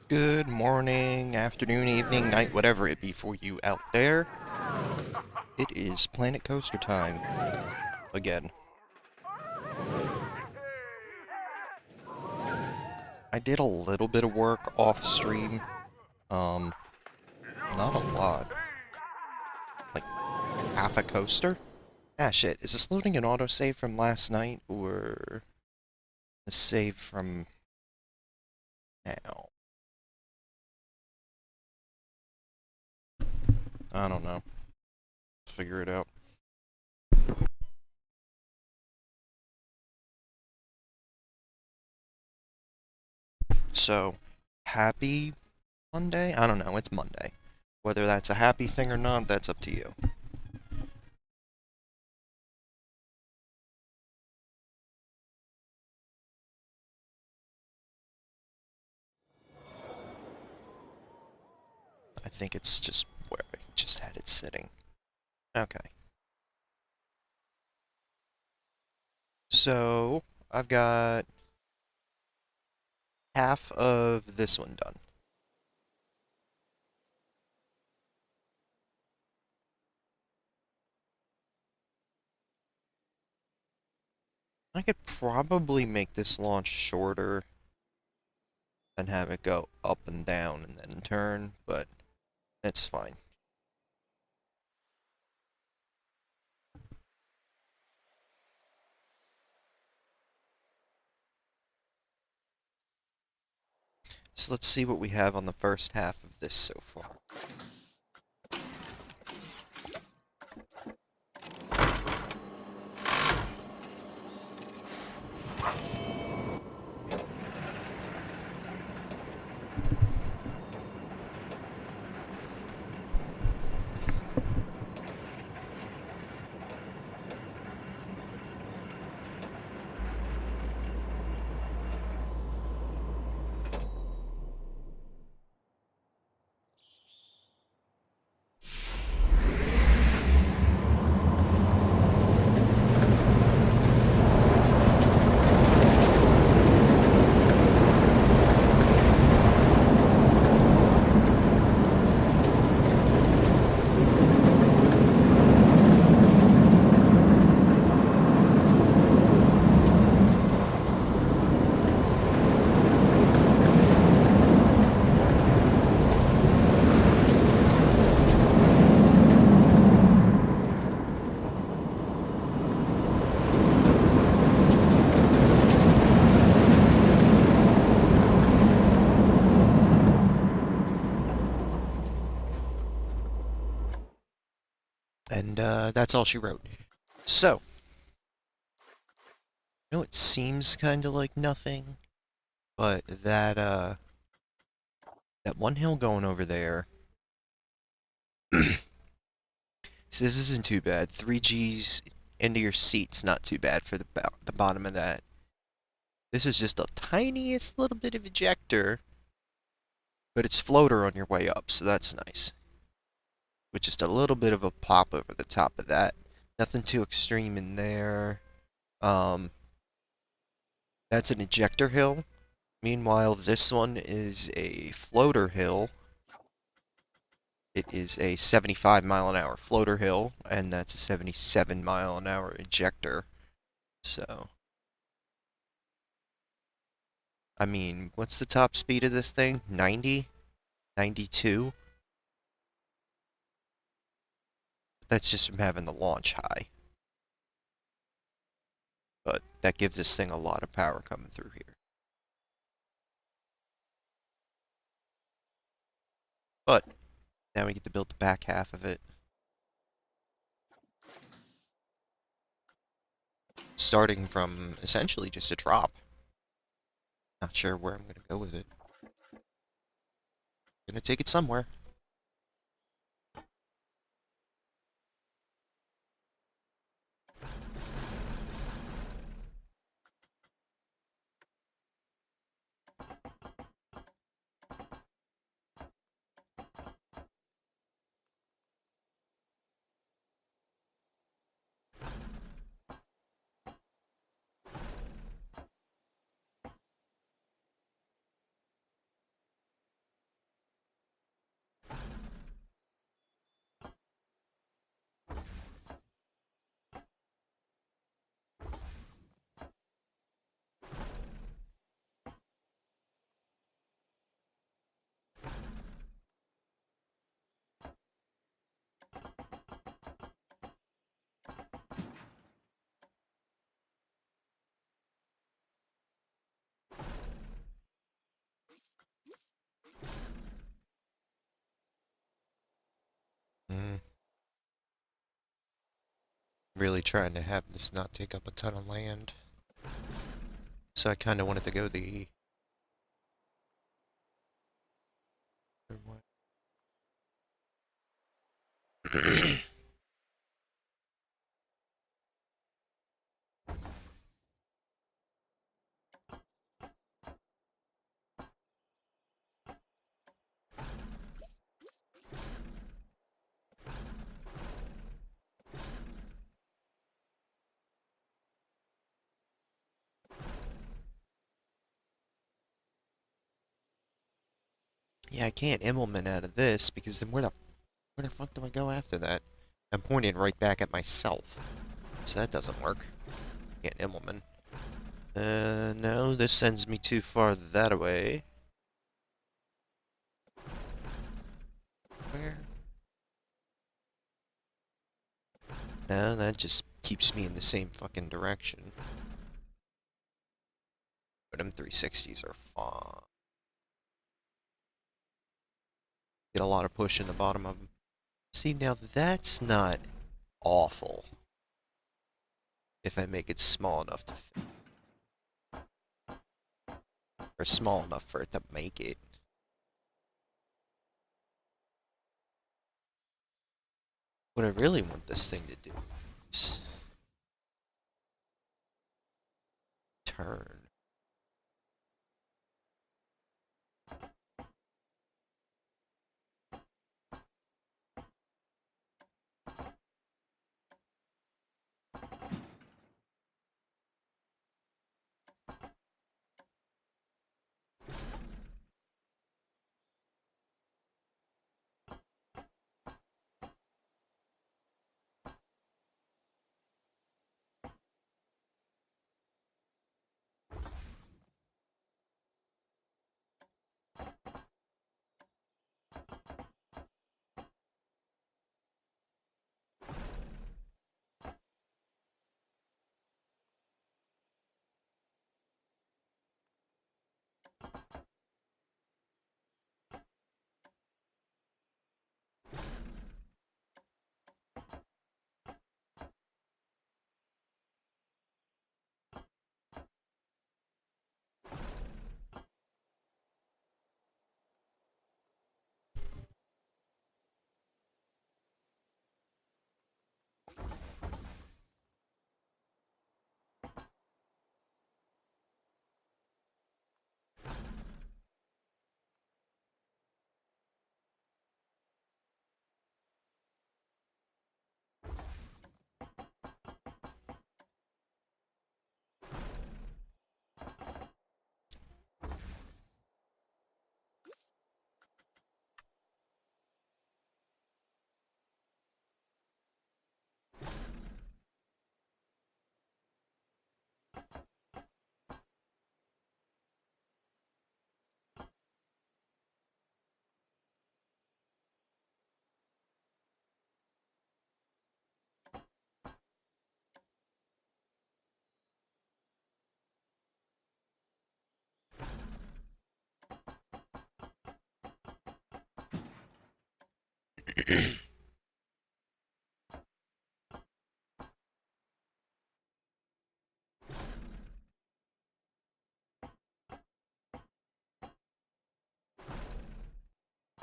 Good morning, afternoon, evening, night, whatever it be for you out there. It is Planet Coaster time again. I did a little bit of work off stream. Um, Not a lot. Like half a coaster? Ah, shit. Is this loading an autosave from last night or a save from now? I don't know. Figure it out. So, happy Monday? I don't know. It's Monday. Whether that's a happy thing or not, that's up to you. I think it's just where I just had it sitting. Okay. So, I've got half of this one done. I could probably make this launch shorter and have it go up and down and then turn, but it's fine. So let's see what we have on the first half of this so far. And that's all she wrote. So, I know it seems kind of like nothing, but that one hill going over there. So this isn't too bad. 3Gs into your seat's not too bad for the bottom of that. This is just the tiniest little bit of ejector, but it's floater on your way up, so that's nice. With just a little bit of a pop over the top of that. Nothing too extreme in there. Um, that's an ejector hill. Meanwhile, this one is a floater hill. It is a 75-mile-an-hour floater hill, and that's a 77-mile-an-hour ejector. So, I mean, what's the top speed of this thing? 90? 92? That's just from having the launch high. But that gives this thing a lot of power coming through here. But now we get to build the back half of it. Starting from essentially just a drop. Not sure where I'm going to go with it. Gonna take it somewhere. Really trying to have this not take up a ton of land. So I kind of wanted to go the... Yeah, I can't implement out of this because then where the fuck do I go after that? I'm pointing right back at myself. So that doesn't work. Can't implement. No, this sends me too far that way. Where? No, that just keeps me in the same fucking direction. But them 360s are fun. Get a lot of push in the bottom of them. See, now that's not awful. If I make it small enough to fit. Or small enough for it to make it. What I really want this thing to do is turn.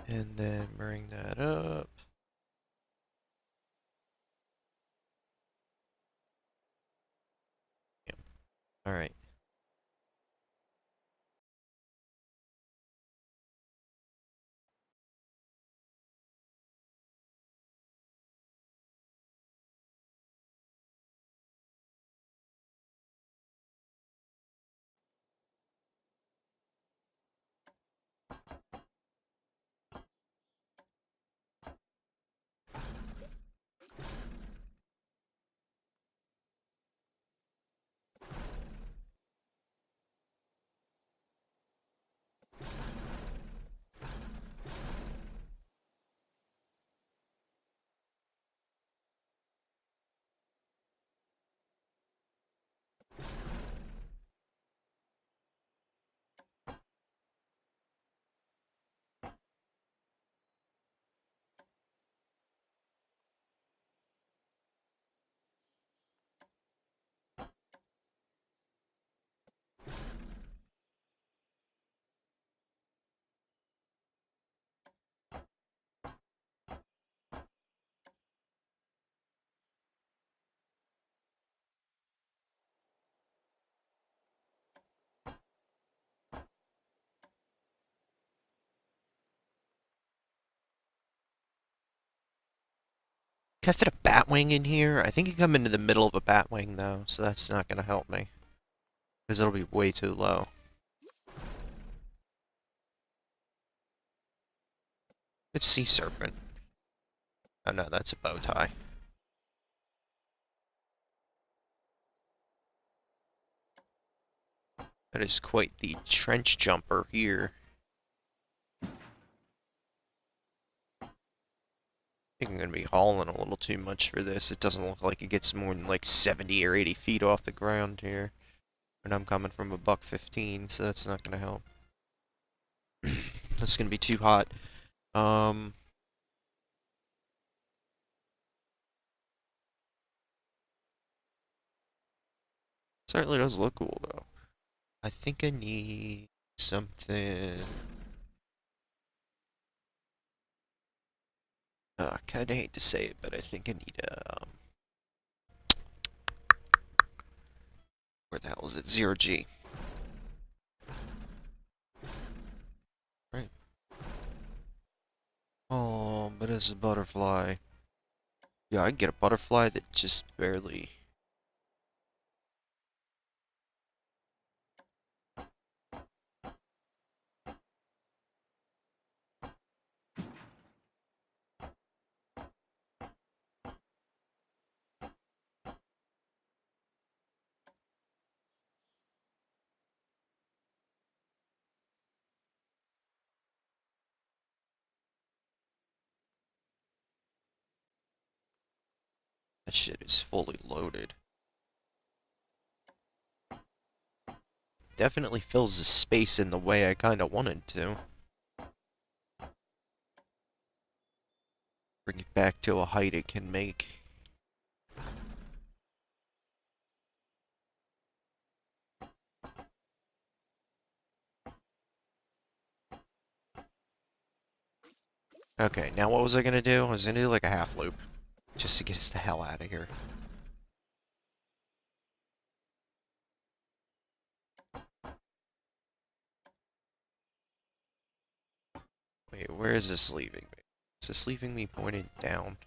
And then bring that up. Yep. Alright. Can I fit a batwing in here? I think you come into the middle of a batwing though, so that's not gonna help me. Because it'll be way too low. It's sea serpent. Oh no, that's a bow tie. That is quite the trench jumper here. I think I'm going to be hauling a little too much for this. It doesn't look like it gets more than like 70 or 80 feet off the ground here. And I'm coming from a buck 15, so that's not going to help. That's going to be too hot. Certainly does look cool though. I think I need something. I kind of hate to say it, but I think I need a. Where the hell is it? 0G. Right. Oh, but it's a butterfly. Yeah, I can get a butterfly that just barely. That shit is fully loaded. Definitely fills the space in the way I kind of wanted to. Bring it back to a height it can make. Okay, now what was I gonna do? I was gonna do like a half loop. Just to get us the hell out of here. Wait, where is this leaving me? Is this leaving me pointed down?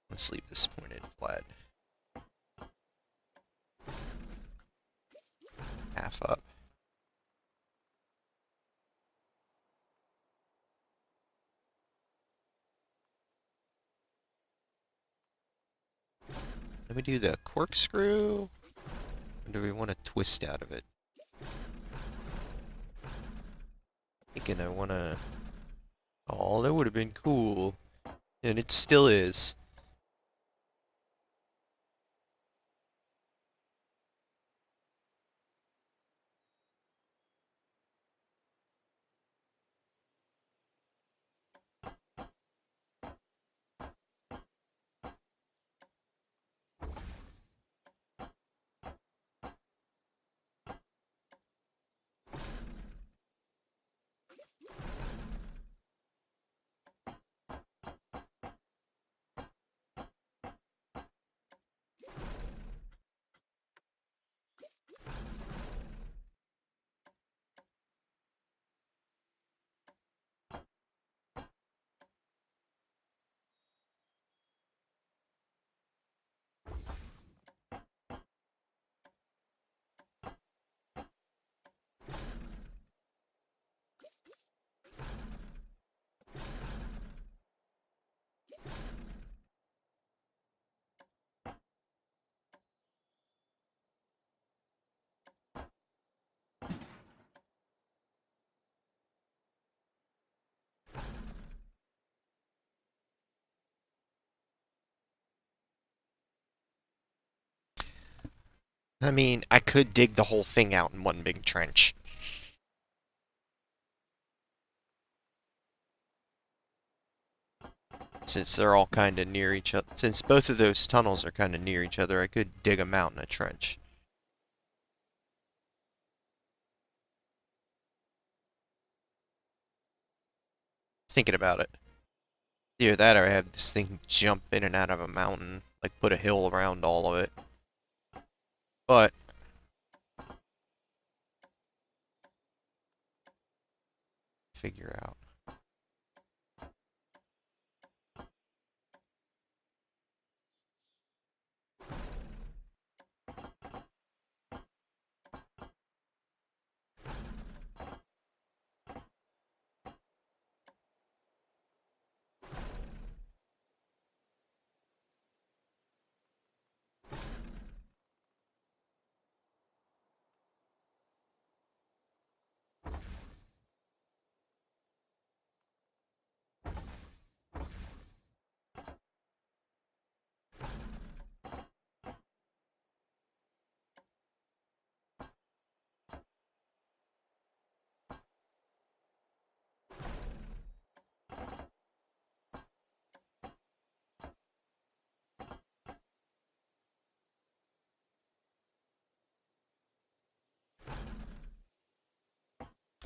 Let's leave this pointed flat. Half up. Let me do the corkscrew. Or do we want to twist out of it? Thinking I want to... Oh, that would have been cool. And it still is. I mean, I could dig the whole thing out in one big trench. Since they're all kind of near each other. Since both of those tunnels are kind of near each other, I could dig them out in a trench. Thinking about it. Either that or I have this thing jump in and out of a mountain. Like, put a hill around all of it. But... figure out.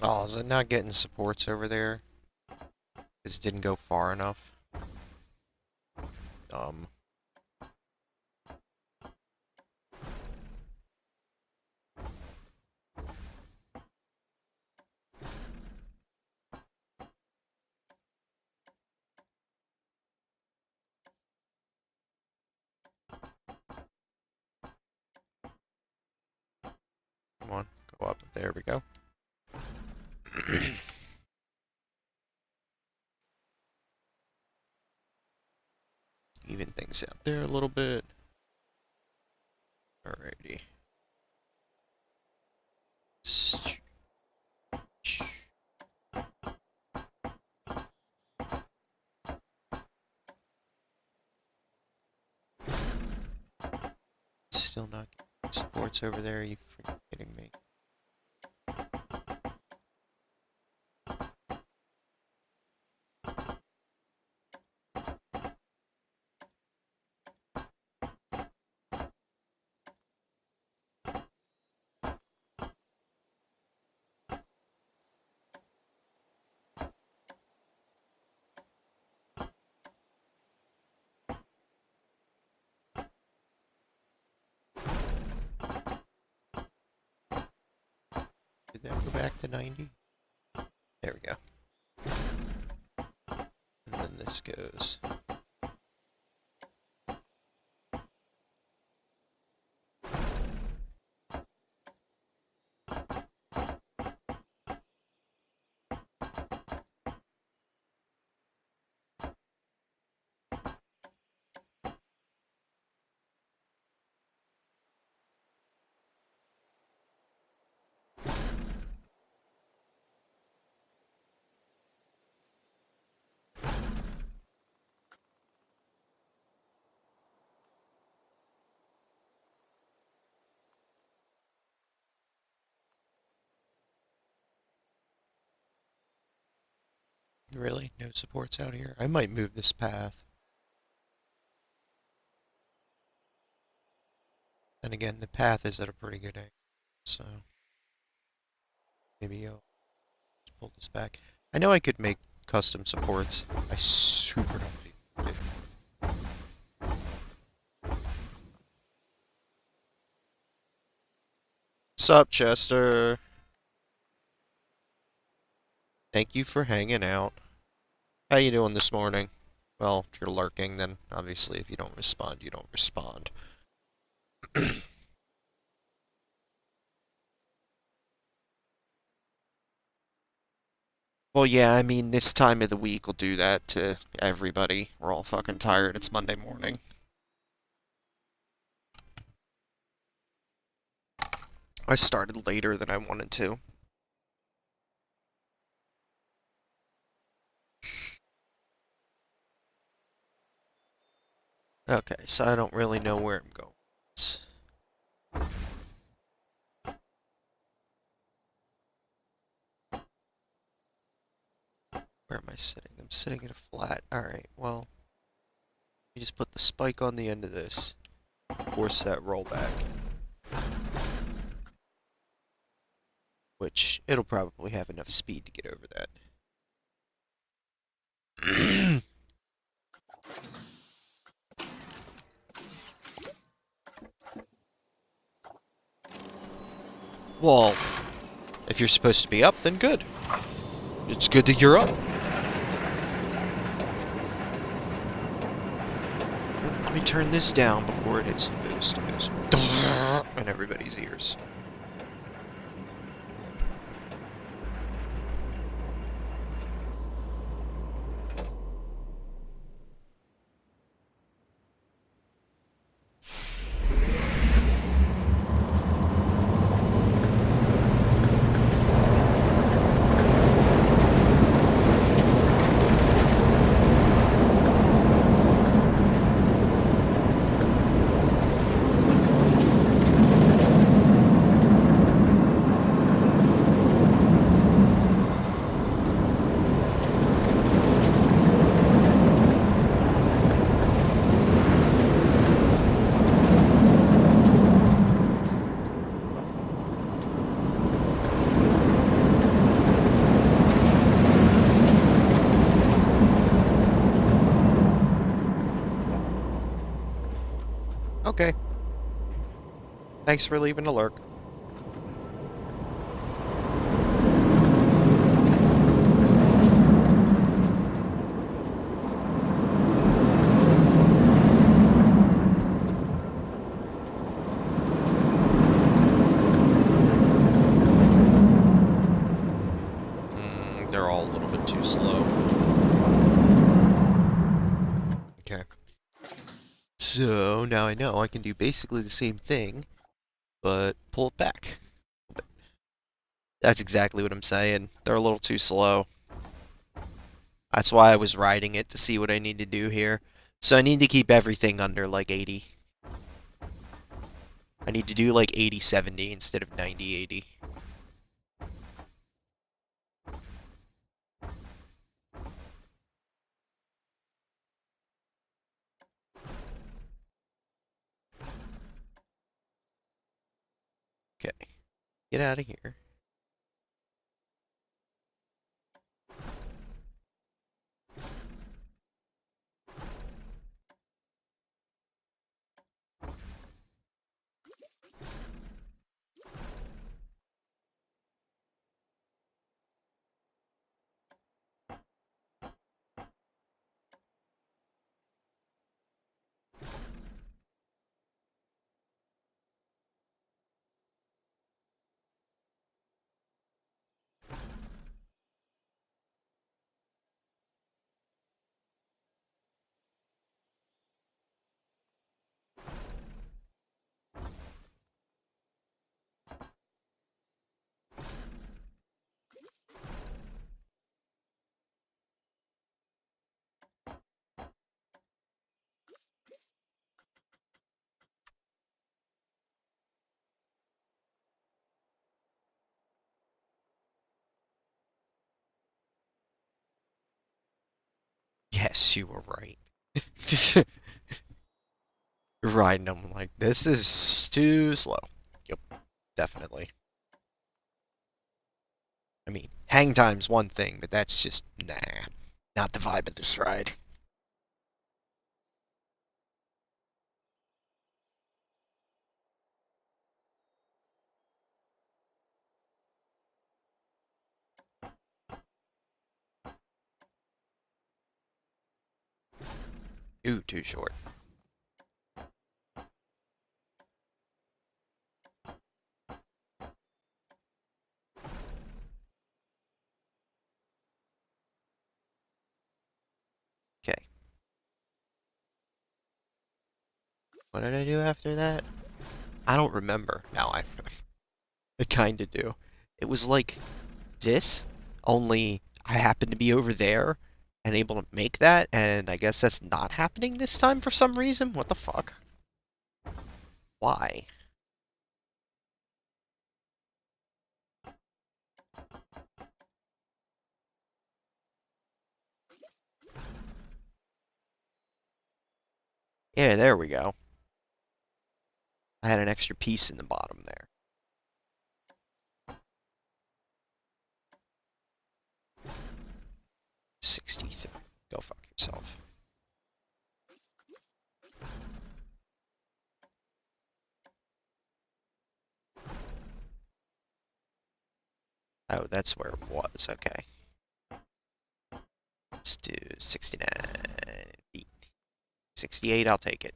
Oh, is it not getting supports over there? Because it didn't go far enough? Um, Come on, go up. There we go. Even things out there a little bit. Alrighty. Still not getting supports over there. Are you freaking kidding me? Did that go back to 90? There we go. And then this goes. Really? No supports out here? I might move this path. And again, the path is at a pretty good angle, so maybe I'll just pull this back. I know I could make custom supports. I super don't feel like it. Sup, Chester? Thank you for hanging out. How you doing this morning? Well, if you're lurking, then obviously if you don't respond, you don't respond. Well, yeah, I mean, this time of the week will do that to everybody. We're all fucking tired. It's Monday morning. I started later than I wanted to. Okay, so I don't really know where I'm going. Where am I sitting? I'm sitting in a flat. Alright, well, you just put the spike on the end of this. Force that rollback. Which, it'll probably have enough speed to get over that. Well, if you're supposed to be up, then good. It's good that you're up. Let me turn this down before it hits the boost. It goes in everybody's ears. Okay. Thanks for leaving a lurk. They're all a little bit too slow. Okay. So now I know I can do basically the same thing, but pull it back. That's exactly what I'm saying. They're a little too slow. That's why I was riding it to see what I need to do here. So I need to keep everything under like 80. I need to do like 80-70 instead of 90-80. Okay. Get out of here. Yes, you were right. Riding them like this is too slow. Yep, definitely. I mean, hang time's one thing, but that's just nah. Not the vibe of this ride. Ooh, too short. Okay. What did I do after that? I don't remember. Now I kinda do. It was like this, only I happened to be over there and able to make that, and I guess that's not happening this time for some reason. What the fuck? Why? Yeah, there we go. I had an extra piece in the bottom there. 63. Go fuck yourself. Oh, that's where it was. Okay. Let's do 69 feet. 68, I'll take it.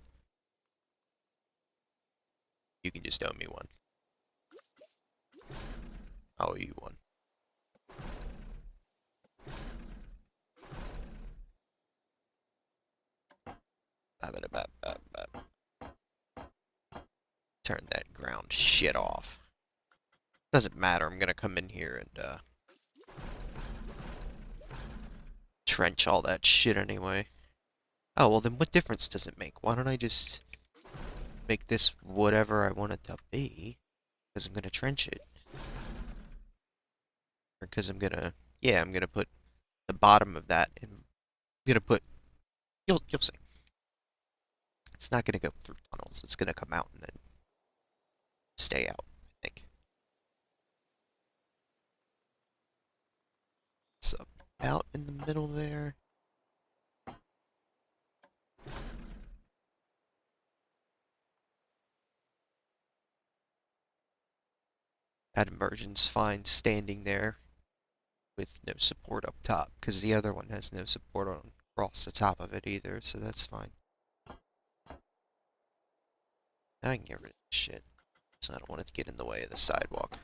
You can just owe me one. I'll owe you one. Turn that ground shit off. Doesn't matter, I'm gonna come in here and, trench all that shit anyway. Oh, well then what difference does it make? Why don't I just make this whatever I want it to be? Because I'm gonna trench it. Or because I'm gonna, yeah, I'm gonna put the bottom of that in. I'm gonna put, you'll see. It's not gonna go through tunnels. It's gonna come out and then stay out, I think. So, out in the middle there. That inversion's fine standing there with no support up top, because the other one has no support on across the top of it either, so that's fine. Now I can get rid of this shit, so I don't want it to get in the way of the sidewalk.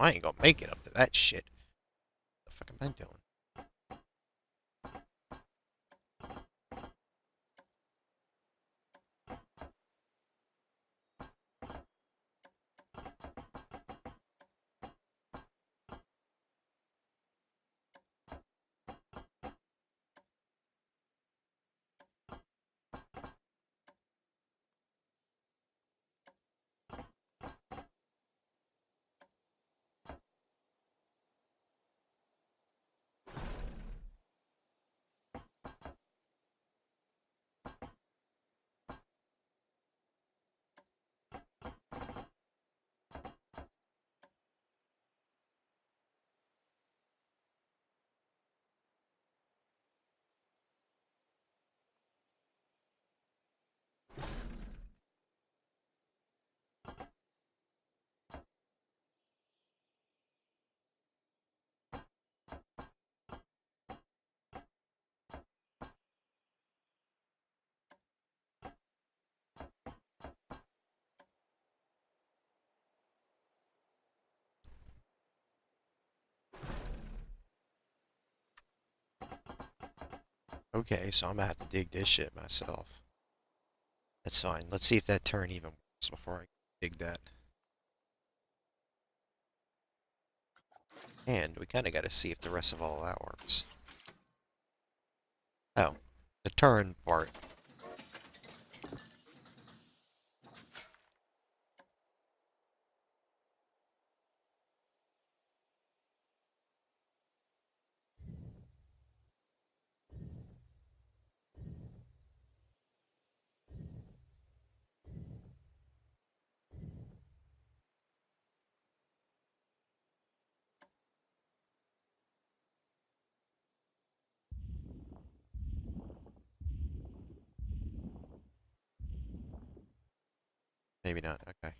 I ain't gonna make it up to that shit. What the fuck am I doing? Okay, so I'm gonna have to dig this shit myself. That's fine. Let's see if that turn even works before I dig that. And we kind of got to see if the rest of all that works. Oh, the turn part. Maybe not. Okay.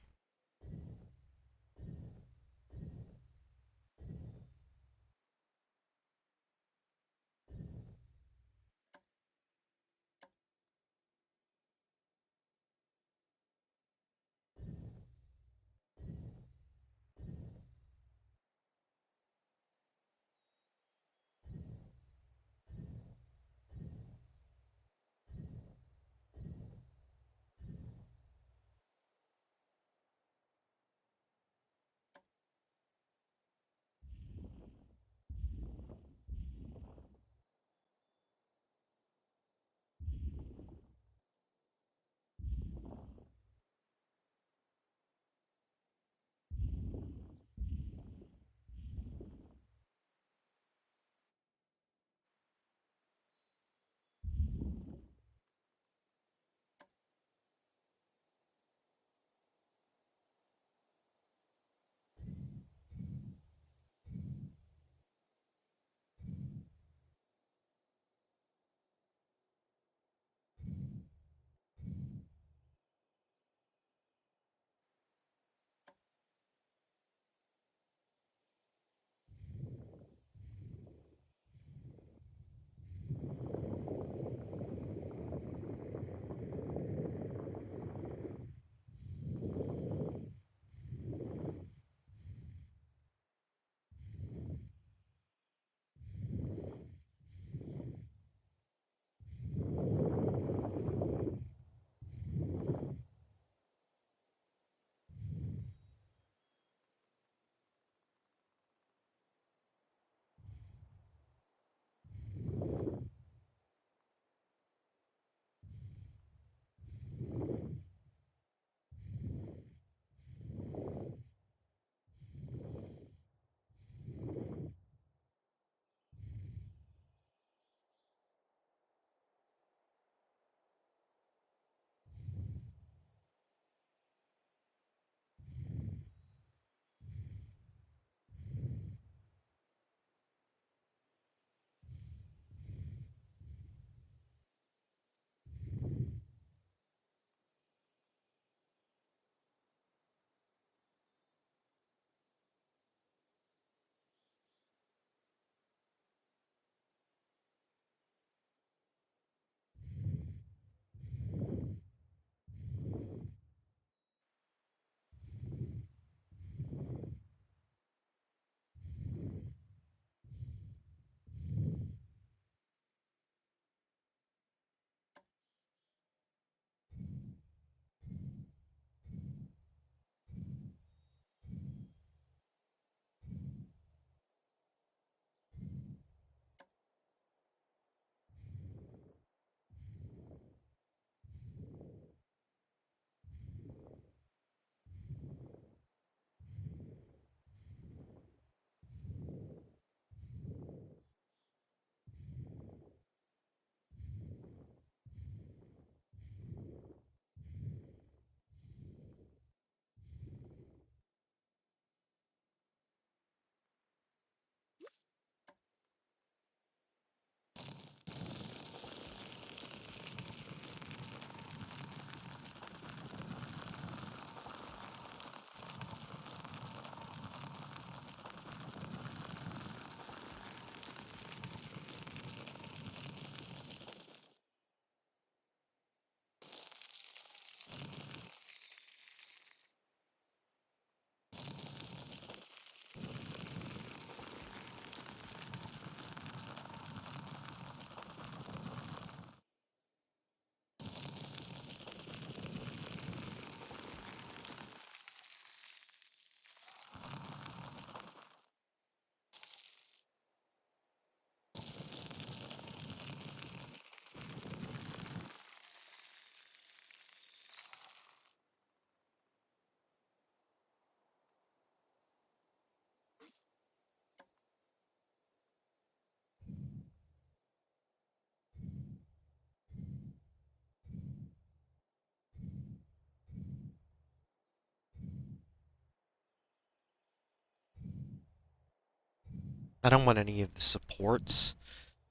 I don't want any of the supports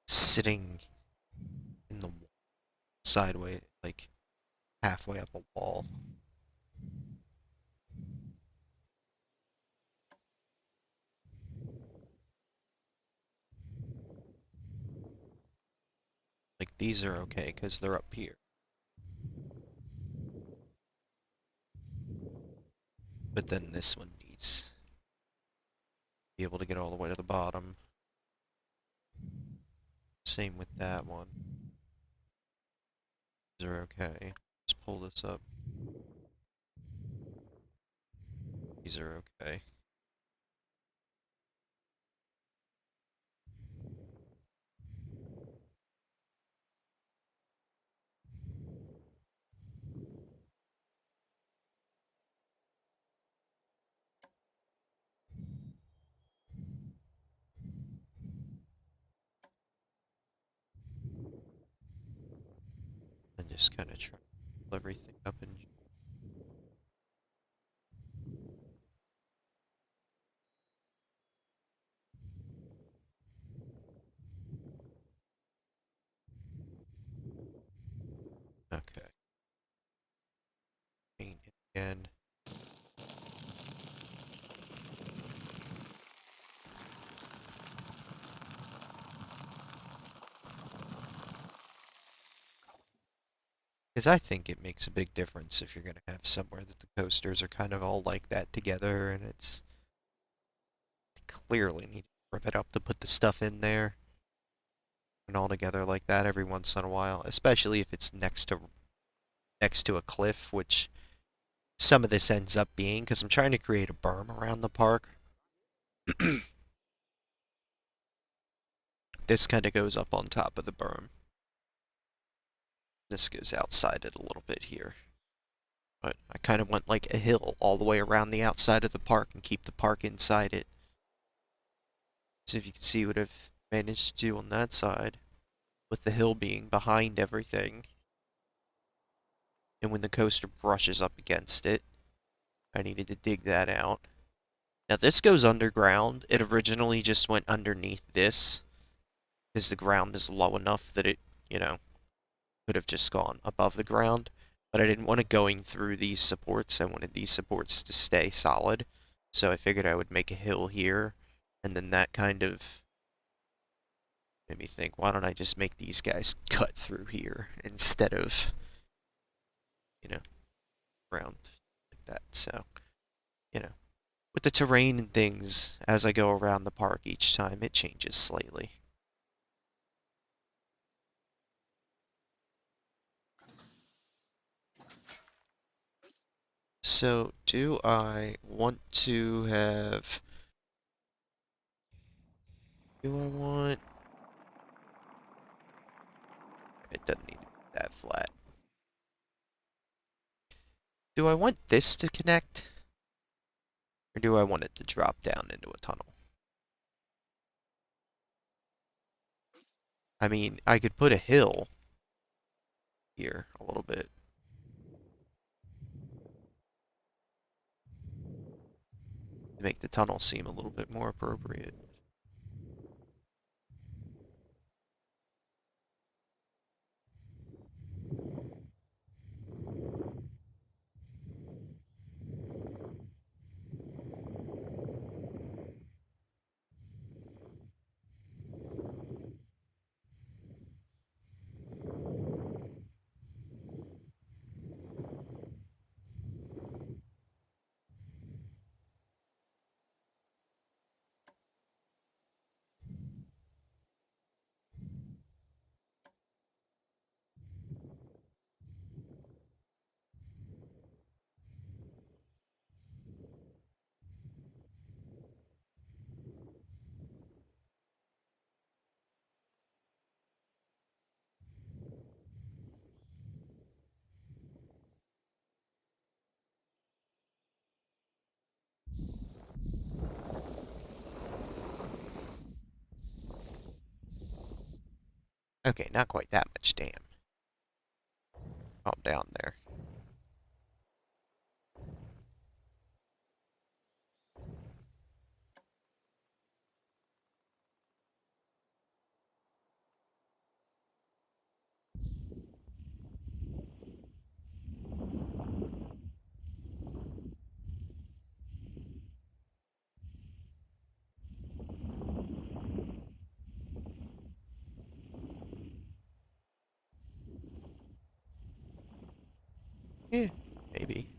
sitting in the sideways, like halfway up a wall. Like these are okay because they're up here. But then this one needs to be able to get all the way to the bottom. Same with that one. These are okay. Let's pull this up. These are okay. And just kind of try to pull everything up and okay. Paint it again. Because I think it makes a big difference if you're going to have somewhere that the coasters are kind of all like that together, and it's clearly need to rip it up to put the stuff in there and all together like that every once in a while, especially if it's next to a cliff, which some of this ends up being because I'm trying to create a berm around the park. This kind of goes up on top of the berm. This goes outside it a little bit here. But I kind of want like a hill all the way around the outside of the park and keep the park inside it. So if you can see what I've managed to do on that side, with the hill being behind everything, and when the coaster brushes up against it, I needed to dig that out. Now this goes underground. It originally just went underneath this, because the ground is low enough that it, you know, could have just gone above the ground. But I didn't want it going through these supports. I wanted these supports to stay solid. So I figured I would make a hill here, and then that kind of made me think, why don't I just make these guys cut through here instead of, you know, around like that. So, you know, with the terrain and things as I go around the park each time, it changes slightly. So, do I want to have... Do I want... It doesn't need to be that flat. Do I want this to connect? Or do I want it to drop down into a tunnel? I mean, I could put a hill here a little bit. To make the tunnel seem a little bit more appropriate. Okay, not quite that much, damn. Calm down there. Eh, maybe.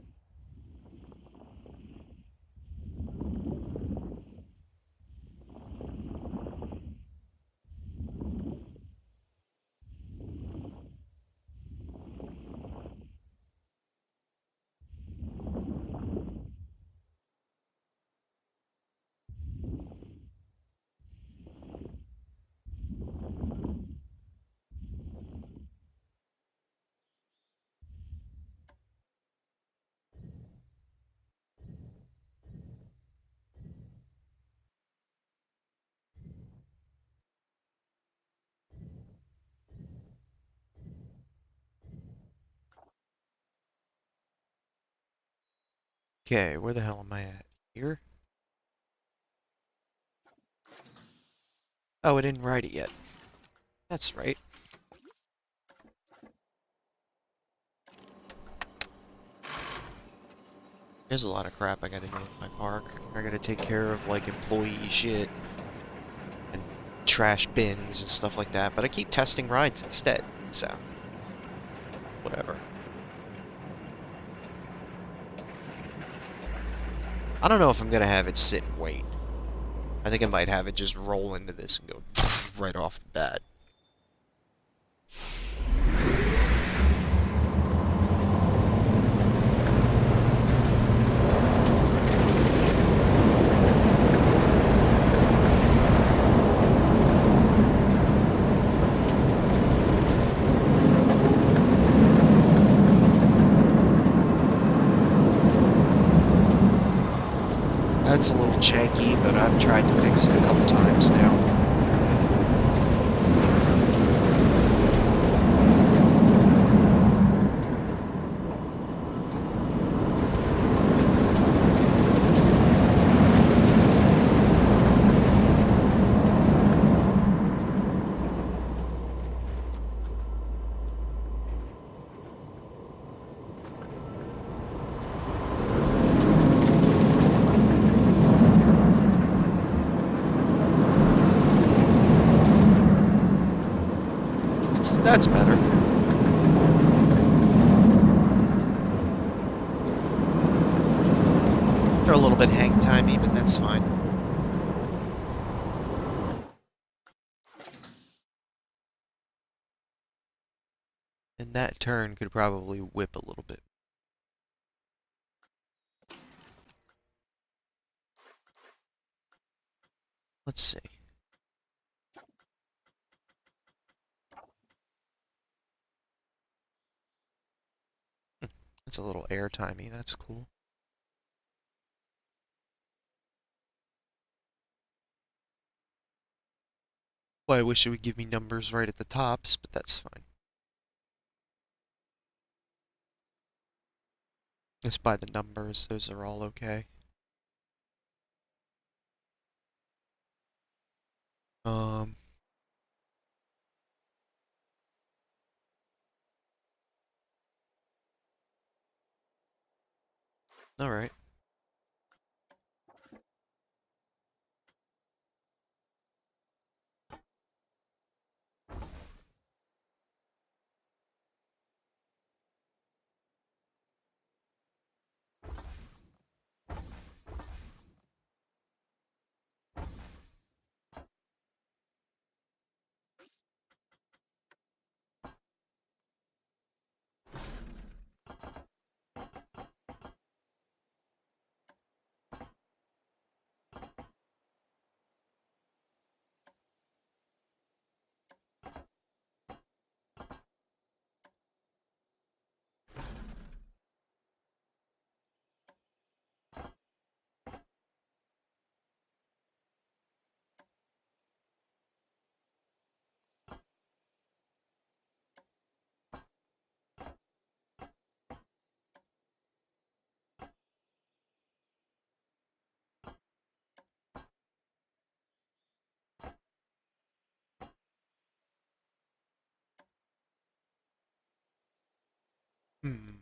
Okay, where the hell am I at? Here? Oh, I didn't write it yet. That's right. There's a lot of crap I gotta do with my park. I gotta take care of, like, employee shit and trash bins and stuff like that, but I keep testing rides instead, so whatever. I don't know if I'm gonna have it sit and wait. I think I might have it just roll into this and go right off the bat. That's a little janky, but I've tried to fix it a couple times now. That's better. They're a little bit hang-timey, but that's fine. And that turn could probably whip a little bit. Let's see. It's a little air-timey, that's cool. Well, I wish it would give me numbers right at the tops, but that's fine. Just by the numbers, those are all okay. Um, alright. Hmm.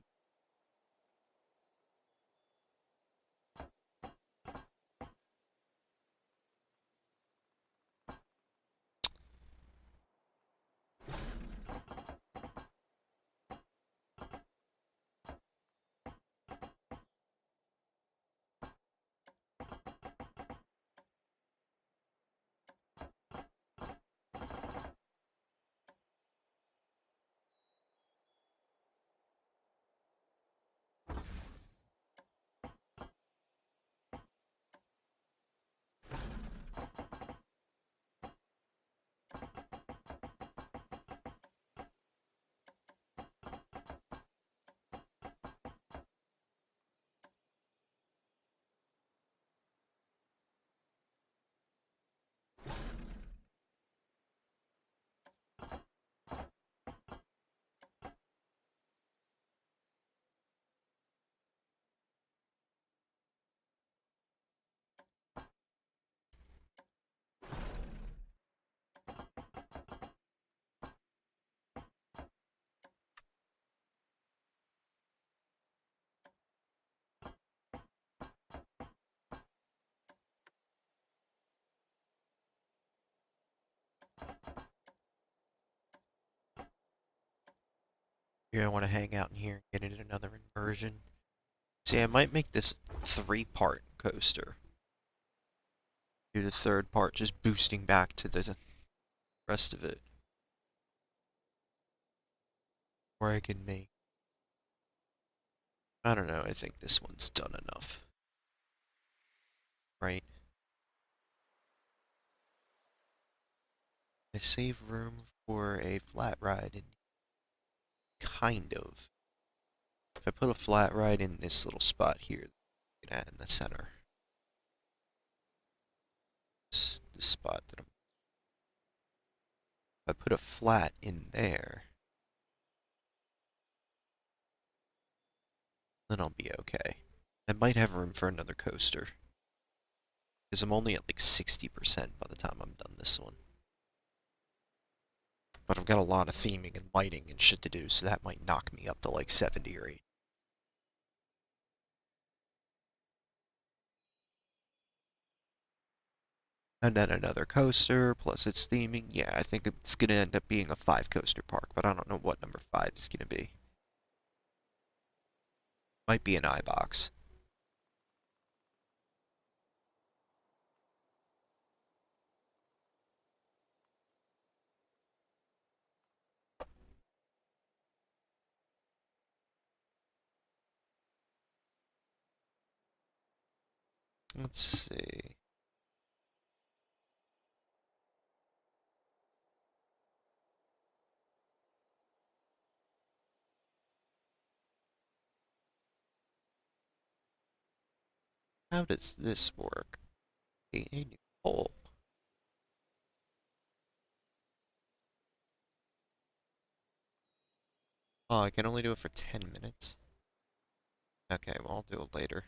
Here I want to hang out in here and get in another inversion. See, I might make this 3-part coaster. Do the third part just boosting back to the rest of it. Or I can make... I don't know, I think this one's done enough. Right? I save room for a flat ride, and kind of. If I put a flat ride in this little spot here, in the center. The spot that I'm... If I put a flat in there, then I'll be okay. I might have room for another coaster. Because I'm only at like 60% by the time I'm done this one. But I've got a lot of theming and lighting and shit to do, so that might knock me up to like 70 or 80. And then another coaster, plus its theming. Yeah, I think it's going to end up being a 5-coaster park, but I don't know what number 5 is going to be. Might be an iBox. Let's see. How does this work? A new poll. Oh, I can only do it for 10 minutes? Okay, well, I'll do it later.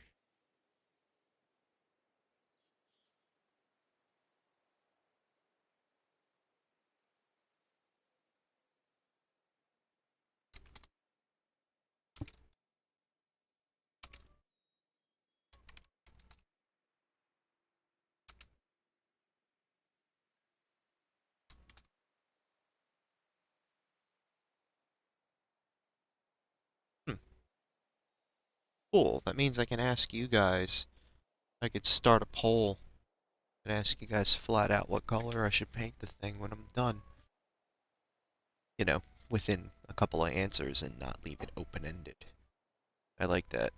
Hmm, cool. That means I can ask you guys. I could start a poll and ask you guys flat out what color I should paint the thing when I'm done. You know, within a couple of answers and not leave it open-ended. I like that.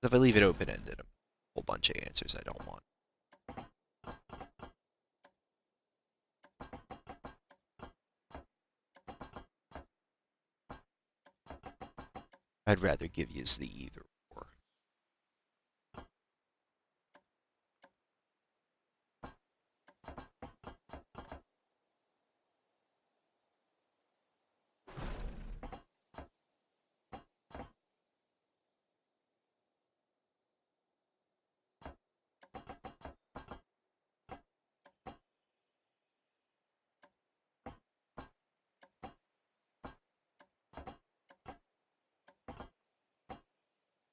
If I leave it open-ended, a whole bunch of answers I don't want. I'd rather give you the either or.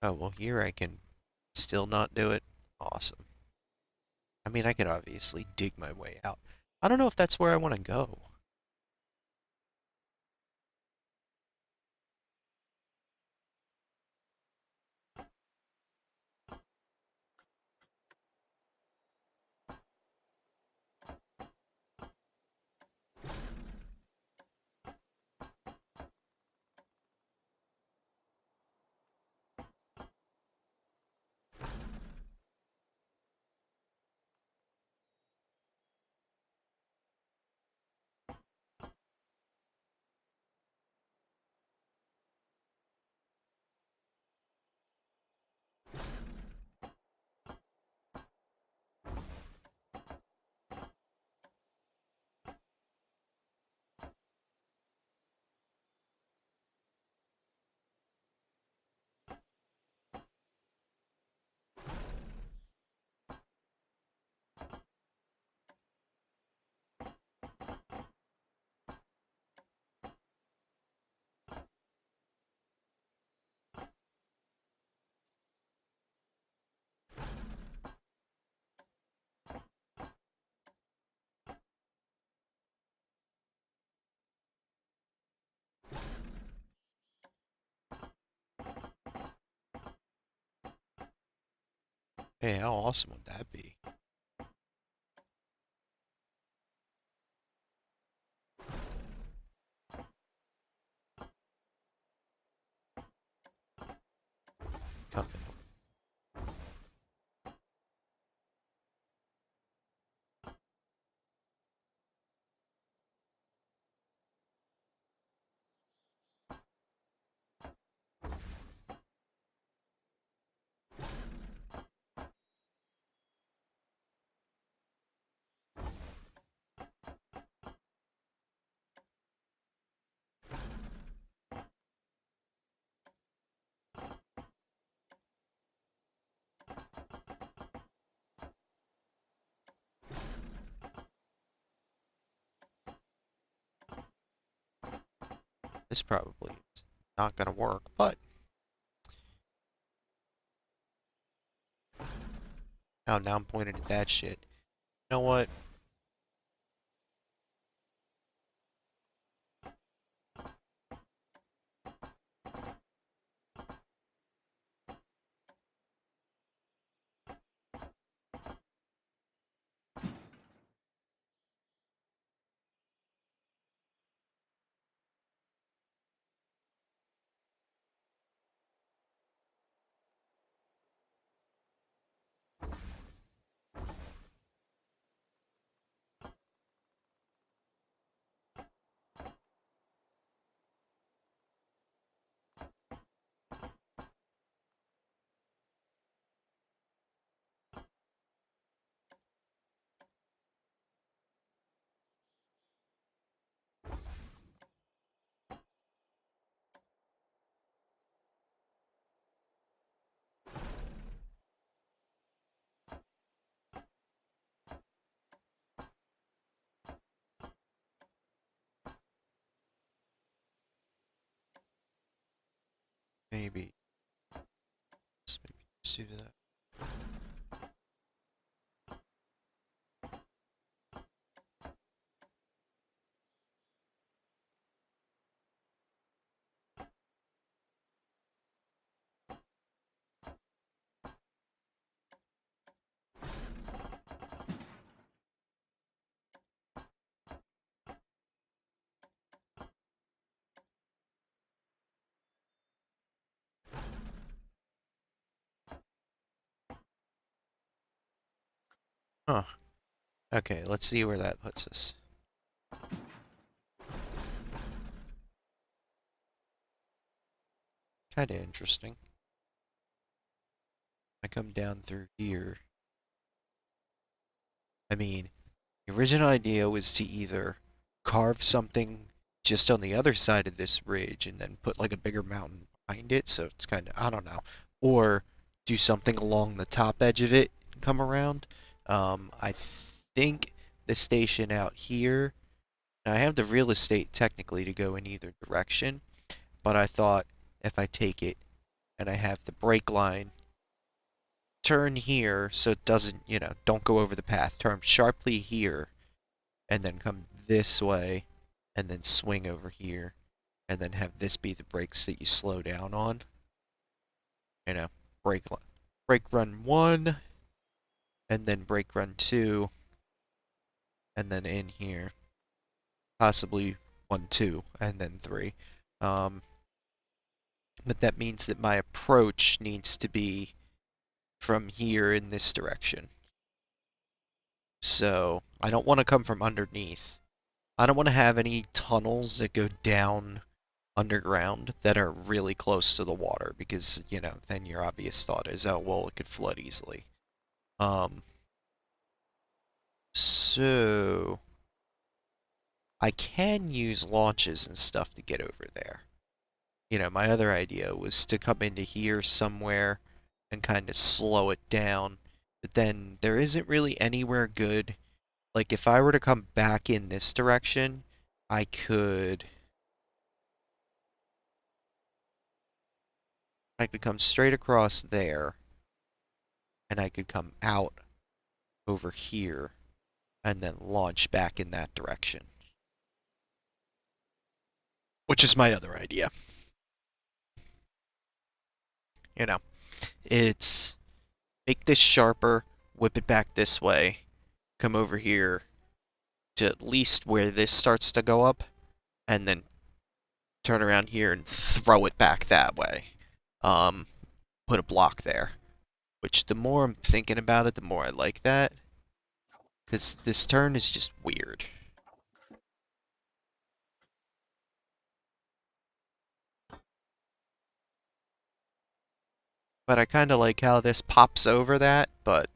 Oh, well, here I can still not do it. Awesome. I mean, I can obviously dig my way out. I don't know if that's where I want to go. Hey, how awesome would that be? Come This probably is not gonna work, but now I'm pointing at that shit. You know what? Maybe. Maybe just do that. Huh. Okay, let's see where that puts us. Kinda interesting. I come down through here. I mean, the original idea was to either carve something just on the other side of this ridge and then put like a bigger mountain behind it, so it's kind of, I don't know, or do something along the top edge of it and come around. I think the station out here, now I have the real estate technically to go in either direction, but I thought if I take it and I have the brake line turn here so it doesn't, don't go over the path, turn sharply here and then come this way and then swing over here and then have this be the brakes that you slow down on. You know, brake brake run 1 and then brake run 2 and then in here. Possibly 1, 2 and then 3. Um, but that means that my approach needs to be from here in this direction. So I don't want to come from underneath. I don't want to have any tunnels that go down underground that are really close to the water because, then your obvious thought is, oh, well, it could flood easily. Um, so I can use launches and stuff to get over there. My other idea was to come into here somewhere and kind of slow it down, but then there isn't really anywhere good. Like if I were to come back in this direction, I could I could come straight across there and I could come out over here and then launch back in that direction. Which is my other idea. You know, it's make this sharper, whip it back this way, come over here to at least where this starts to go up, and then turn around here and throw it back that way. Um, put a block there. Which the more I'm thinking about it, the more I like that. Because this turn is just weird. But I kind of like how this pops over that, but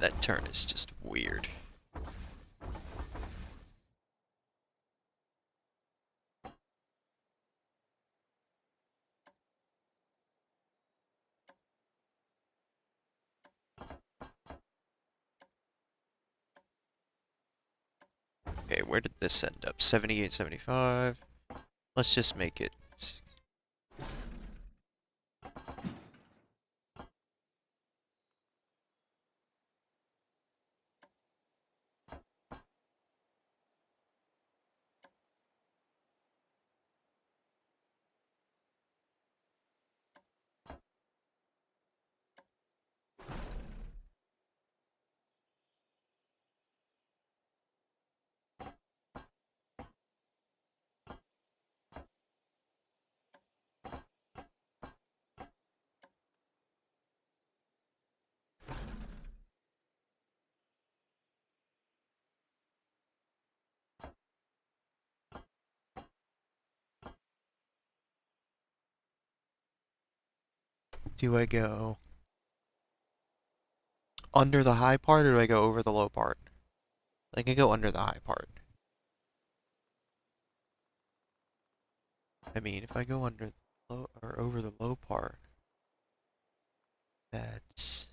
that turn is just weird. Okay, where did this end up? 78, 75. Let's just make it. Do I go under the high part or do I go over the low part? I can go under the high part. I mean, if I go under the low or over the low part, that's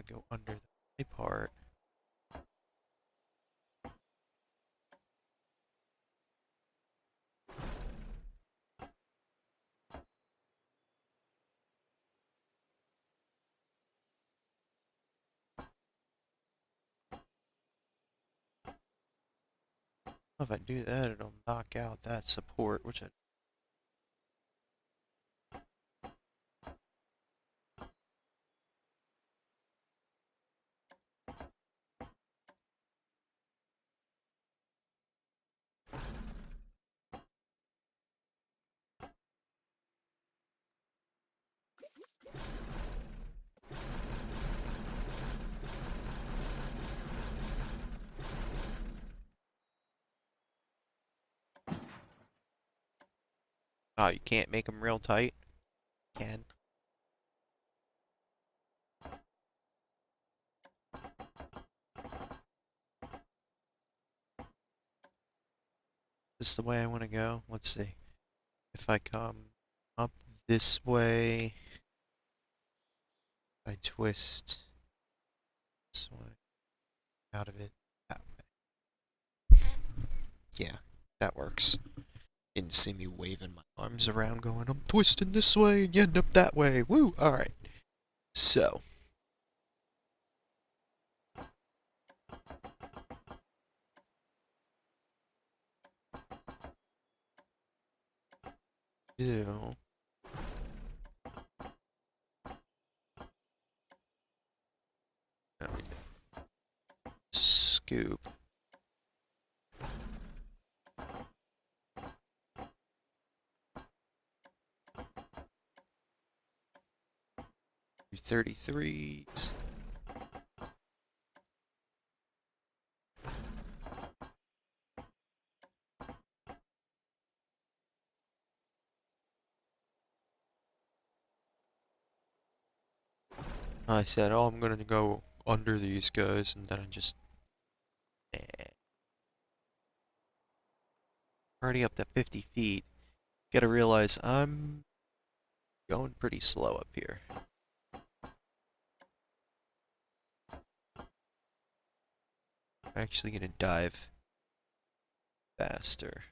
I go under the high part. 'If I do that, it'll knock out that support, which I oh, you can't make them real tight. Can. This is the way I want to go. Let's see. If I come up this way, I twist this way, out of it that way. Yeah, that works. Didn't see me waving my arms around going, I'm twisting this way and you end up that way. Woo! Alright. So. Ew. There we go. Scoop. Do 33s. I said, oh, I'm gonna go under these guys, and then I just already up to 50 feet. Gotta realize I'm going pretty slow up here. I'm actually gonna dive faster.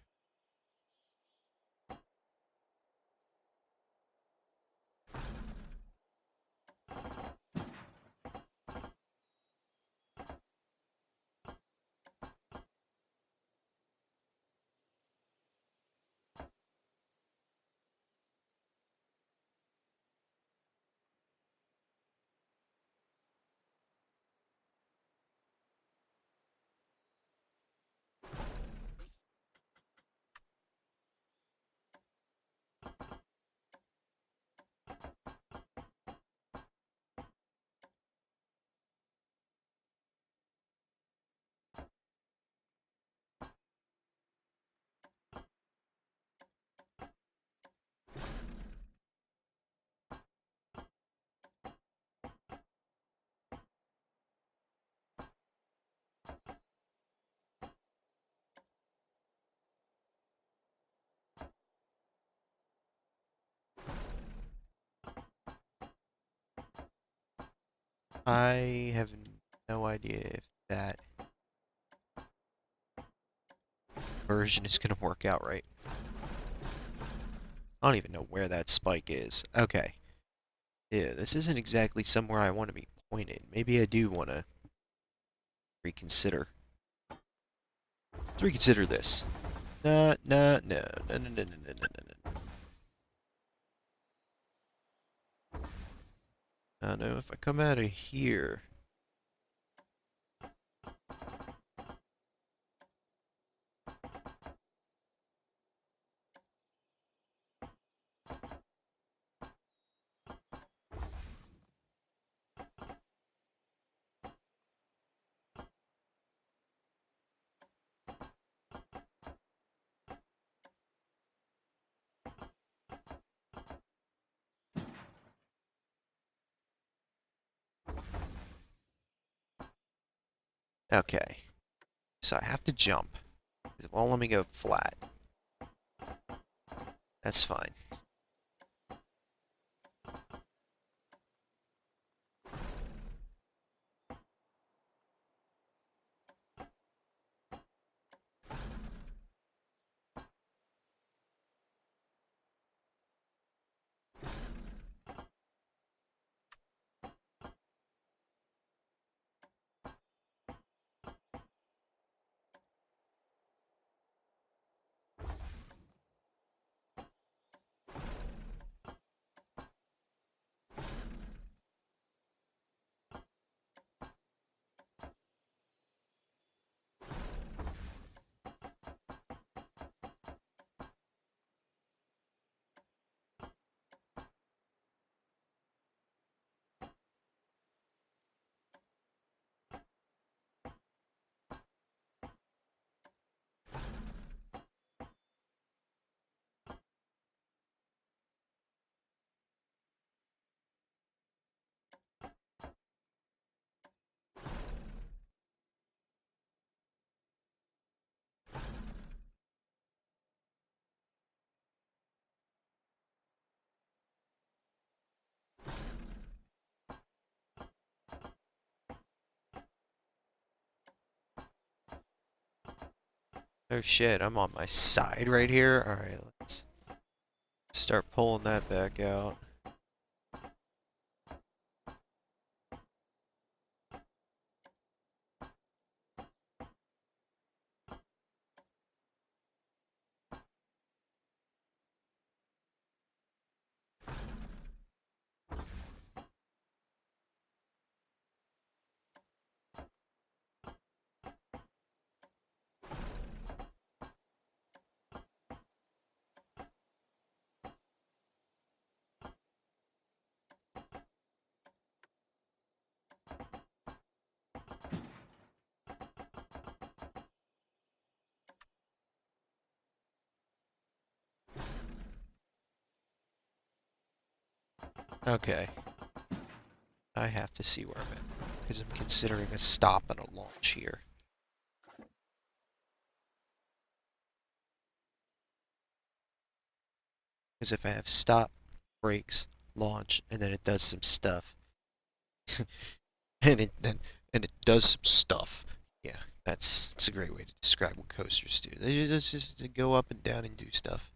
I have no idea if that version is going to work out right. I don't even know where that spike is. Okay. Yeah, this isn't exactly somewhere I want to be pointed. Maybe I do want to reconsider. Let's reconsider this. No, no, no, no, no, no, no, no, no, no. I don't know if I come out of here. Okay. So I have to jump. It won't let me go flat. That's fine. Oh shit, I'm on my side right here. Alright, let's start pulling that back out. Okay. I have to see where I'm at. Because I'm considering a stop and a launch here. Because if I have stop, brakes, launch, and then it does some stuff, and it does some stuff. Yeah, it's a great way to describe what coasters do. They just go up and down and do stuff.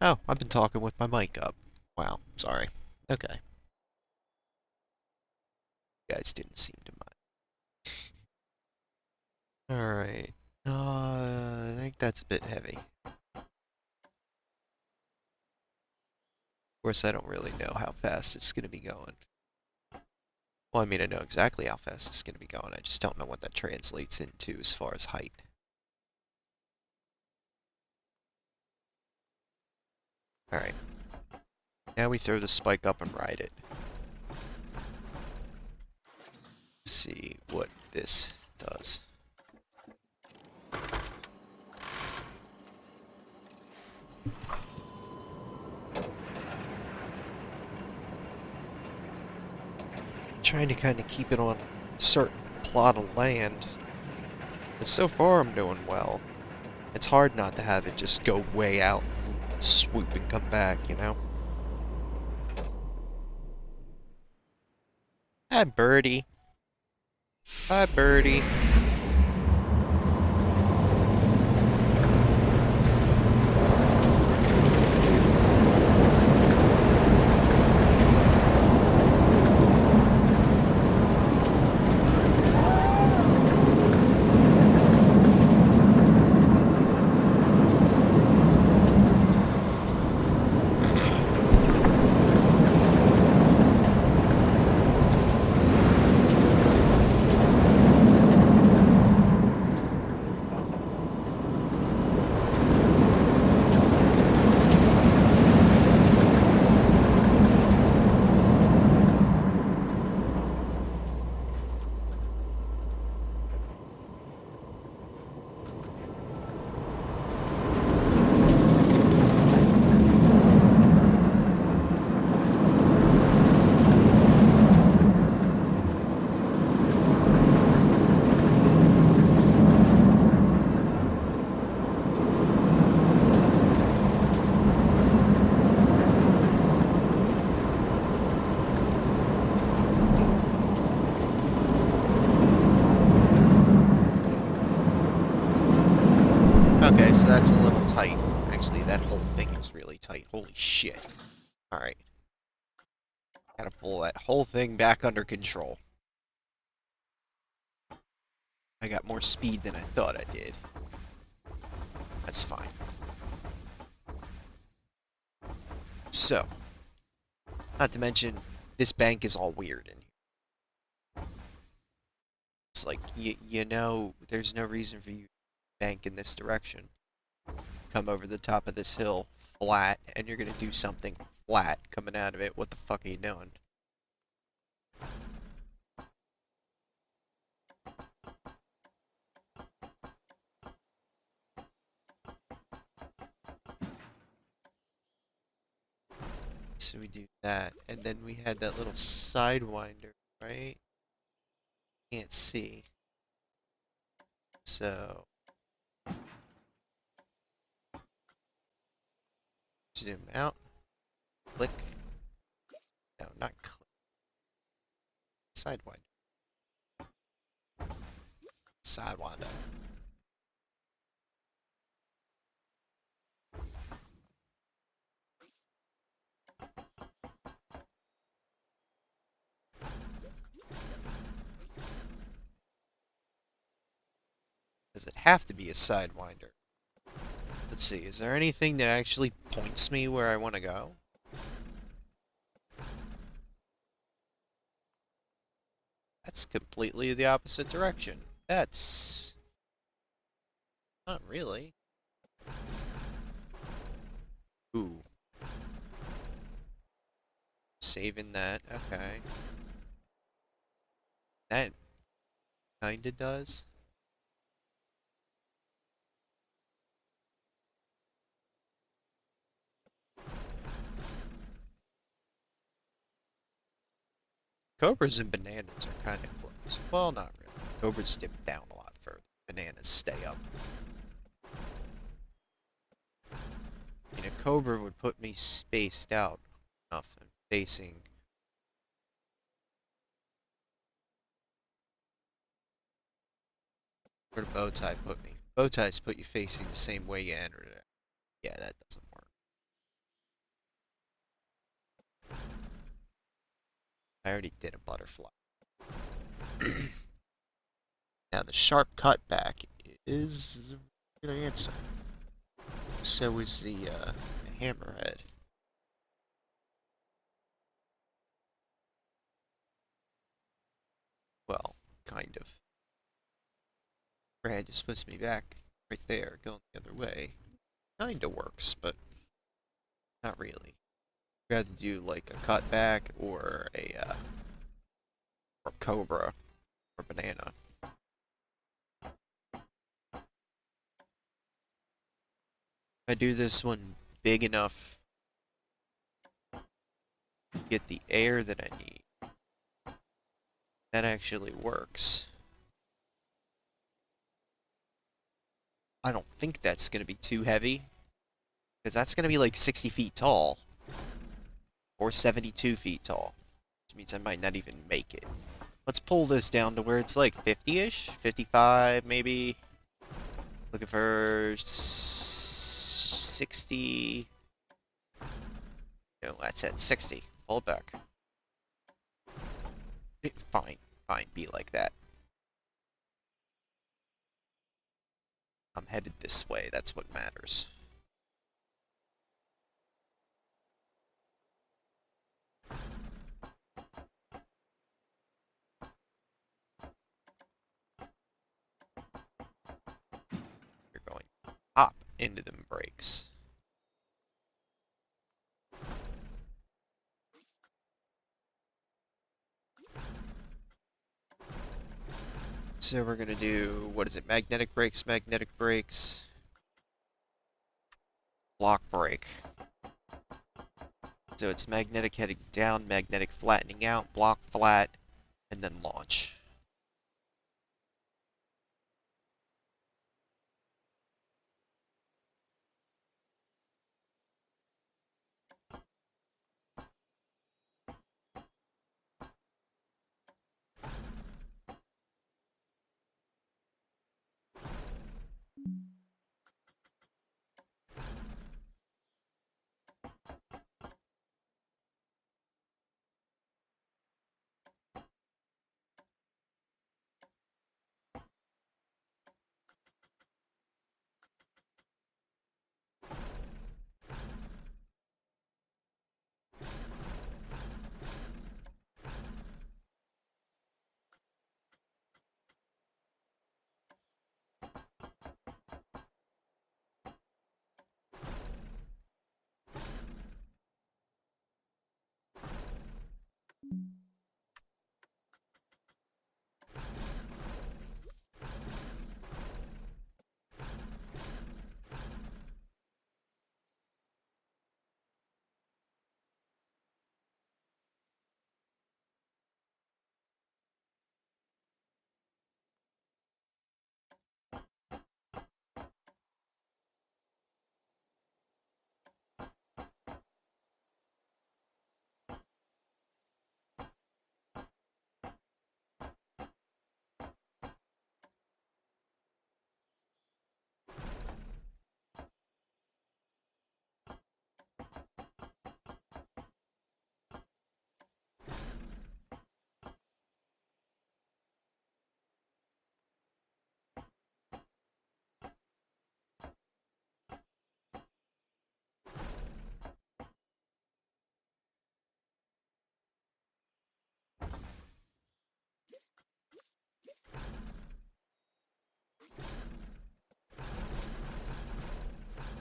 Oh, I've been talking with my mic up. Wow, sorry. Okay. You guys didn't seem to mind. Alright. I think that's a bit heavy. Of course, I don't really know how fast it's going to be going. Well, I mean, I know exactly how fast it's going to be going. I just don't know what that translates into as far as height. Alright. Now we throw the spike up and ride it. See what this does. Trying to kind of keep it on a certain plot of land. But so far I'm doing well. It's hard not to have it just go way out and swoop and come back, you know? Hi, birdie. Hi, birdie. Okay, so that's a little tight. Actually, that whole thing is really tight. Holy shit. Alright. Gotta pull that whole thing back under control. I got more speed than I thought I did. That's fine. So, not to mention, this bank is all weird in here. It's like, you know, there's no reason for you to bank in this direction. Come over the top of this hill, flat, and you're gonna do something flat coming out of it. What the fuck are you doing? So we do that, and then we had that little sidewinder, right? Can't see. So zoom out, click. No, not click. Sidewinder. Sidewinder. Does it have to be a sidewinder? Let's see, is there anything that actually points me where I want to go? That's completely the opposite direction. That's... not really. Ooh. Saving that, okay. That kinda does. Cobras and bananas are kind of close. Well, not really. Cobras dip down a lot further. Bananas stay up. I mean, a cobra would put me spaced out enough and facing. Where the bow tie put me? Bow ties put you facing the same way you entered it. Yeah, that doesn't work. I already did a butterfly. Now the sharp cutback is a good answer. So is the hammerhead. Well, kind of. Brad just puts me back right there, going the other way. Kinda works, but not really. Rather do like a cutback or a or cobra or banana. If I do this one big enough to get the air that I need, that actually works. I don't think that's going to be too heavy, because that's going to be like 60 feet tall, or 72 feet tall, which means I might not even make it. Let's pull this down to where it's like 50-ish, 55 maybe. Looking for 60. No, that's at 60. Pull it back. Fine, fine, be like that. I'm headed this way, that's what matters. You're going up into them brakes. So we're gonna do, what is it, magnetic brakes, block brake. So it's magnetic heading down, magnetic flattening out, block flat, and then launch.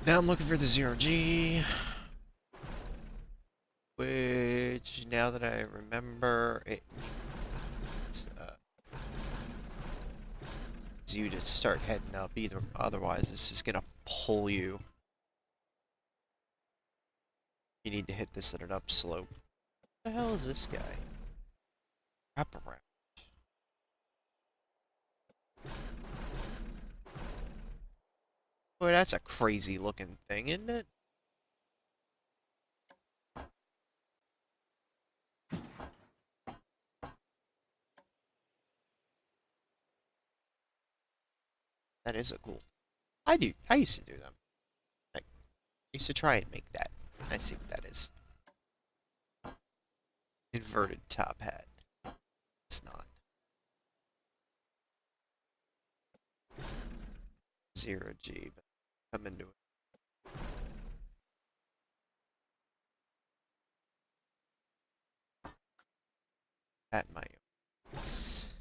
Now I'm looking for the 0G, which, now that I remember, it needs you to start heading up, either otherwise this is gonna pull you. You need to hit this at an upslope. What the hell is this guy? Wrap around. Boy, that's a crazy looking thing, isn't it? That is a cool. I used to do them. Like, I used to try and make that. I see what that is. Inverted top hat. It's not. 0G, but come into it at my own pace.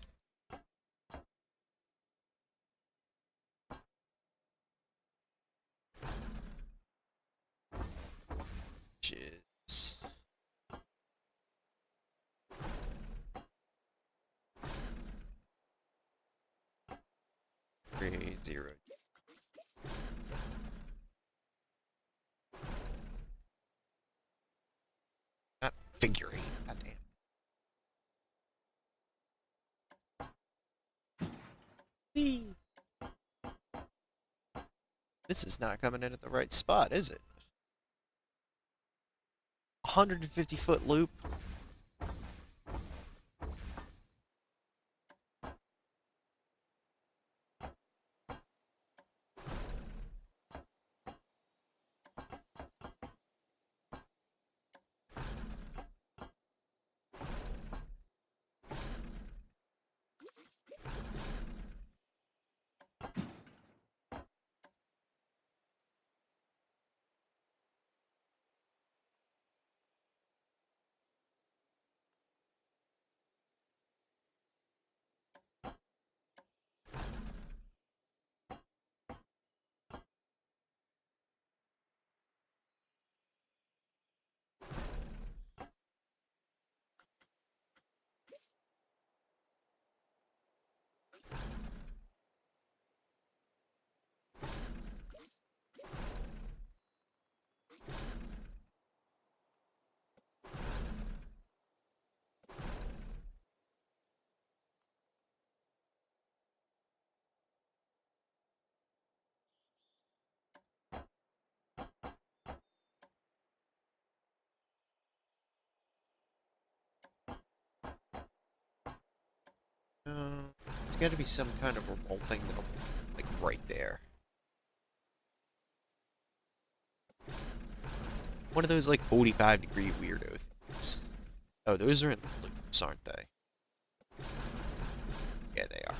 Which is 3-0. Not figure eight. Goddamn. Whee! This is not coming in at the right spot, is it? 150-foot loop. There's got to be some kind of remote thing that'll, like, right there. One of those, like, 45-degree weirdo things. Oh, those are in loops, aren't they? Yeah, they are.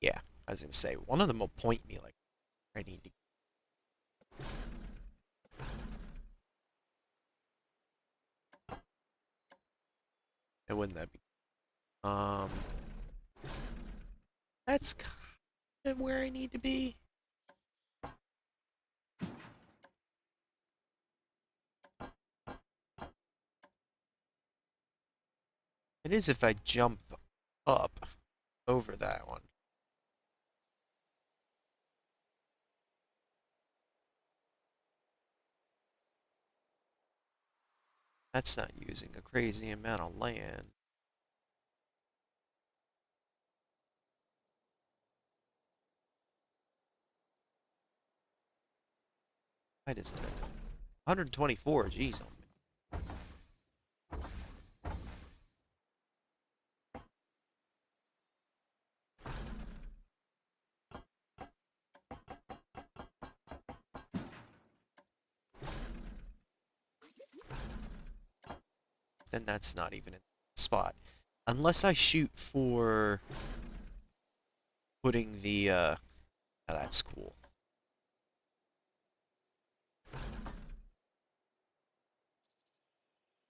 Yeah, I was gonna say, one of them will point me like I need to. And wouldn't that be? Um, that's kind of where I need to be. It is if I jump up over that one. That's not using a crazy amount of land. Why does it? 124, jeez on me. Then that's not even in the spot. Unless I shoot for putting the, oh, that's cool.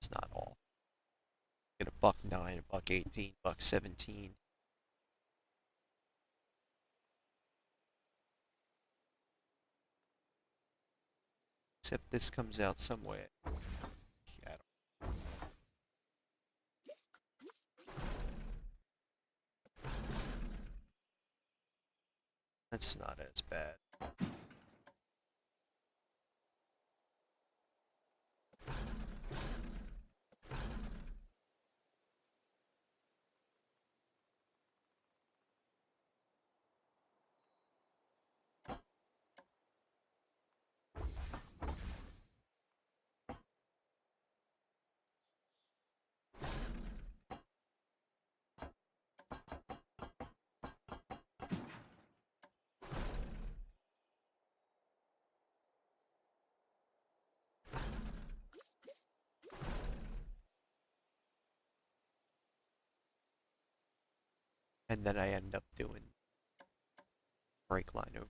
It's not all. Get a $1.09, a $1.18, $1.17. Except this comes out some way. Yeah, that's not as bad. and then I end up doing brake line over.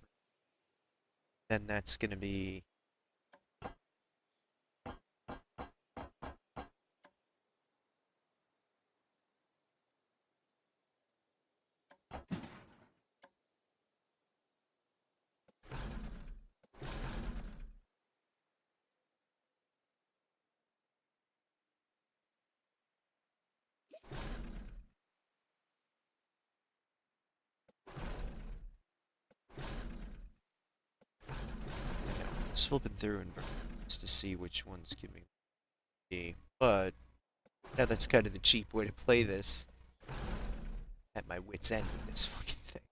Then that's gonna be just flipping through inversions to see which ones give me. But yeah, that's kind of the cheap way to play this. At my wit's end with this fucking thing.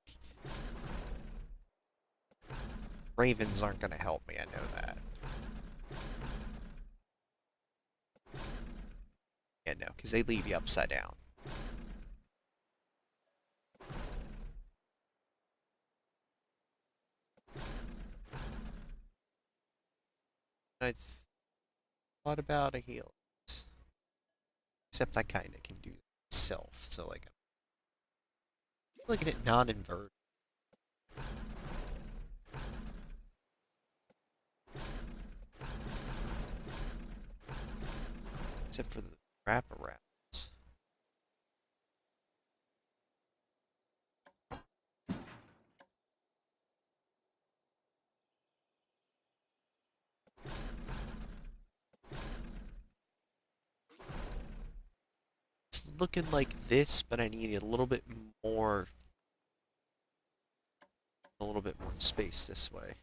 Ravens aren't gonna help me, I know that. Yeah, no, because they leave you upside down. I thought about a heal. Except I kind of can do it myself, so like, I'm looking at non-invert. Except for the wraparounds. It's looking like this, but I need more, a little bit more space this way.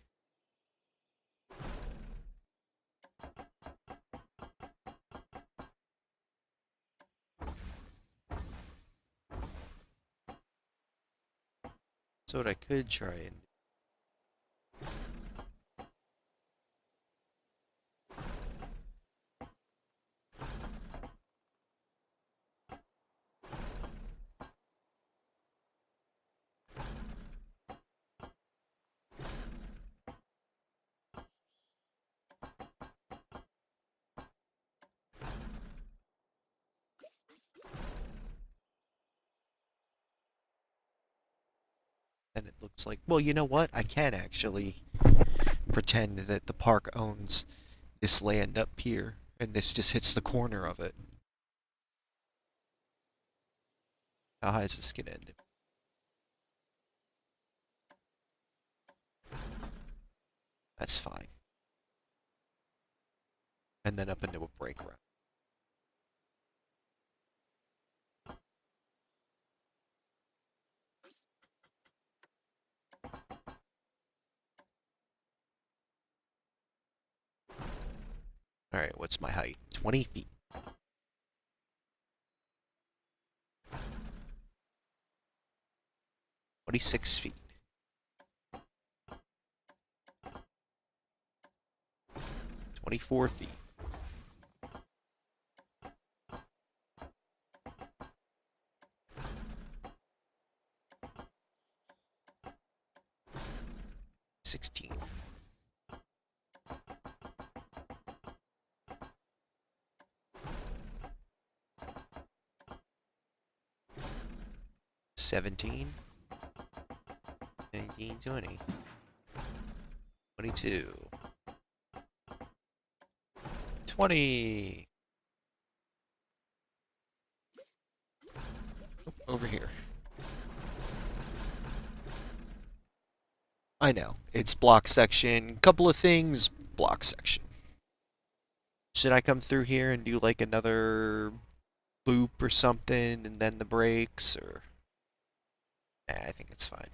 So what I could try and then it looks like, well, you know what? I can actually pretend that the park owns this land up here, and this just hits the corner of it. How high is this gonna end up? That's fine. And then up into a break round. Alright, what's my height? 20 feet. 26 feet. 24 feet. 16. 17. 19, 20. 22. 20. Over here. I know. It's block section. Couple of things. Block section. Should I come through here and do like another loop or something and then the brakes or... Nah, I think it's fine.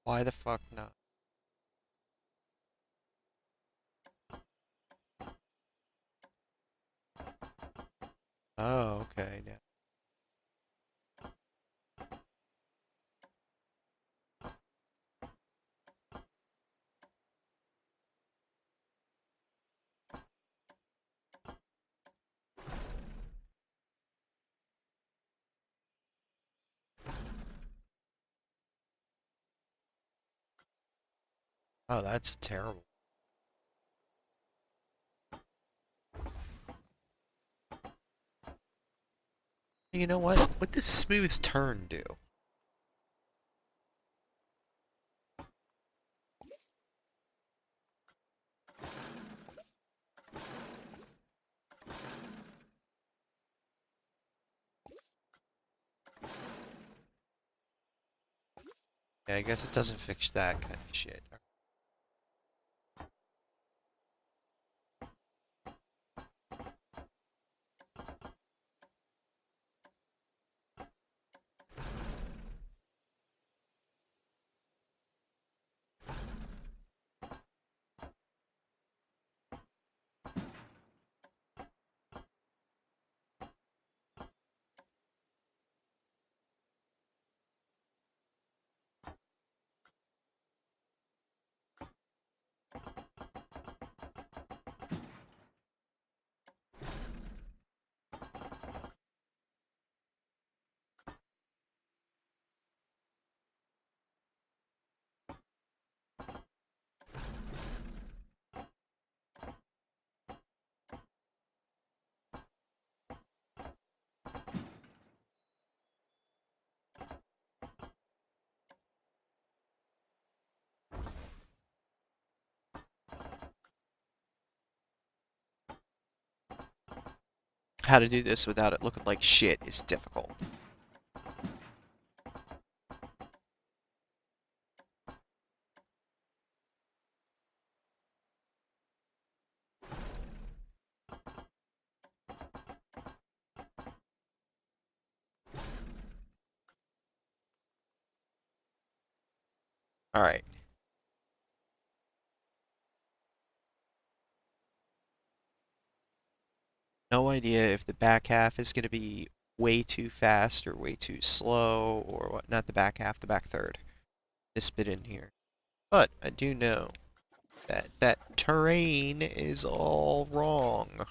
Why the fuck not? Oh, okay. Now. Oh, that's terrible. You know what? What does smooth turn do? Yeah, I guess it doesn't fix that kind of shit. How to do this without it looking like shit is difficult. Alright. No idea if the back half is going to be way too fast or way too slow or what. Not the back half, the back third. This bit in here. But I do know that that terrain is all wrong.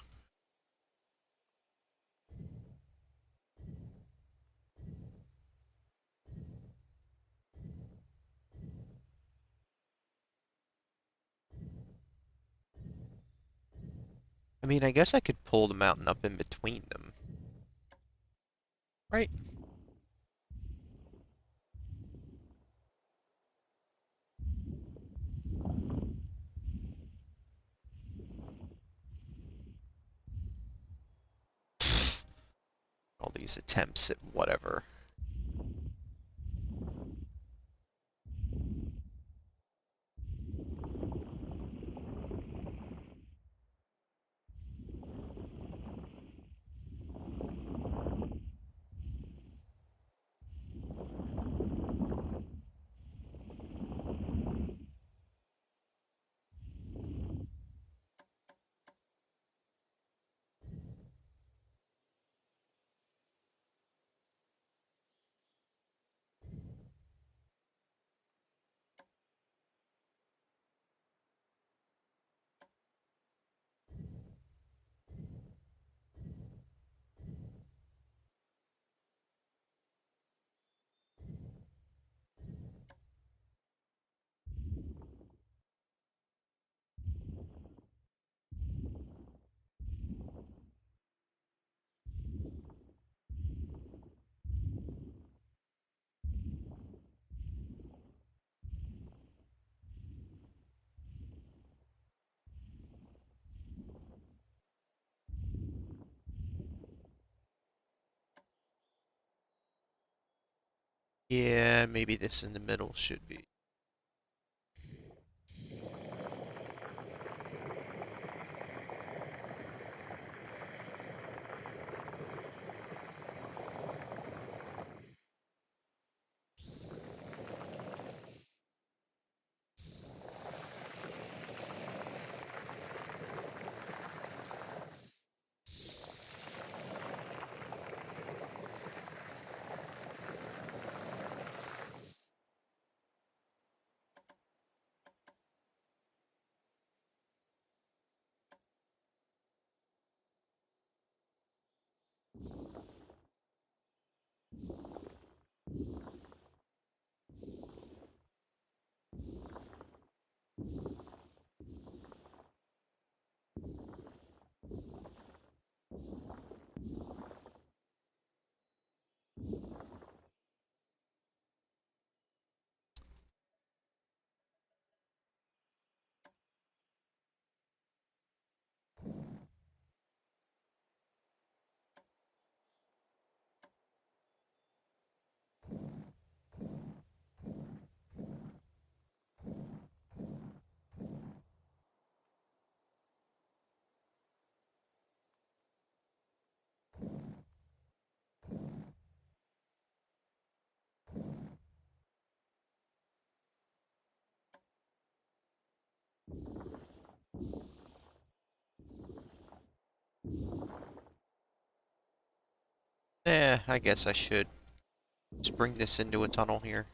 I mean, I guess I could pull the mountain up in between them. Right? All these attempts at whatever. Yeah, maybe this in the middle should be. I guess I should just bring this into a tunnel here.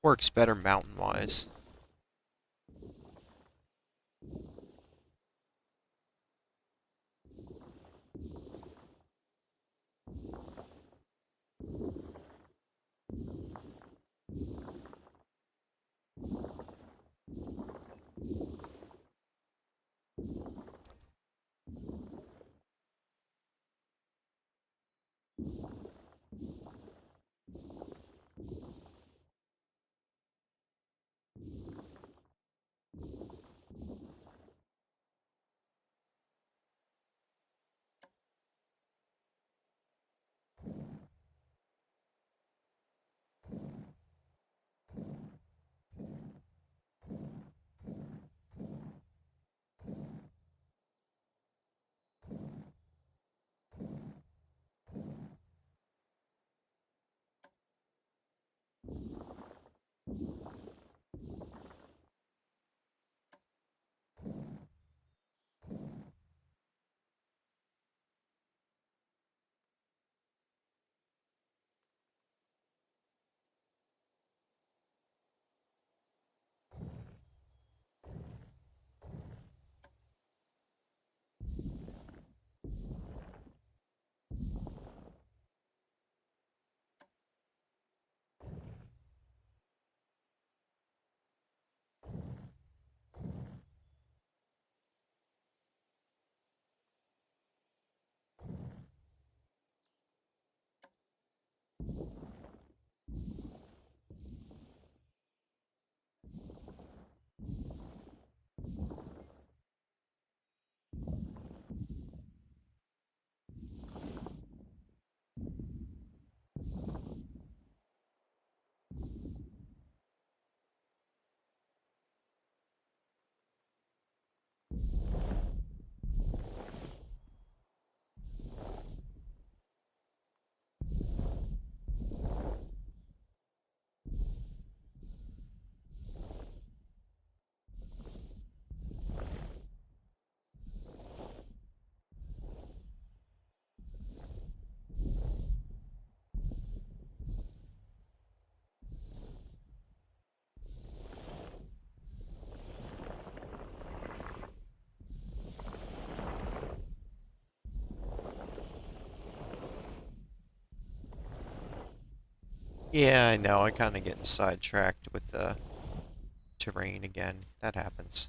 Works better mountain-wise. Yeah, I know. I kind of getting sidetracked with the terrain again. That happens.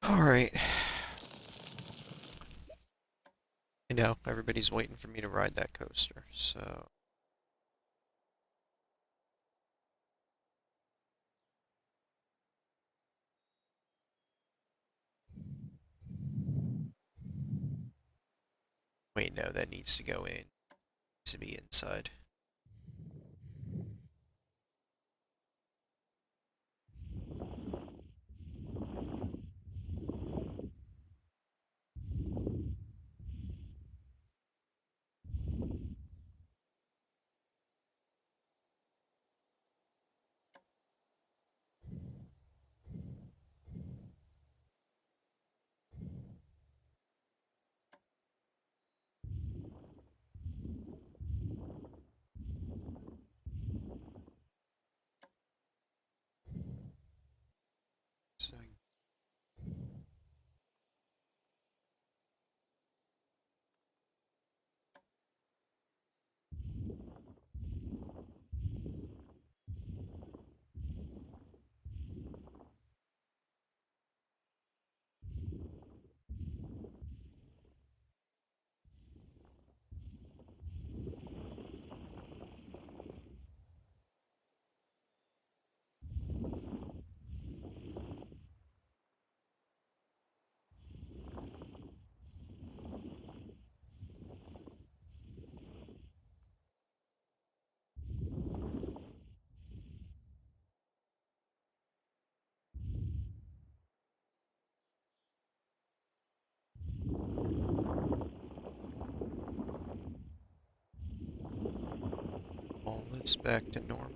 Alright. I know, everybody's waiting for me to ride that coaster, so... Wait, no, that needs to go in. Needs to be inside. So, all this back to normal.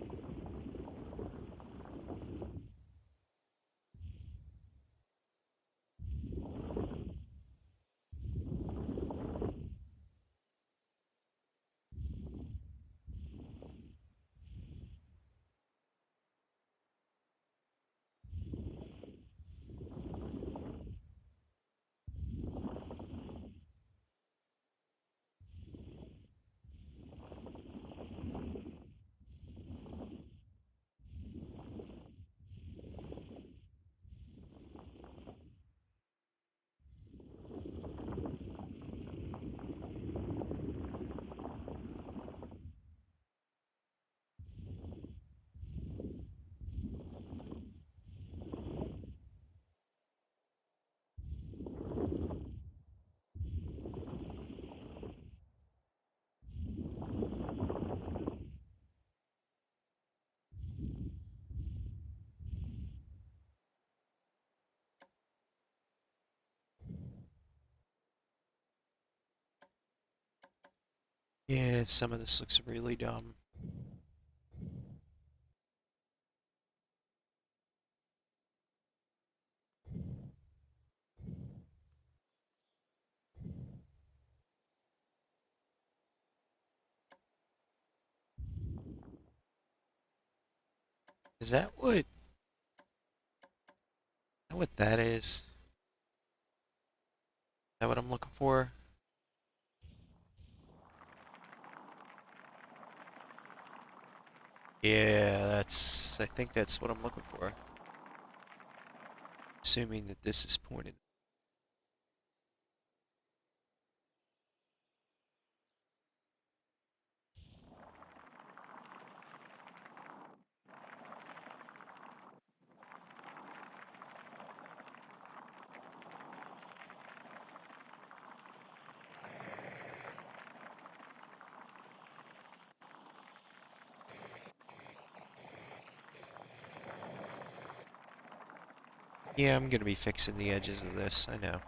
Yeah, some of this looks really dumb. Is that what that is? Is that what I'm looking for? Yeah, I think that's what I'm looking for. Assuming that this is pointed. Yeah, I'm gonna be fixing the edges of this, I know.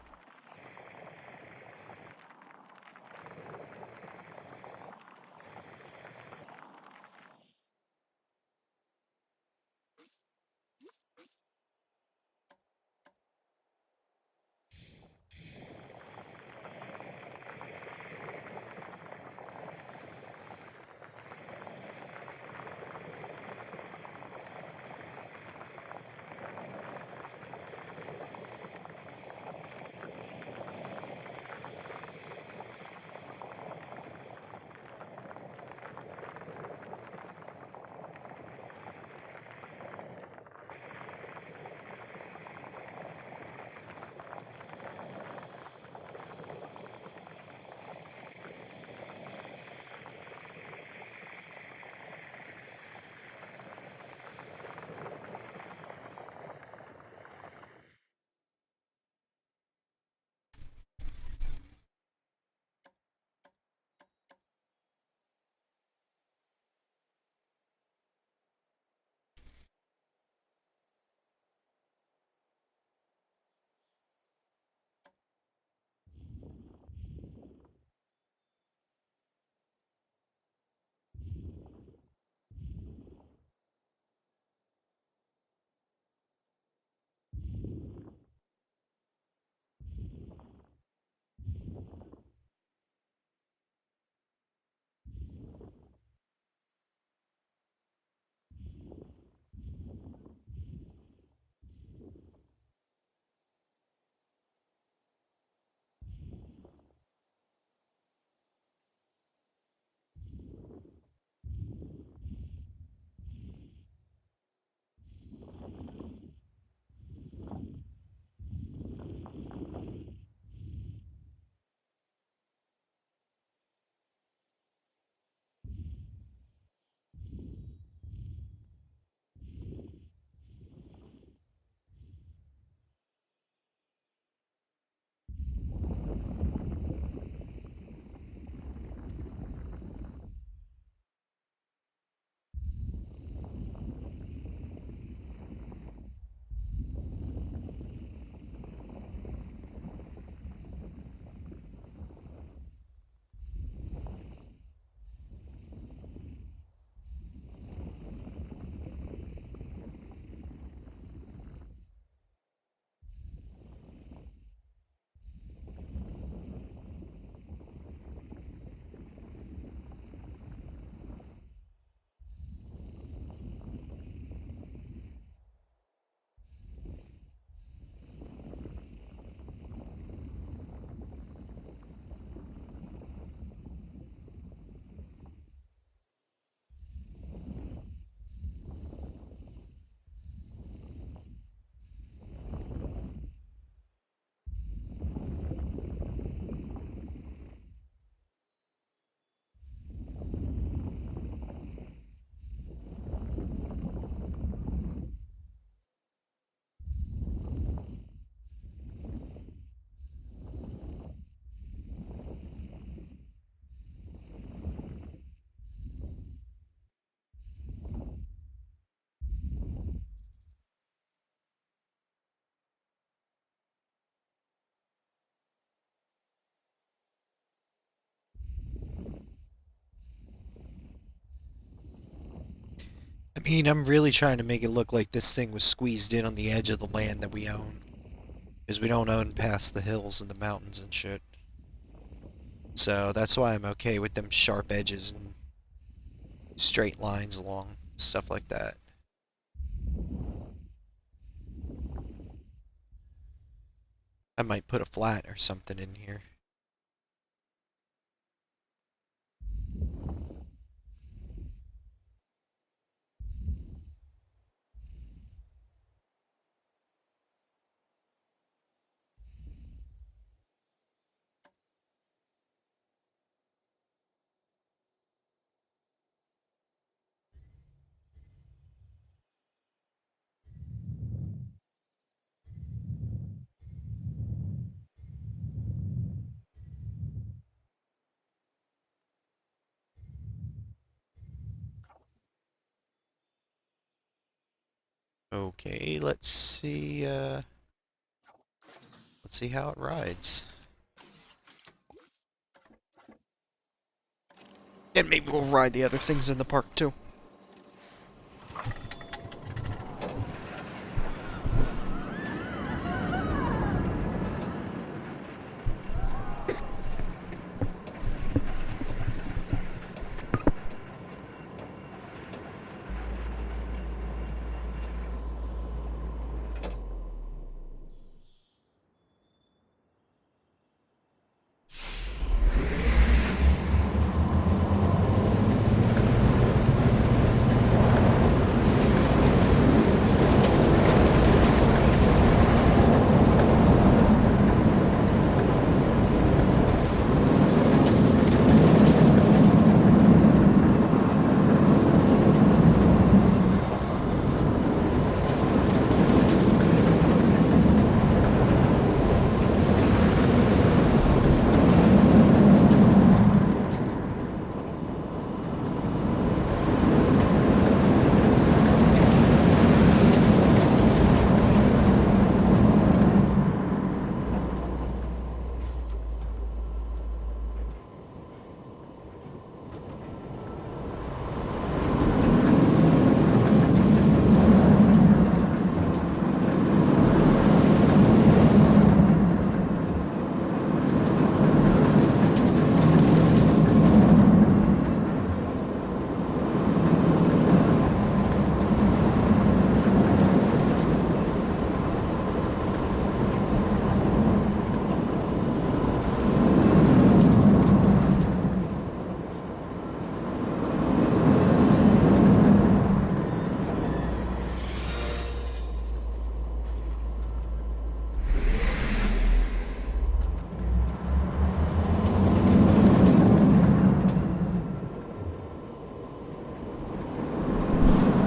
I mean, I'm really trying to make it look like this thing was squeezed in on the edge of the land that we own. Because we don't own past the hills and the mountains and shit. So that's why I'm okay with them sharp edges and straight lines along, stuff like that. I might put a flat or something in here. Okay, let's see how it rides. And maybe we'll ride the other things in the park too.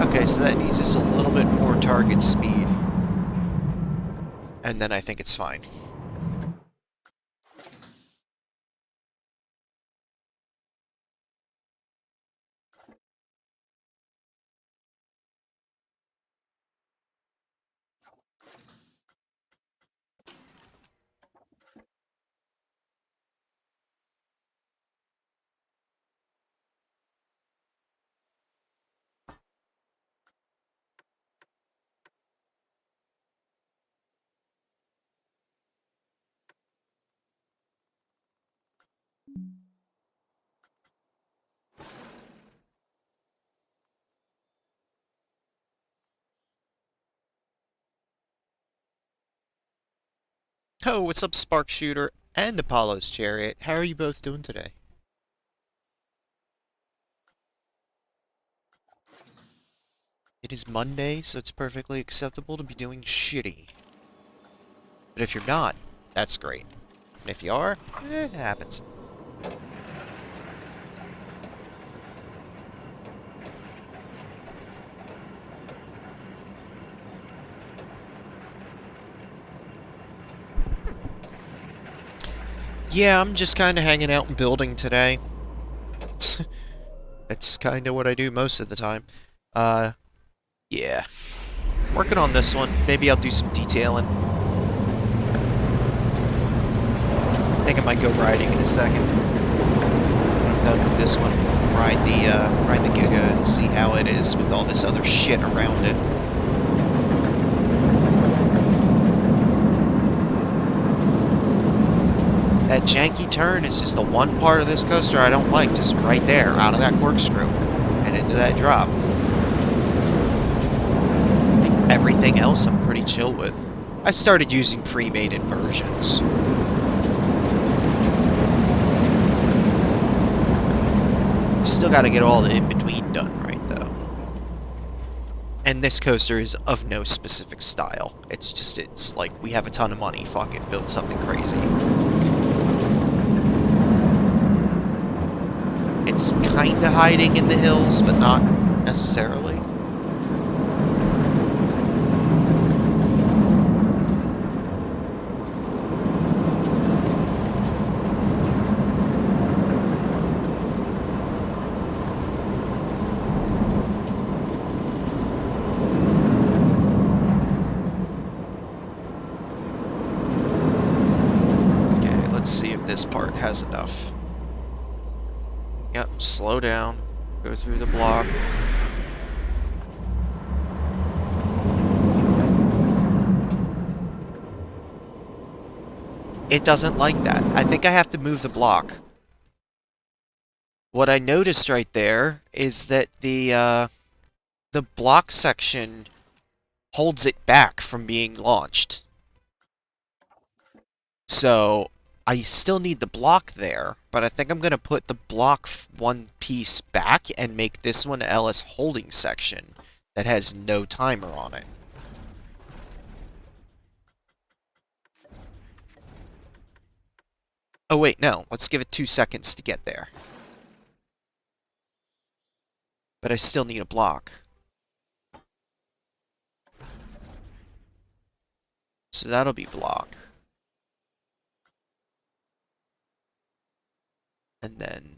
Okay, so that needs just a little bit more target speed. And then I think it's fine. Oh, what's up, Spark Shooter and Apollo's Chariot? How are you both doing today? It is Monday, so it's perfectly acceptable to be doing shitty. But if you're not, that's great. And if you are, it happens. Yeah, I'm just kind of hanging out and building today. That's kind of what I do most of the time. Yeah. Working on this one. Maybe I'll do some detailing. I think I might go riding in a second. done with this one, ride the Giga and see how it is with all this other shit around it. That janky turn is just the one part of this coaster I don't like, just right there, out of that corkscrew, and into that drop. Everything else I'm pretty chill with. I started using pre-made inversions. Still gotta get all the in-between done right, though. And this coaster is of no specific style. It's like, we have a ton of money, fuck it, build something crazy. It's kinda hiding in the hills, but not necessarily. This part has enough. Yep, slow down. Go through the block. It doesn't like that. I think I have to move the block. What I noticed right there is that the block section holds it back from being launched. So I still need the block there, but I think I'm going to put the block one piece back and make this one a LS holding section that has no timer on it. Oh wait, no. Let's give it 2 seconds to get there. But I still need a block. So that'll be block. And then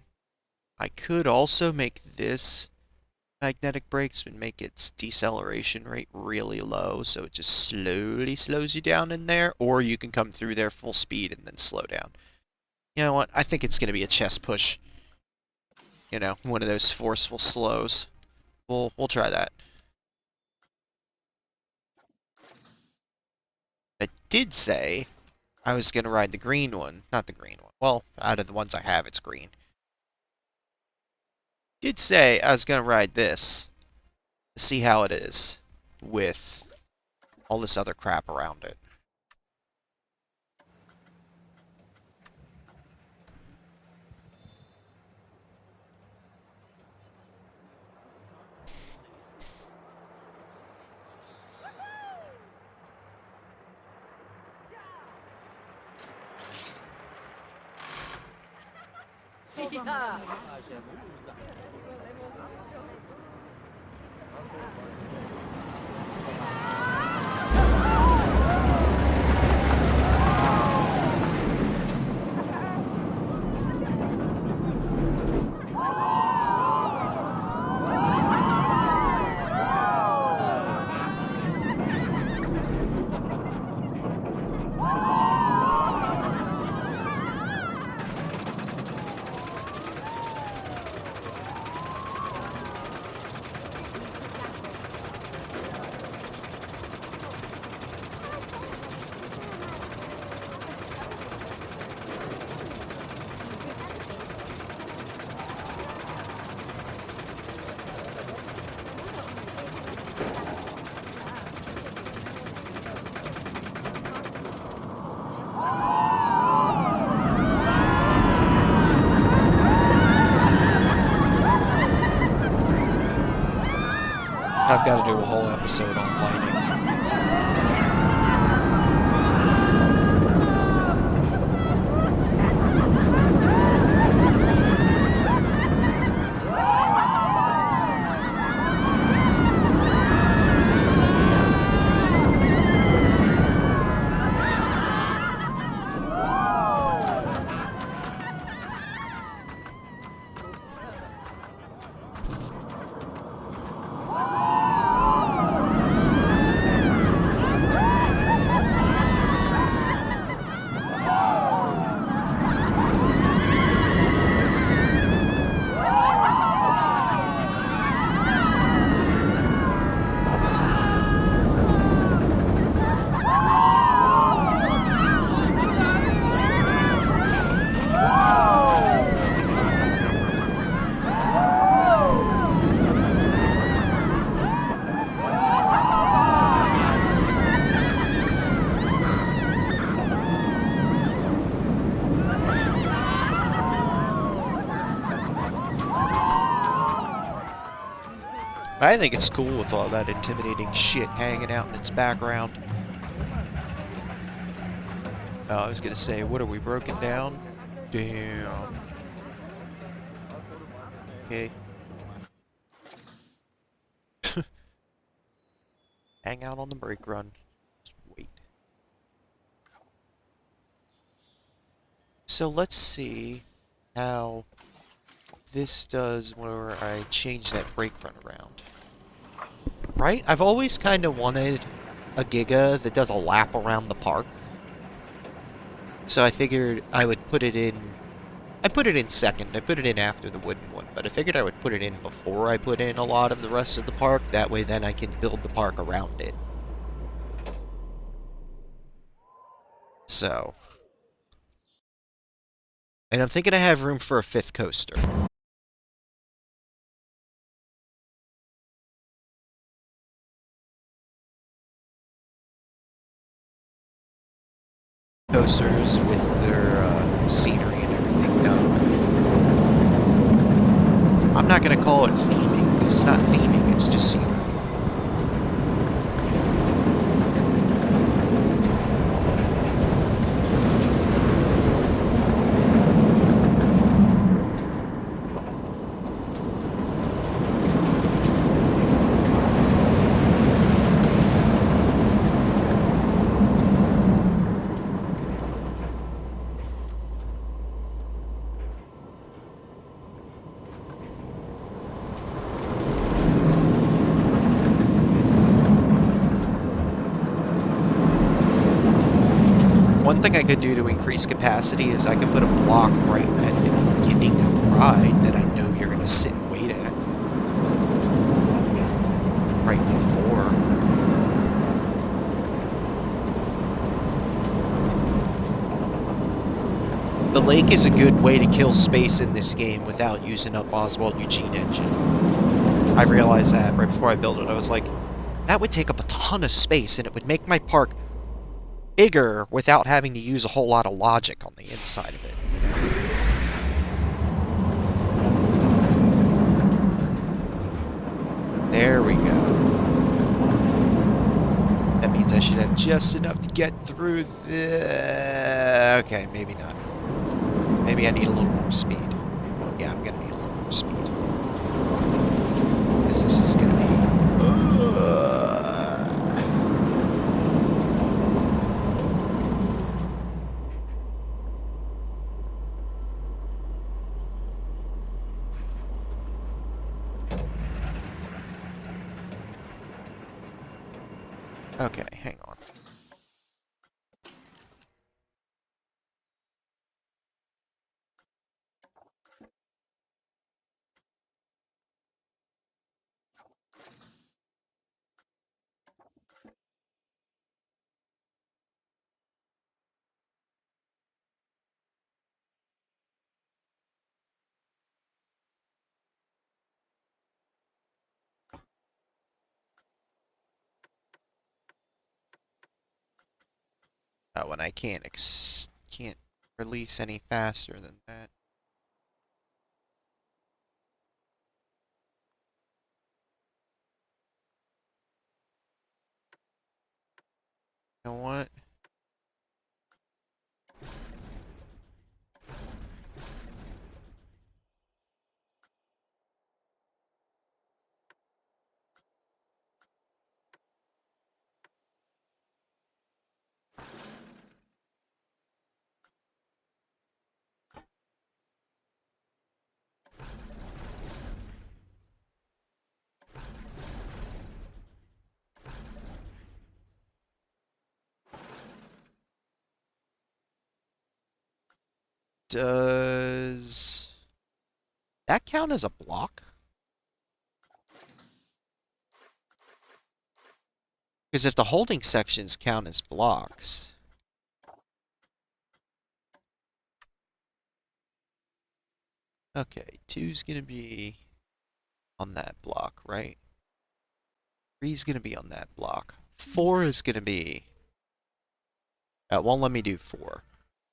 I could also make this magnetic brakes and make its deceleration rate really low, so it just slowly slows you down in there, or you can come through there full speed and then slow down. You know what? I think it's going to be a chest push. You know, one of those forceful slows. We'll try that. I did say I was going to ride the green one. Not the green one. Well, out of the ones I have, it's green. Did say I was going to ride this to see how it is with all this other crap around it. I've got to do a whole episode on lighting. I think it's cool with all that intimidating shit hanging out in its background. I was gonna say, what are we broken down? Damn. Okay. Hang out on the brake run. Just wait. So let's see how this does where I change that brake run around. Right? I've always kind of wanted a Giga that does a lap around the park. So I figured I would put it in... I put it in second. I put it in after the wooden one. But I figured I would put it in before I put in a lot of the rest of the park. That way then I can build the park around it. So... And I'm thinking I have room for a fifth coaster. Coasters with their scenery and everything done. I'm not going to call it theming, because it's not theming, it's just scenery. One thing I could do to increase capacity is I could put a block right at the beginning of the ride that I know you're going to sit and wait at. Right before. The lake is a good way to kill space in this game without using up Oswald Eugene engine. I realized that right before I built it. I was like, that would take up a ton of space and it would make my park bigger without having to use a whole lot of logic on the inside of it. There we go. That means I should have just enough to get through the... Okay, maybe not. Maybe I need a little more speed. Yeah, I'm gonna need a little more speed. Because this is gonna be... Okay, hang on. Oh, and I can't release any faster than that. You know what? Does that count as a block? Because if the holding sections count as blocks... Okay, 2's gonna be on that block, right? 3's gonna be on that block. 4 is gonna be... It won't let me do 4.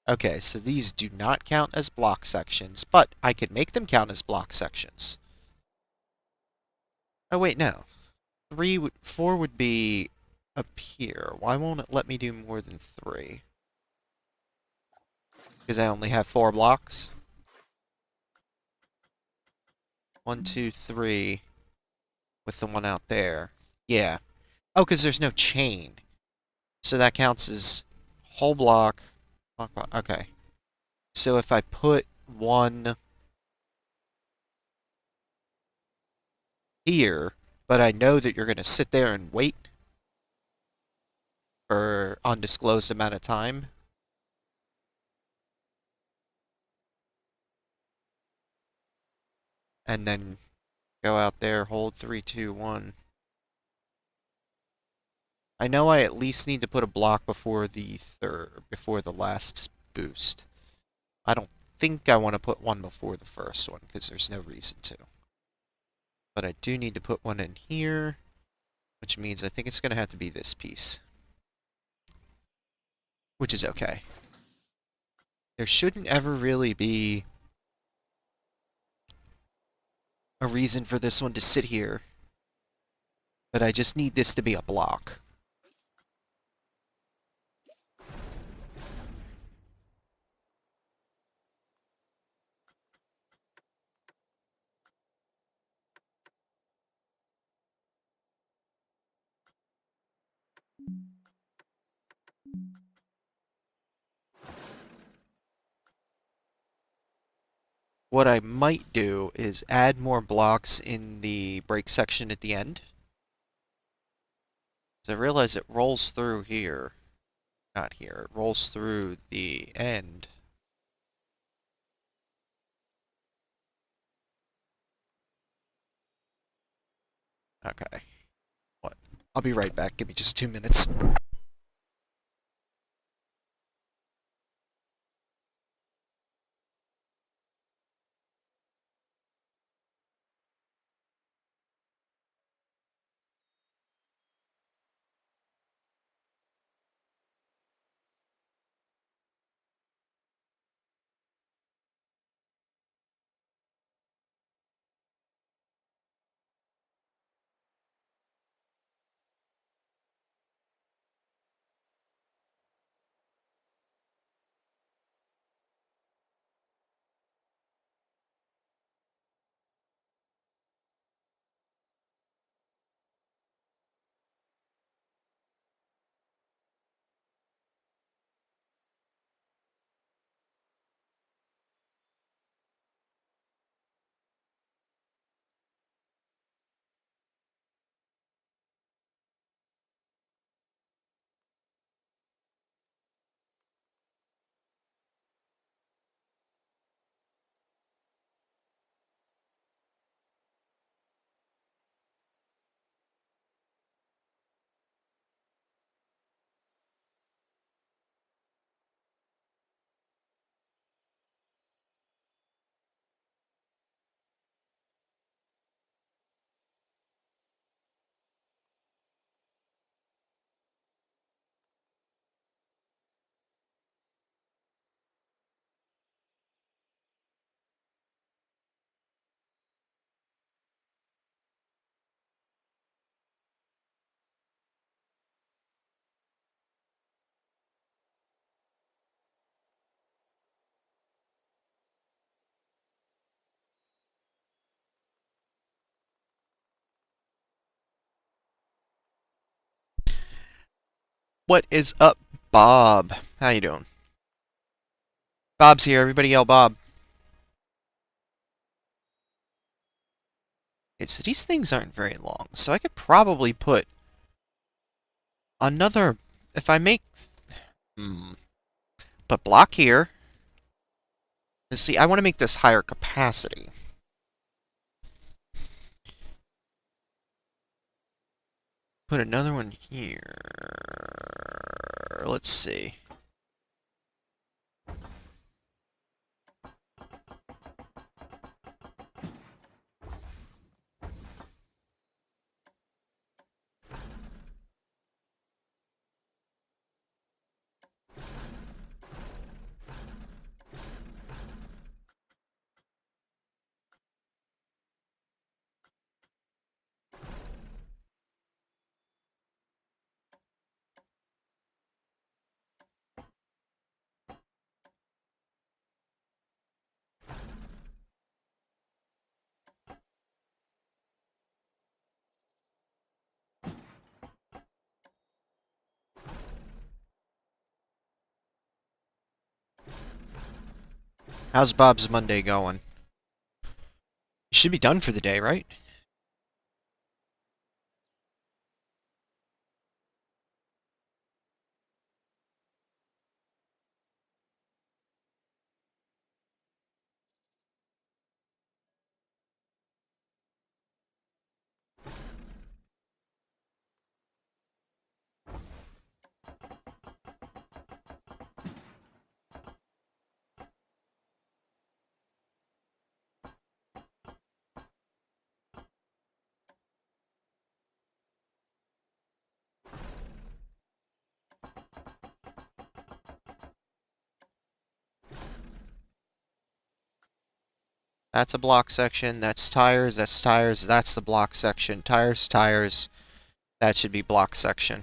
Okay, so these do not count as block sections, but I can make them count as block sections. Oh, wait, no. 4 would be up here. Why won't it let me do more than 3? Because I only have 4 blocks. 1, 2, 3 with the one out there. Yeah. Oh, because there's no chain. So that counts as whole block. Okay. So if I put one here, but I know that you're going to sit there and wait for undisclosed amount of time, and then go out there, hold 3, 2, 1. I know I at least need to put a block before the last boost. I don't think I want to put one before the first one, because there's no reason to. But I do need to put one in here, which means I think it's going to have to be this piece. Which is okay. There shouldn't ever really be a reason for this one to sit here, but I just need this to be a block. What I might do is add more blocks in the break section at the end. So I realize it rolls through here. Not here. It rolls through the end. Okay. What? I'll be right back. Give me just 2 minutes. What is up, Bob? How you doing? Bob's here. Everybody yell Bob. It's these things aren't very long, so I could probably put another. If I make, put block here. Let's see. I want to make this higher capacity. Put another one here. Let's see. How's Bob's Monday going? You should be done for the day, right? That's a block section. That's tires. That's tires. That's the block section. Tires, tires. That should be block section.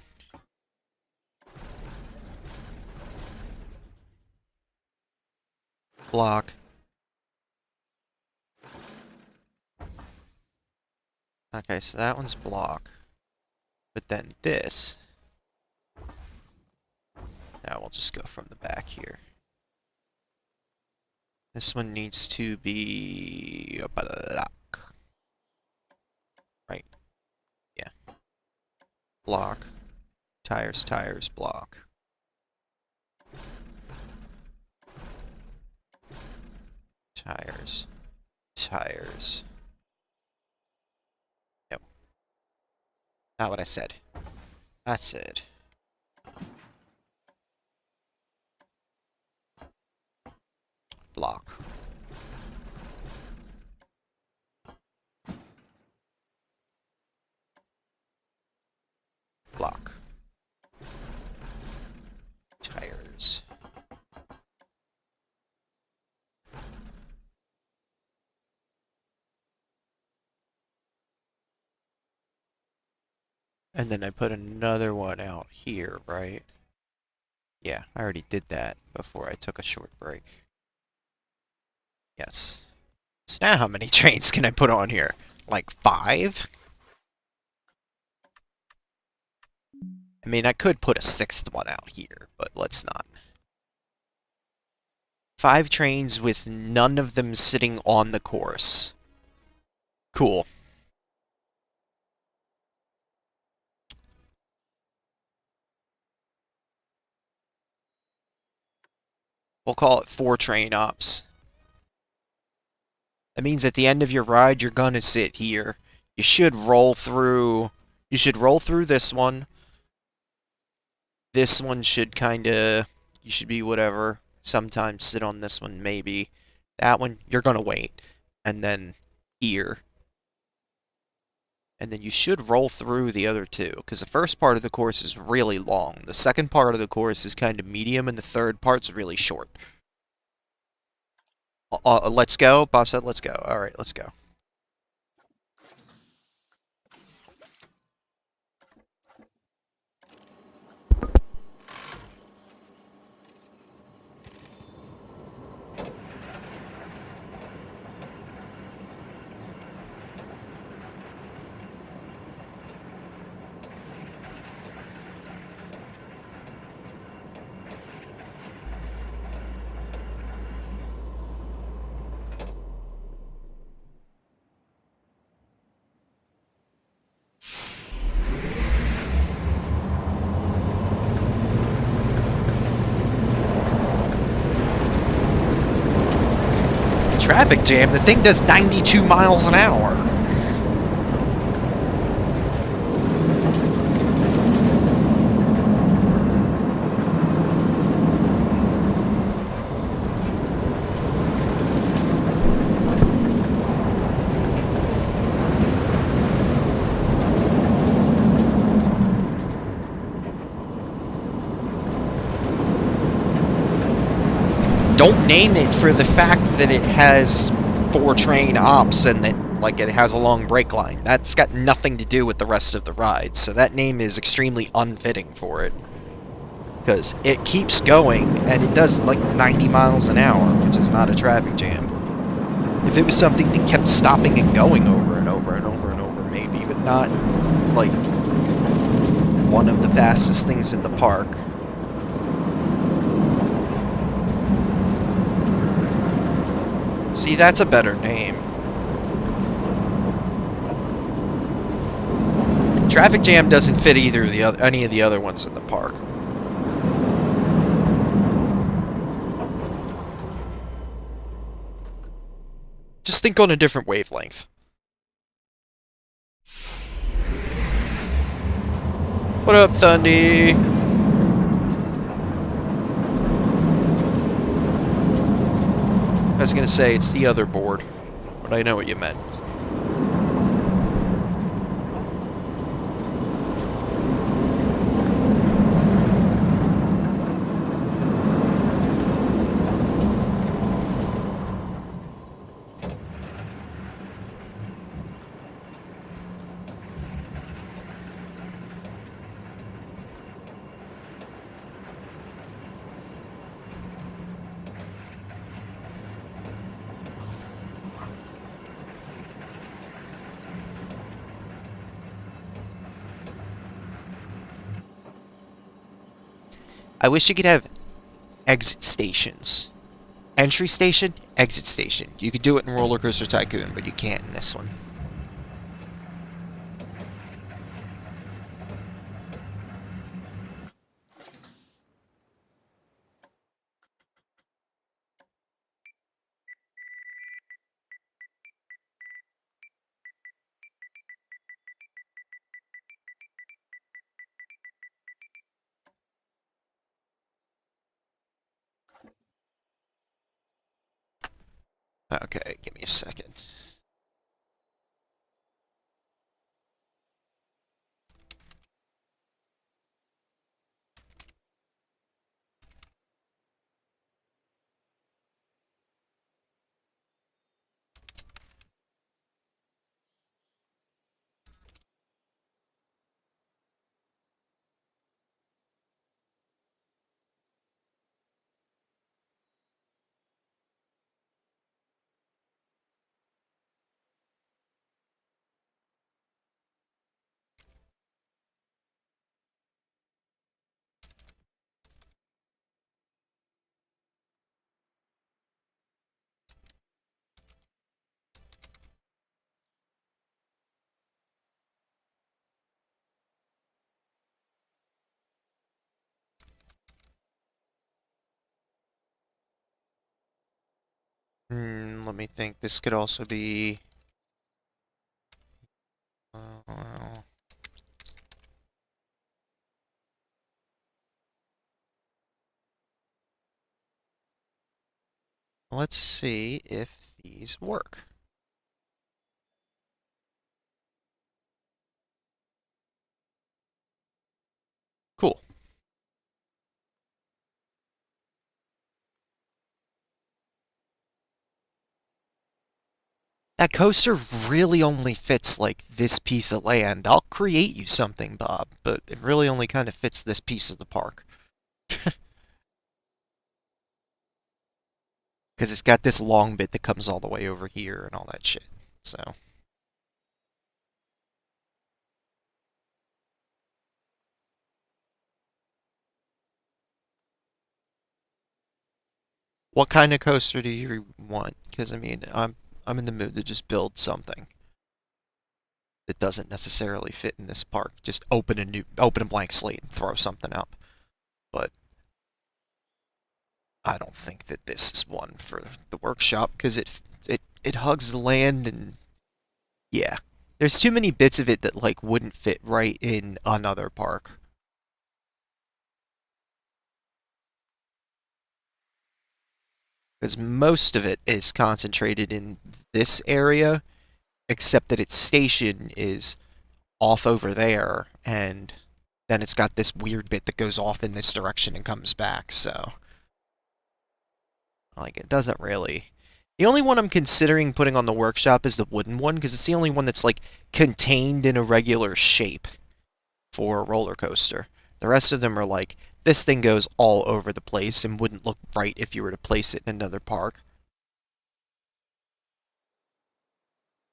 Block. Okay, so that one's block. But then this. Now we'll just go from the back here. This one needs to be a block. Right. Yeah. Block. Tires, tires, block. Tires. Tires. No. Not what I said. I said. Block. Block. Tires. And then I put another one out here, right? Yeah, I already did that before I took a short break. Yes. So now how many trains can I put on here? Like 5? I mean, I could put a 6th one out here, but let's not. 5 trains with none of them sitting on the course. Cool. We'll call it 4 train ops. That means at the end of your ride, you're gonna sit here. You should roll through... You should roll through this one. This one should kinda... You should be whatever. Sometimes sit on this one, maybe. That one, you're gonna wait. And then here. And then you should roll through the other 2, because the first part of the course is really long. The second part of the course is kind of medium, and the third part's really short. Let's go? Bob said let's go. Alright, let's go. Traffic jam? The thing does 92 miles an hour. Don't name it for the fact that it has 4 train ops and that, like, it has a long brake line. That's got nothing to do with the rest of the ride, so that name is extremely unfitting for it. Because it keeps going, and it does, like, 90 miles an hour, which is not a traffic jam. If it was something that kept stopping and going over and over and over and over, maybe, but not, like, one of the fastest things in the park. See, that's a better name. Traffic jam doesn't fit either of the other, any of the other ones in the park. Just think on a different wavelength. What up, Thundy? I was gonna say it's the other board, but I know what you meant. I wish you could have exit stations. Entry station, exit station. You could do it in Roller Coaster Tycoon, but you can't in this one. Okay, give me a second. Let me think. This could also be... Uh, let's see if these work. Cool. That coaster really only fits like this piece of land. I'll create you something, Bob, but it really only kind of fits this piece of the park. Because it's got this long bit that comes all the way over here and all that shit. So, what kind of coaster do you want? Because I mean, I'm in the mood to just build something that doesn't necessarily fit in this park. Just open a blank slate and throw something up. But I don't think that this is one for the workshop because it hugs the land and yeah, there's too many bits of it that like wouldn't fit right in another park. Because most of it is concentrated in this area, except that its station is off over there, and then it's got this weird bit that goes off in this direction and comes back, so like it doesn't really. The only one I'm considering putting on the workshop is the wooden one, because it's the only one that's like contained in a regular shape for a roller coaster. The rest of them are like, this thing goes all over the place and wouldn't look right if you were to place it in another park.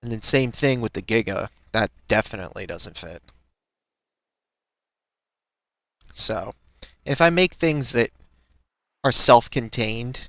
And then same thing with the Giga. That definitely doesn't fit. So, if I make things that are self-contained,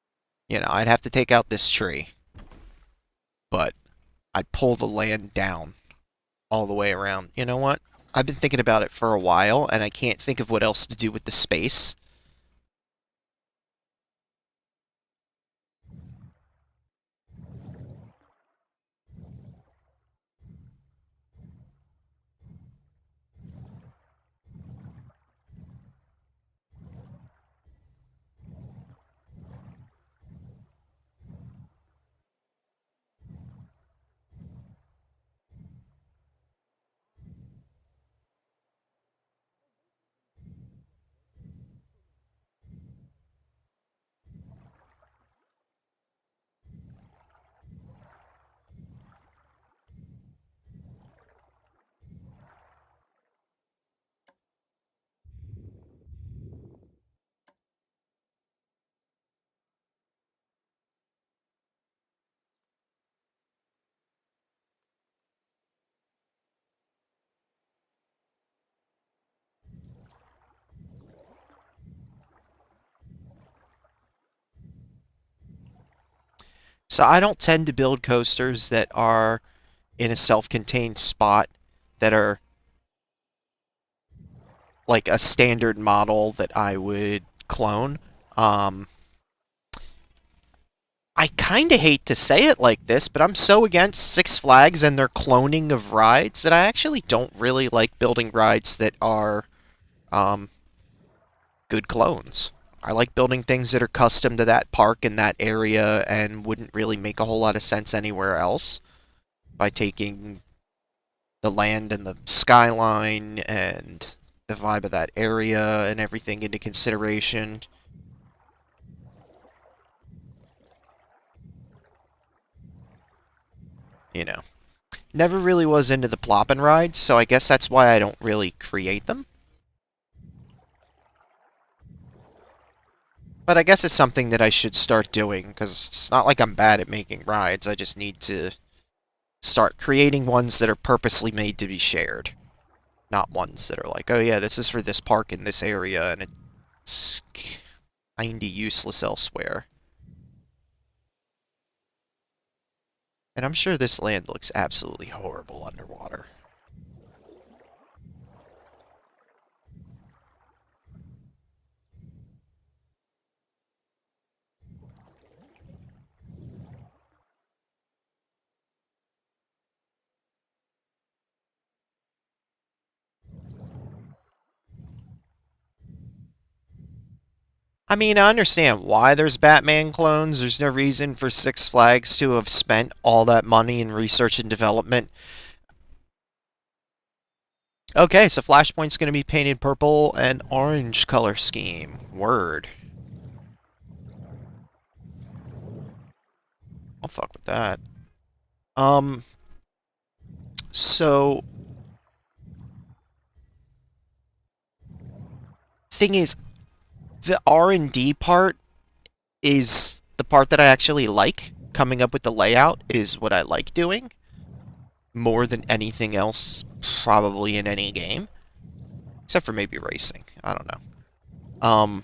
I'd have to take out this tree, but I'd pull the land down all the way around. You know what? I've been thinking about it for a while, and I can't think of what else to do with the space. So I don't tend to build coasters that are in a self-contained spot that are like a standard model that I would clone. Um, I kind of hate to say it like this, but I'm so against Six Flags and their cloning of rides that I actually don't really like building rides that are um, good clones. I like building things that are custom to that park in that area and wouldn't really make a whole lot of sense anywhere else by taking the land and the skyline and the vibe of that area and everything into consideration. You know, never really was into the plop and rides, so I guess that's why I don't really create them. But I guess it's something that I should start doing, because it's not like I'm bad at making rides, I just need to start creating ones that are purposely made to be shared. Not ones that are like, oh yeah, this is for this park in this area, and it's kinda useless elsewhere. And I'm sure this land looks absolutely horrible underwater. I mean, I understand why there's Batman clones. There's no reason for Six Flags to have spent all that money in research and development. Okay, so Flashpoint's going to be painted purple and orange color scheme. Word. I'll fuck with that. Um, so, thing is, the R&D part is the part that I actually like. Coming up with the layout is what I like doing more than anything else, probably in any game, except for maybe racing. I don't know.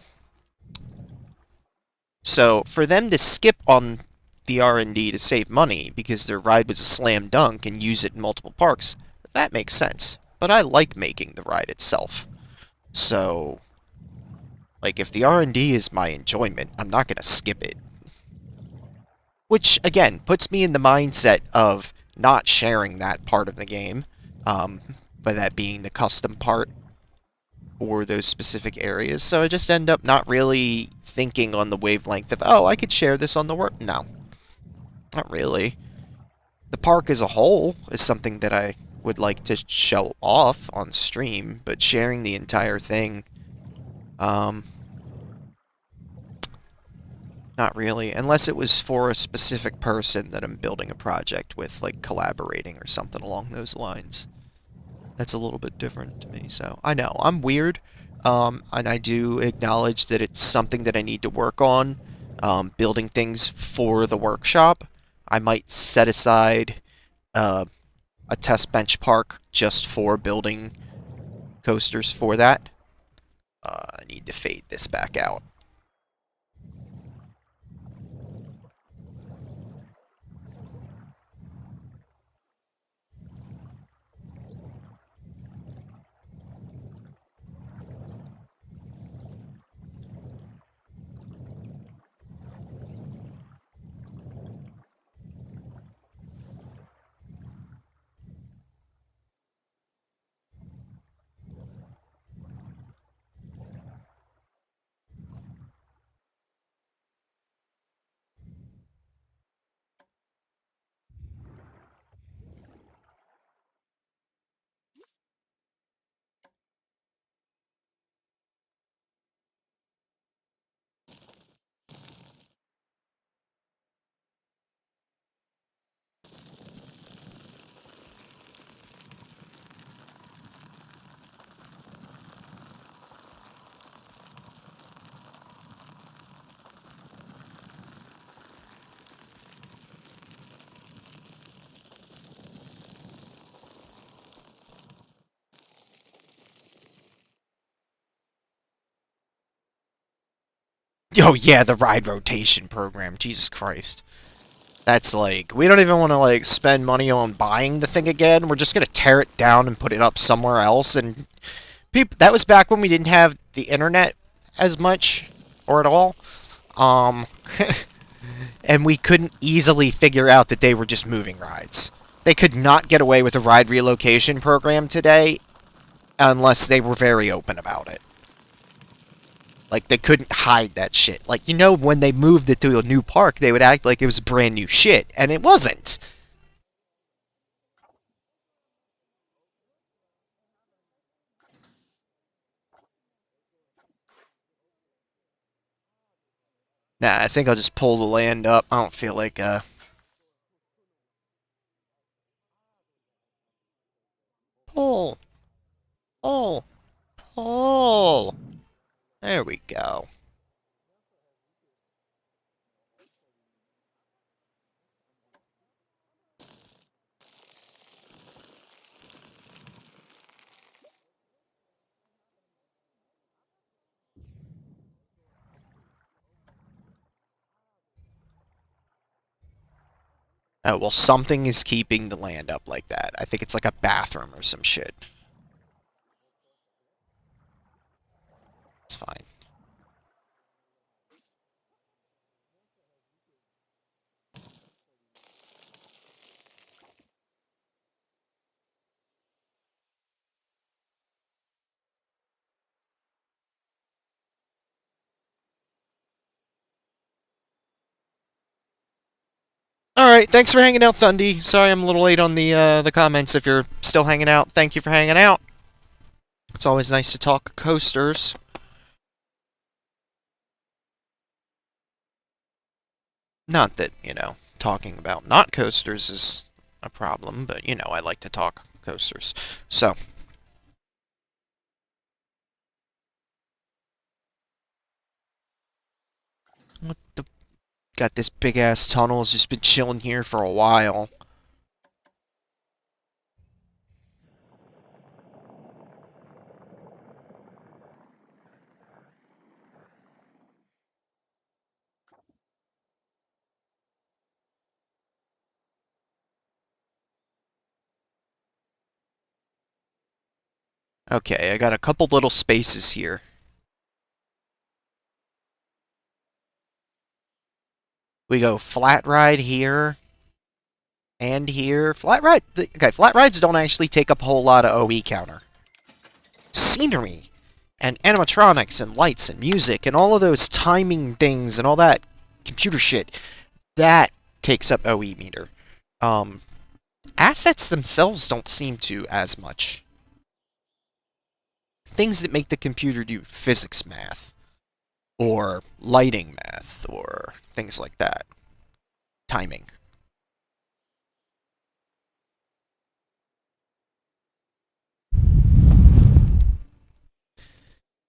So for them to skip on the R&D to save money because their ride was a slam dunk and use it in multiple parks, that makes sense. But I like making the ride itself. So, like, if the R&D is my enjoyment, I'm not going to skip it. Which, again, puts me in the mindset of not sharing that part of the game, by that being the custom part for those specific areas. So I just end up not really thinking on the wavelength of, oh, I could share this on the work. No, not really. The park as a whole is something that I would like to show off on stream, but sharing the entire thing, um, not really. Unless it was for a specific person that I'm building a project with, like collaborating or something along those lines. That's a little bit different to me. So I know I'm weird, and I do acknowledge that it's something that I need to work on. Building things for the workshop, I might set aside uh, a test bench park just for building coasters for that. I need to fade this back out. Oh yeah, the ride rotation program. Jesus Christ. That's like, we don't even want to like spend money on buying the thing again. We're just gonna tear it down and put it up somewhere else. And people, that was back when we didn't have the internet as much or at all. Um, and we couldn't easily figure out that they were just moving rides. They could not get away with a ride relocation program today unless they were very open about it. Like, they couldn't hide that shit. Like, when they moved it to a new park, they would act like it was brand new shit, and it wasn't. Nah, I think I'll just pull the land up. I don't feel like, pull, pull, pull. There we go. Oh, well, something is keeping the land up like that. I think it's like a bathroom or some shit. It's fine. Alright, thanks for hanging out, Thundy. Sorry I'm a little late on the comments. If you're still hanging out, thank you for hanging out. It's always nice to talk coasters. Not that, talking about not coasters is a problem, but, I like to talk coasters. So, what the... Got this big-ass tunnel. It's just been chilling here for a while. Okay, I got a couple little spaces here. We go flat ride here and here. Flat rides don't actually take up a whole lot of OE counter. Scenery and animatronics and lights and music and all of those timing things and all that computer shit, that takes up OE meter. Um, Assets themselves don't seem to as much. Things that make the computer do physics math or lighting math or things like that. Timing.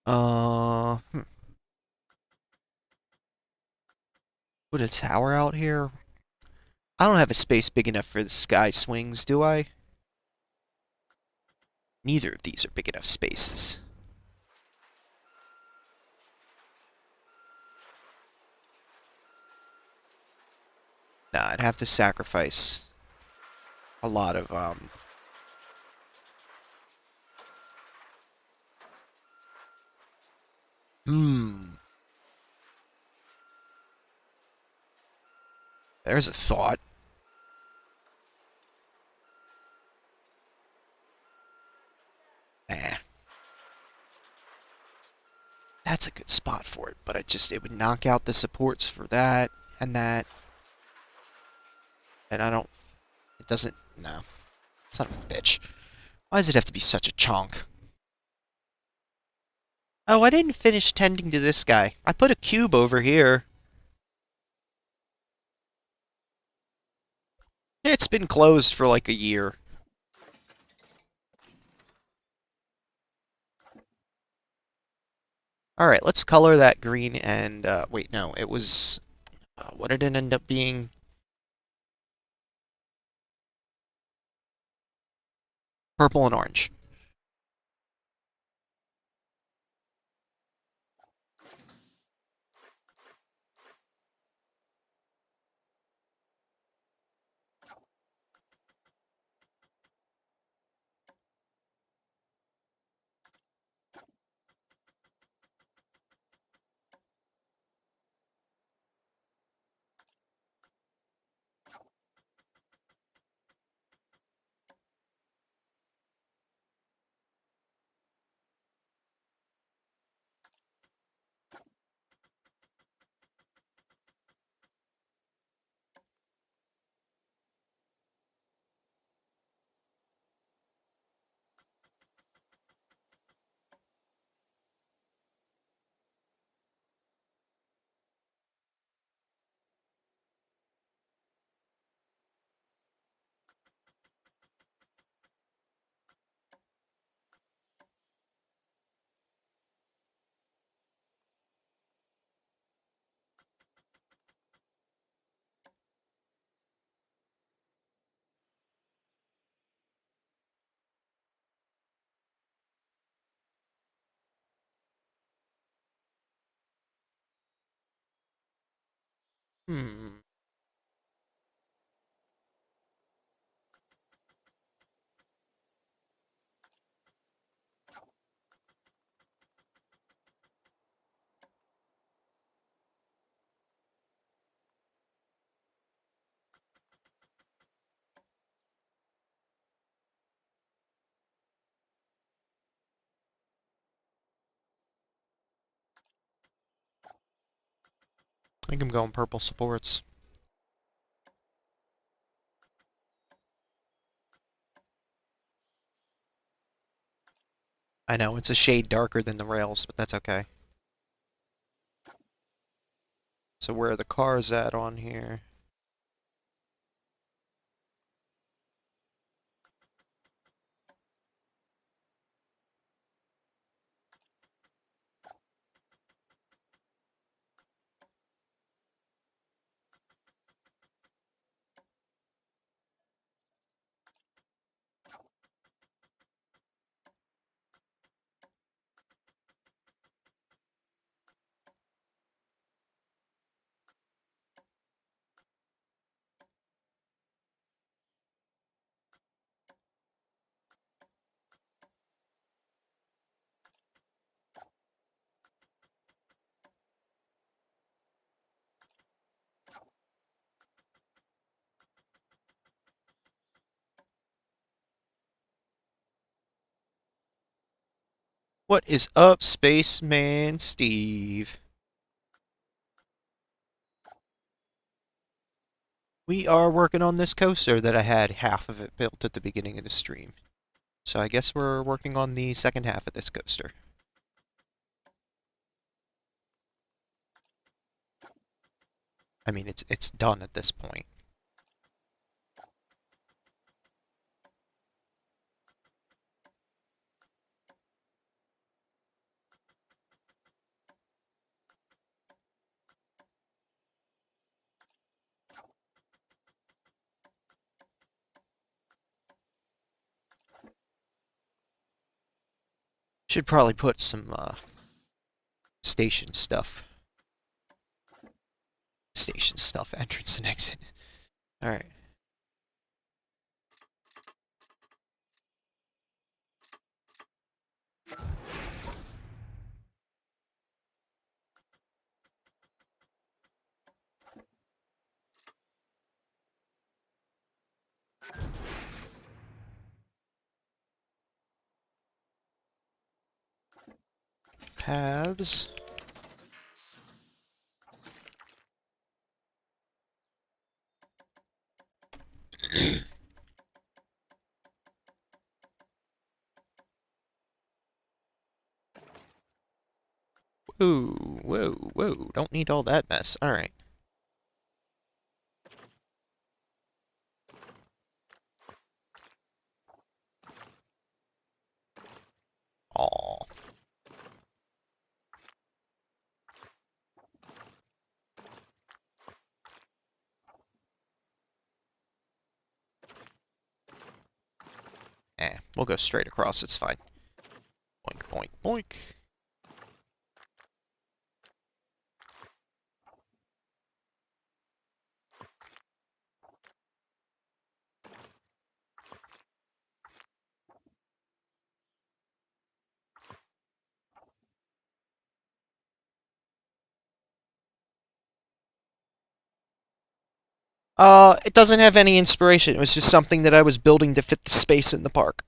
Hmm. Put a tower out here? I don't have a space big enough for the sky swings, do I? Neither of these are big enough spaces. Nah, I'd have to sacrifice a lot of, Hmm. There's a thought. Nah. That's a good spot for it, but it would knock out the supports for that and that. And it doesn't, no. Son of a bitch. Why does it have to be such a chonk? Oh, I didn't finish tending to this guy. I put a cube over here. It's been closed for like a year. Alright, let's color that green and, wait, no, it was, what did it end up being? Purple and orange. Hmm. I think I'm going purple supports. I know, it's a shade darker than the rails, but that's okay. So where are the cars at on here? What is up, Spaceman Steve? We are working on this coaster that I had half of it built at the beginning of the stream. So I guess we're working on the second half of this coaster. I mean, it's done at this point. Should probably put some station stuff. Station stuff, entrance and exit. Alright. Paths. Whoa, whoa, whoa. Don't need all that mess. Alright. Aw. We'll go straight across. It's fine. Boink, boink, boink. It doesn't have any inspiration. It was just something that I was building to fit the space in the park.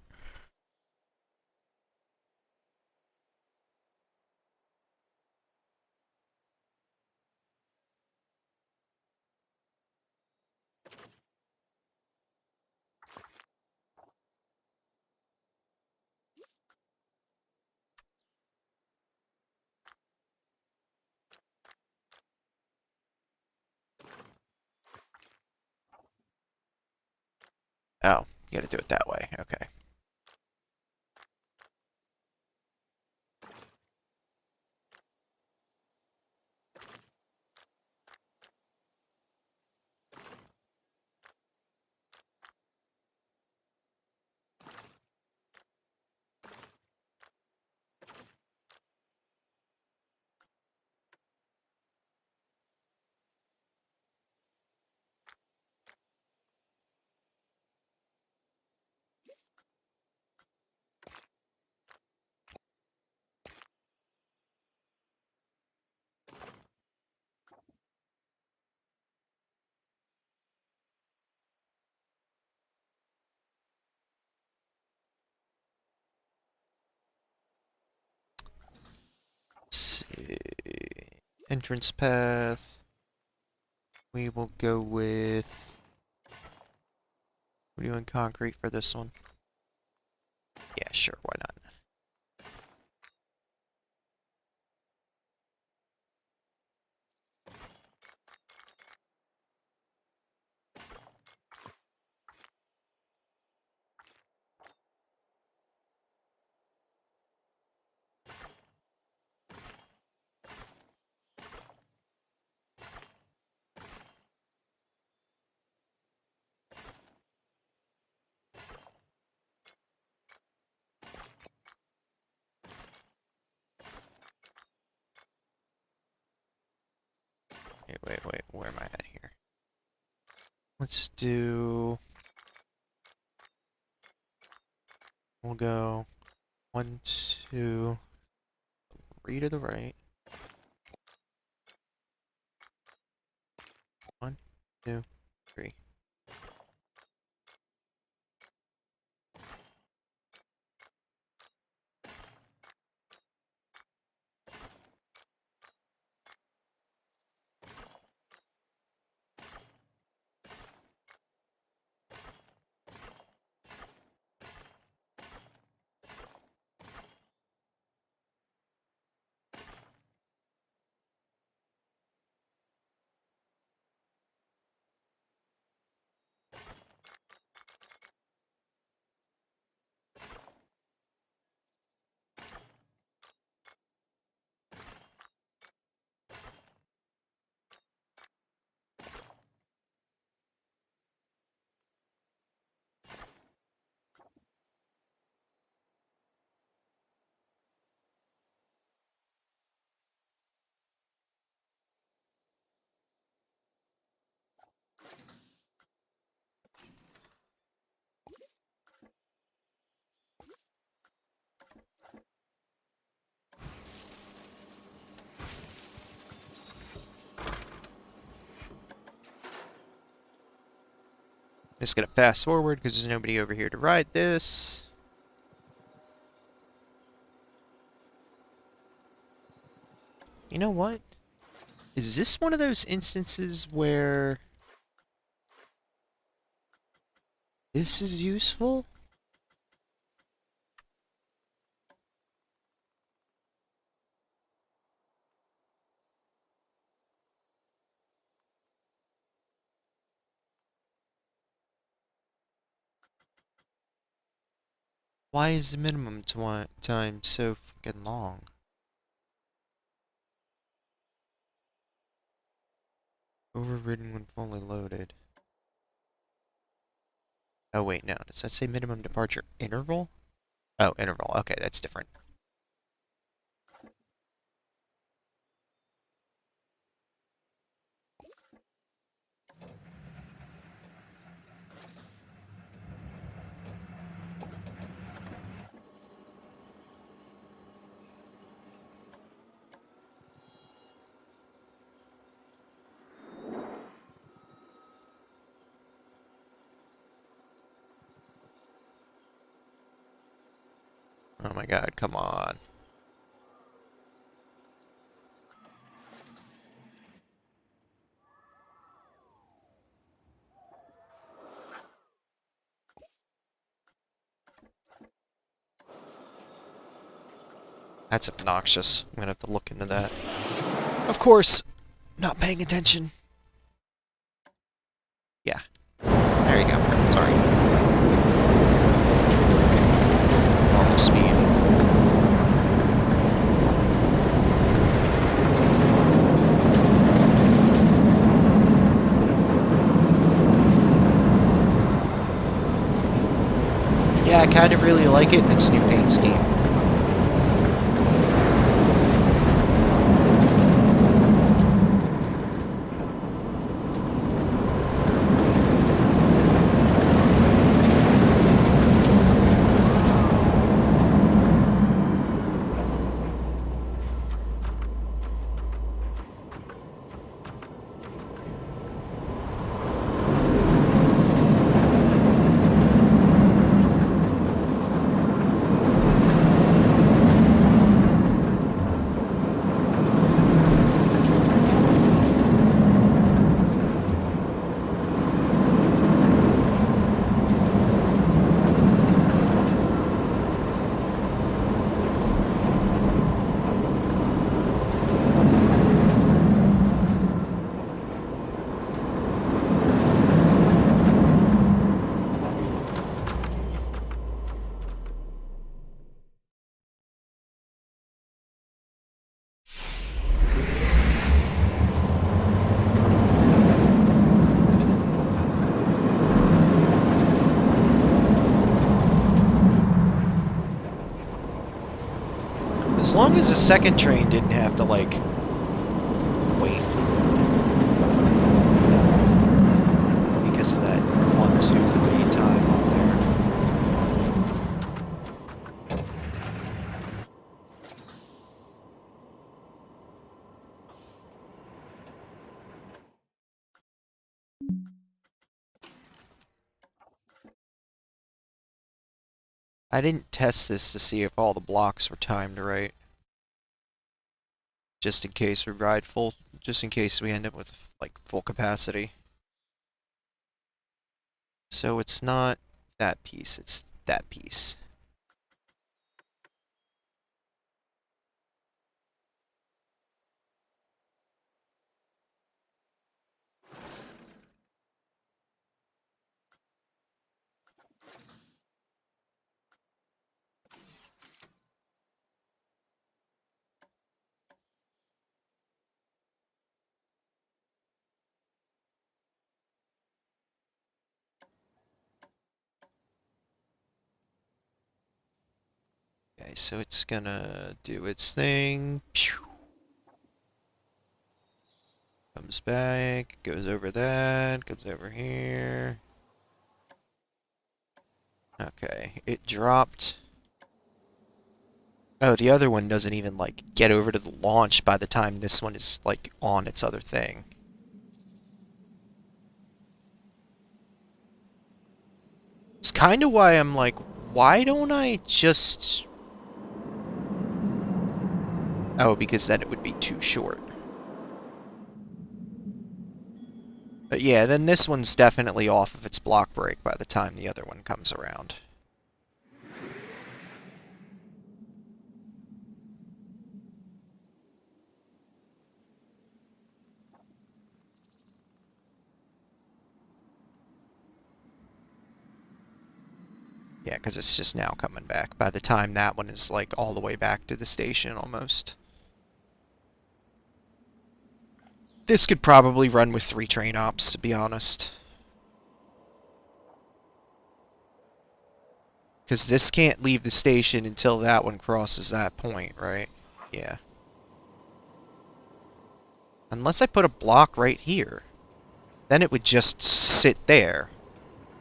Oh, you gotta do it that way. Okay. entrance path. We will go with... We're doing concrete for this one. Yeah, sure, why not? Wait, where am I at here? Let's do... We'll go 1, 2, 3 to the right. 1, 2, 3. Just gonna fast forward because there's nobody over here to ride this. You know what? Is this one of those instances where this is useful? Why is the minimum time so freaking long? Overridden when fully loaded. Oh wait, no. Does that say minimum departure interval? Oh, interval. Okay, that's different. Oh my god, come on. That's obnoxious. I'm gonna have to look into that. Of course, not paying attention. Yeah. There you go. Sorry. Normal speed. Yeah, I kind of really like it in its new paint scheme. as the second train didn't have to, like, wait. Because of that 1, 2, 3 time up there. I didn't test this to see if all the blocks were timed right. Just in case we ride full, just in case we end up with, like, full capacity. So it's not that piece, it's that piece. Okay, so it's gonna do its thing. Pew. Comes back, goes over that, comes over here. Okay, it dropped. Oh, the other one doesn't even, like, get over to the launch by the time this one is, like, on its other thing. It's kind of why I'm like, why don't I just... Oh, because then it would be too short. But yeah, then this one's definitely off of its block break by the time the other one comes around. Yeah, because it's just now coming back. By the time that one is, like, all the way back to the station, almost. This could probably run with 3 train ops, to be honest. Because this can't leave the station until that one crosses that point, right? Yeah. Unless I put a block right here. Then it would just sit there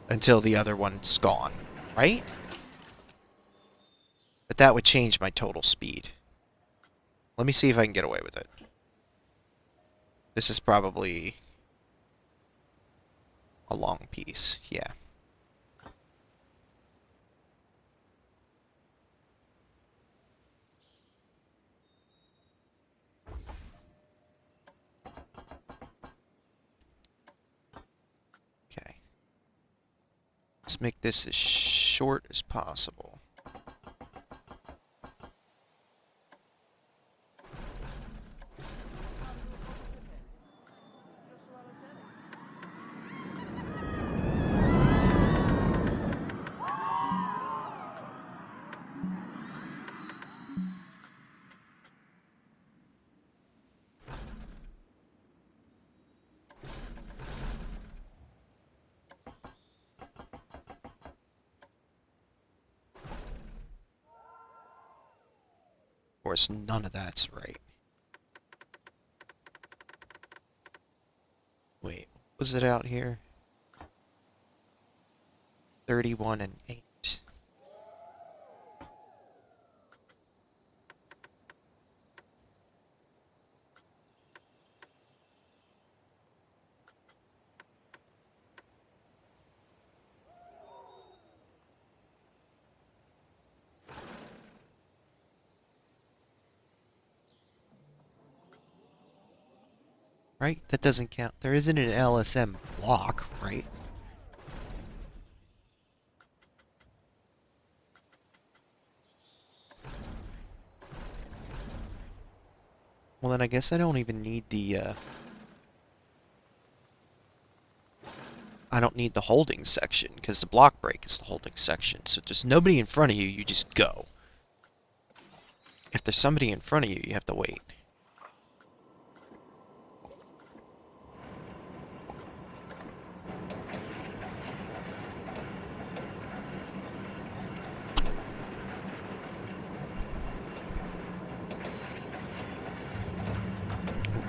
until the other one's gone, right? But that would change my total speed. Let me see if I can get away with it. This is probably a long piece, yeah. Okay. Let's make this as short as possible. Of course, none of that's right. Wait, was it out here? 31 and 8. Right? That doesn't count. There isn't an LSM block, right? Well, then I guess I don't even need the, I don't need the holding section, because the block break is the holding section. So if there's nobody in front of you, you just go. If there's somebody in front of you, you have to wait.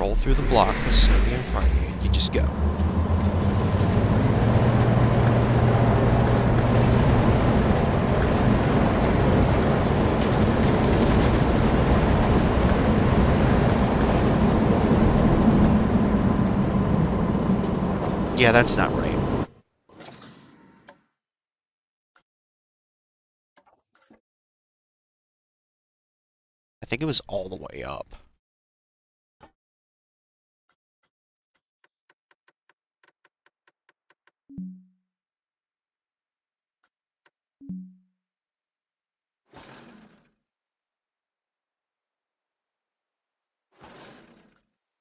roll through the block because there's nobody in front of you, and you just go. Yeah, that's not right. I think it was all the way up.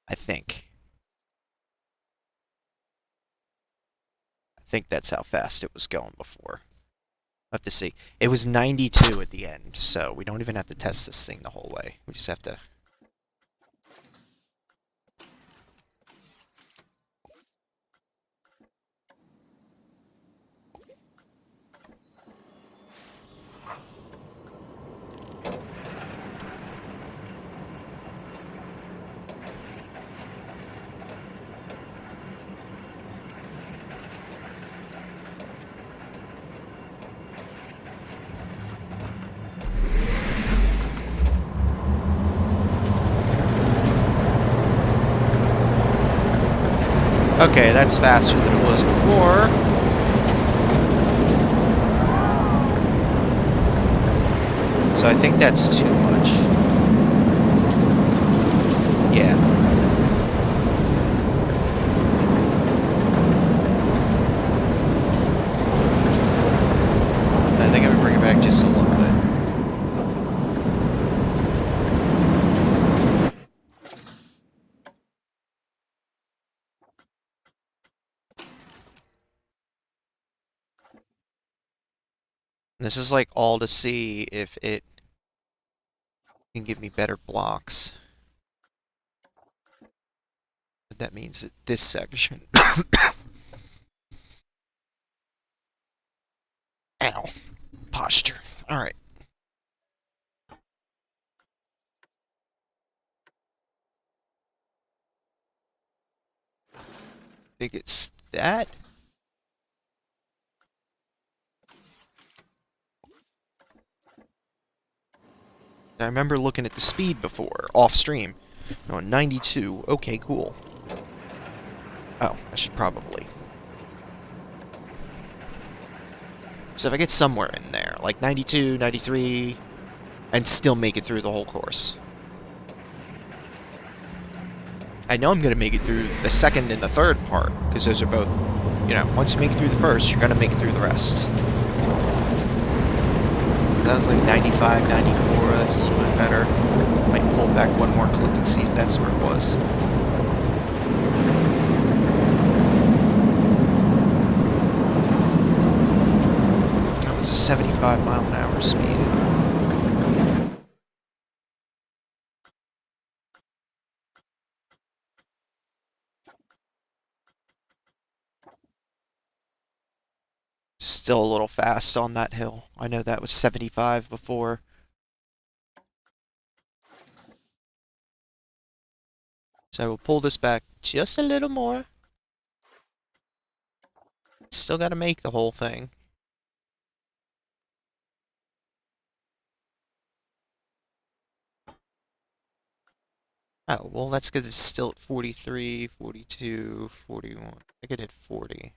I think. I think that's how fast it was going before. We'll have to see. It was 92 at the end, so we don't even have to test this thing the whole way. We just have to... Okay, that's faster than it was before. So I think that's too much. Yeah. I think I would bring it back just a little bit. This is like all to see if it can give me better blocks. But that means that this section... Ow. Posture. Alright. Think it's that? I remember looking at the speed before, off stream. No, 92. Okay, cool. Oh, I should probably. So if I get somewhere in there, like 92, 93, and still make it through the whole course. I know I'm going to make it through the second and the third part, because those are both, you know, once you make it through the first, you're going to make it through the rest. That was like 95, 94, that's a little bit better. Might pull back one more click and see if that's where it was. That was a 75 mile an hour speed. Still a little fast on that hill. I know that was 75 before. So I will pull this back just a little more. Still got to make the whole thing. Oh, well, that's because it's still at 43, 42, 41. I think it hit 40.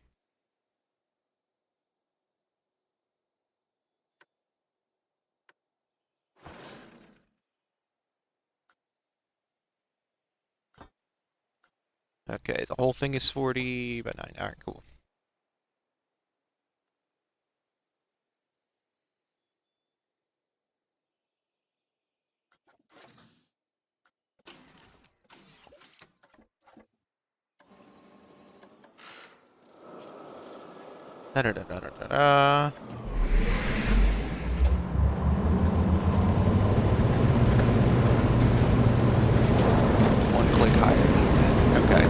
Okay, the whole thing is 40 by 9. Alright, cool. Da da da da da da da. One click higher than that. Okay.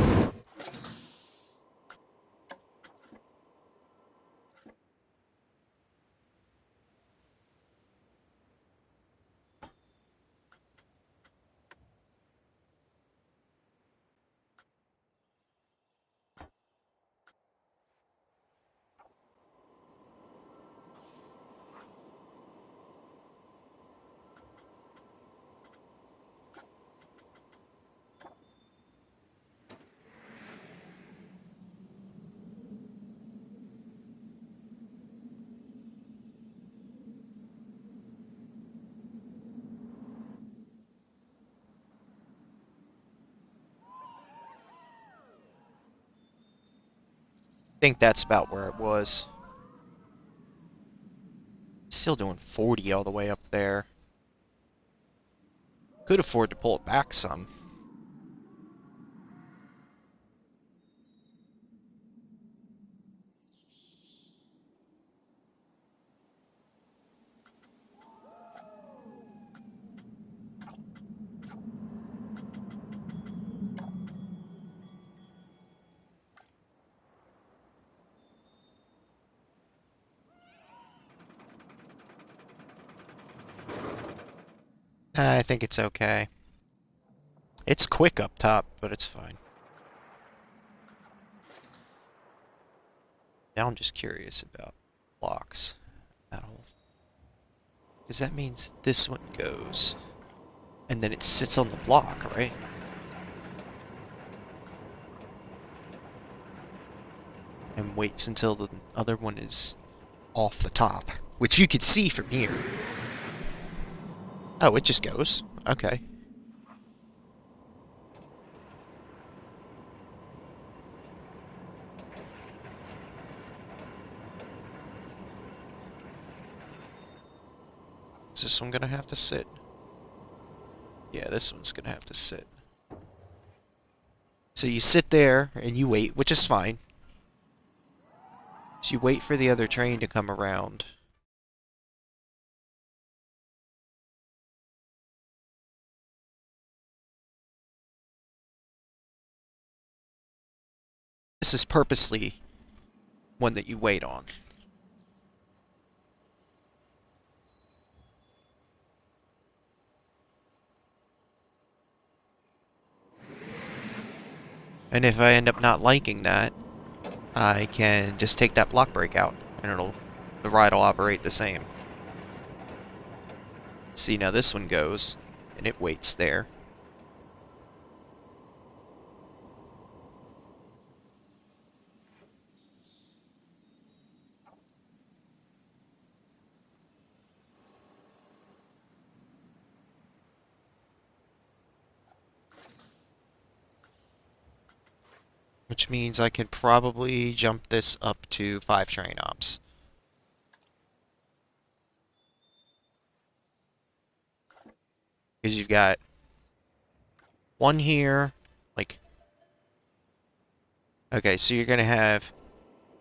think that's about where it was. Still doing 40 all the way up there. Could afford to pull it back some. I think it's okay. It's quick up top, but it's fine. Now I'm just curious about blocks. That whole thing. Because that means this one goes. And then it sits on the block, right? And waits until the other one is off the top. Which you could see from here. Oh, it just goes. Okay. Is this one gonna have to sit? Yeah, this one's gonna have to sit. So you sit there and you wait, which is fine. So you wait for the other train to come around. This is purposely one that you wait on. And if I end up not liking that, I can just take that block break out, and the ride will operate the same. See, now this one goes, and it waits there. Which means I can probably jump this up to 5 train ops. Because you've got one here, like... Okay, so you're going to have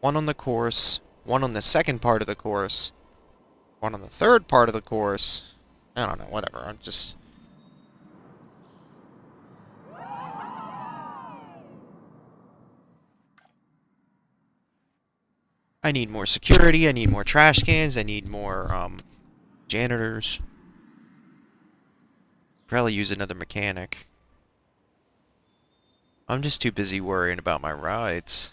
one on the course, one on the second part of the course, one on the third part of the course. I don't know, whatever. I'm just... I need more security, I need more trash cans, I need more, janitors. Probably use another mechanic. I'm just too busy worrying about my rides.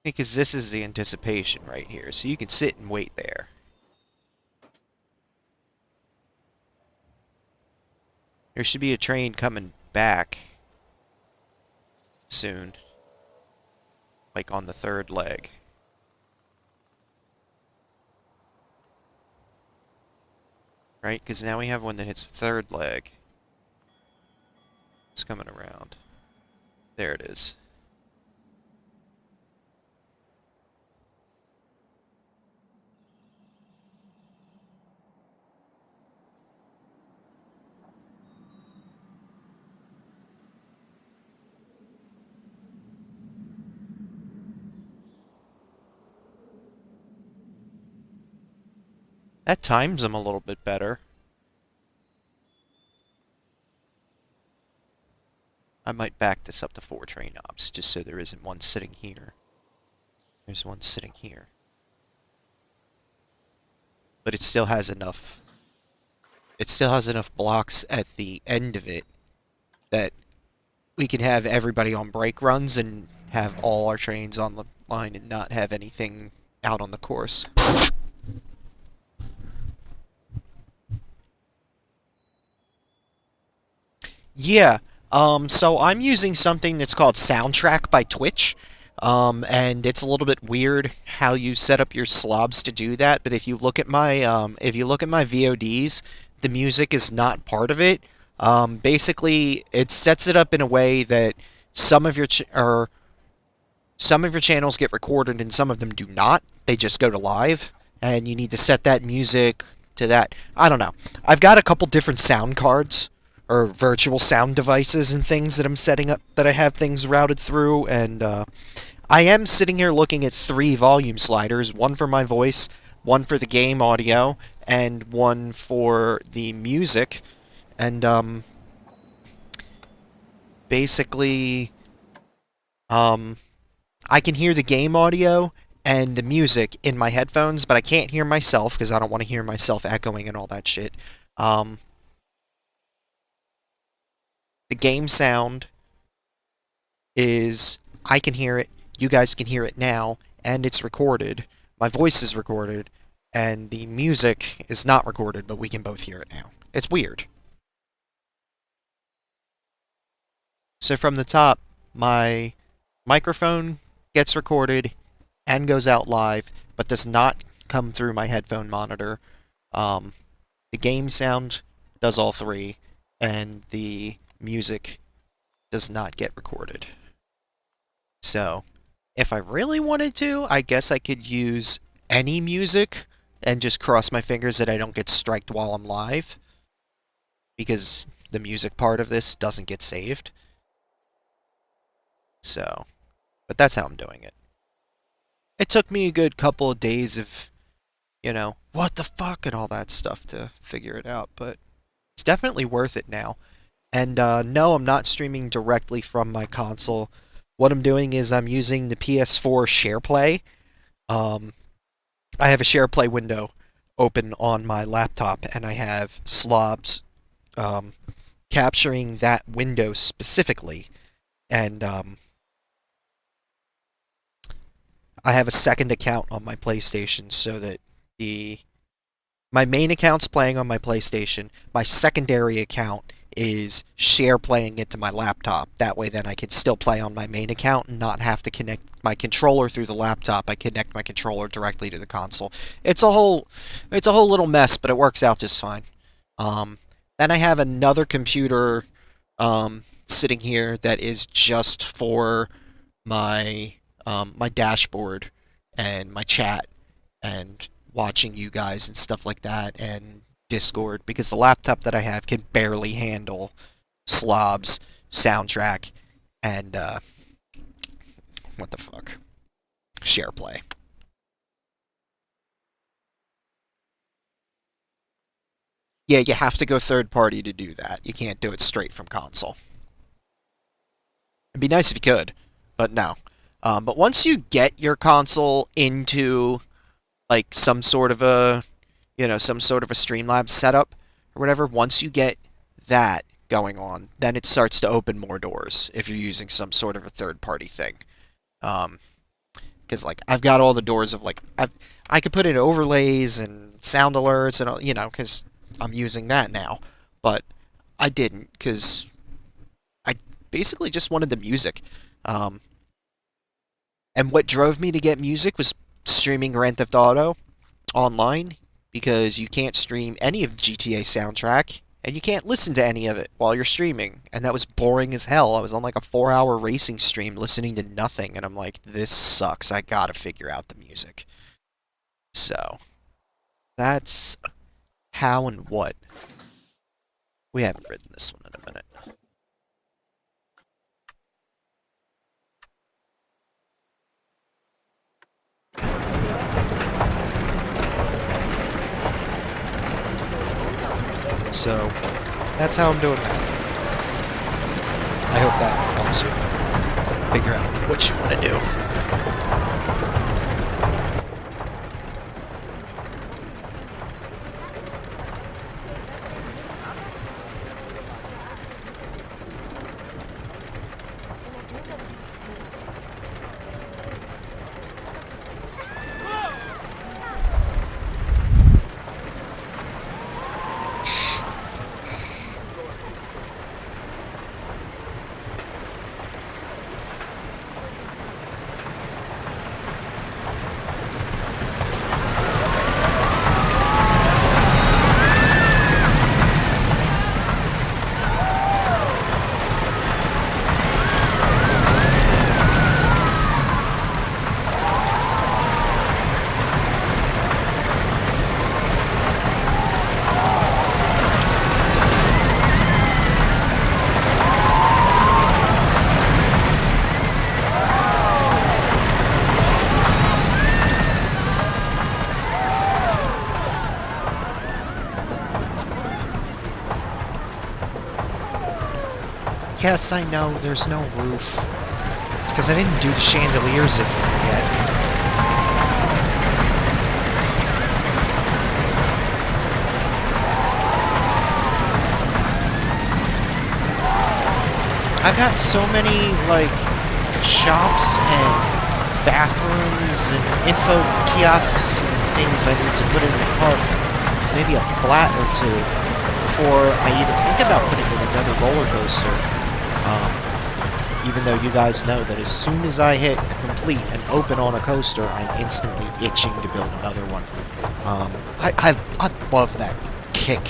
Because this is the anticipation right here, so you can sit and wait there. There should be a train coming back soon. Like on the third leg. Right? Because now we have one that hits the third leg. It's coming around. There it is. That times them a little bit better. I might back this up to 4 train ops, just so there isn't one sitting here. There's one sitting here. but it still has enough. It still has enough blocks at the end of it that we can have everybody on break runs and have all our trains on the line and not have anything out on the course. Yeah, so I'm using something that's called Soundtrack by Twitch. And it's a little bit weird how you set up your slobs to do that, but if you look at my VODs, the music is not part of it. Basically, it sets it up in a way that some of your ch or some of your channels get recorded and some of them do not. They just go to live, and you need to set that music to that. I don't know. I've got a couple different sound cards or virtual sound devices and things that I'm setting up that I have things routed through, and I am sitting here looking at 3 volume sliders, one for my voice, one for the game audio, and one for the music. And basically, um, I can hear the game audio and the music in my headphones, but I can't hear myself because I don't want to hear myself echoing and all that shit. Um, the game sound is, I can hear it, you guys can hear it now, and it's recorded. My voice is recorded, and the music is not recorded, but we can both hear it now. It's weird. So from the top, my microphone gets recorded and goes out live, but does not come through my headphone monitor. Um, the game sound does all 3, and the music does not get recorded. So, if I really wanted to, I guess I could use any music and just cross my fingers that I don't get striked while I'm live, because the music part of this doesn't get saved. So, but that's how I'm doing it. It took me a good couple of days of, what the fuck and all that stuff to figure it out, but it's definitely worth it now. And no, I'm not streaming directly from my console. What I'm doing is I'm using the PS4 SharePlay. Um, I have a SharePlay window open on my laptop, and I have slobs um, capturing that window specifically. And I have a second account on my PlayStation so that my main account's playing on my PlayStation. My secondary account is share playing it to my laptop. That way then I can still play on my main account and not have to connect my controller through the laptop. I connect my controller directly to the console. It's a whole little mess, but it works out just fine. Then I have another computer sitting here that is just for my dashboard and my chat and watching you guys and stuff like that, and Discord, because the laptop that I have can barely handle slobs, soundtrack, and what the fuck, SharePlay. Yeah, you have to go third party to do that. You can't do it straight from console. It'd be nice if you could, but no. But once you get your console into like some sort of a Streamlabs setup or whatever, once you get that going on, then it starts to open more doors if you're using some sort of a third-party thing. Because like I've got all the doors of I could put in overlays and sound alerts and all, because I'm using that now, but I didn't because I basically just wanted the music. And what drove me to get music was streaming Grand Theft Auto online, because you can't stream any of the GTA soundtrack, and you can't listen to any of it while you're streaming, and that was boring as hell. I was on like a 4-hour racing stream listening to nothing, and I'm like, this sucks. I gotta figure out the music. So, that's how and what. We haven't written this one in a minute. So, that's how I'm doing that. I hope that helps you figure out what you want to do. Yes, I know, there's no roof. It's because I didn't do the chandeliers in there yet. I've got so many, like, shops and bathrooms and info kiosks and things I need to put in the park. Maybe a flat or two before I even think about putting in another roller coaster. Even though you guys know that as soon as I hit complete and open on a coaster, I'm instantly itching to build another one. I love that kick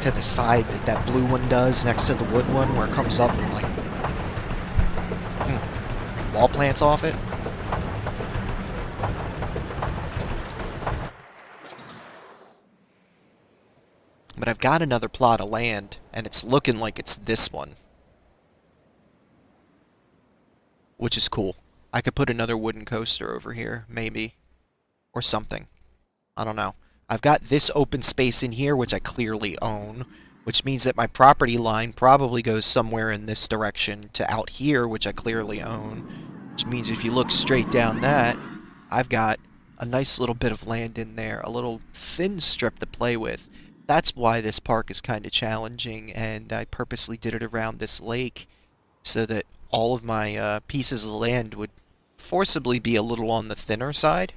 to the side that that blue one does next to the wood one, where it comes up and like wall plants off it. But I've got another plot of land, and it's looking like it's this one, which is cool. I could put another wooden coaster over here, maybe, or something. I don't know. I've got this open space in here, which I clearly own, which means that my property line probably goes somewhere in this direction to out here, which I clearly own, which means if you look straight down that, I've got a nice little bit of land in there, a little thin strip to play with. That's why this park is kind of challenging, and I purposely did it around this lake so that all of my pieces of land would forcibly be a little on the thinner side.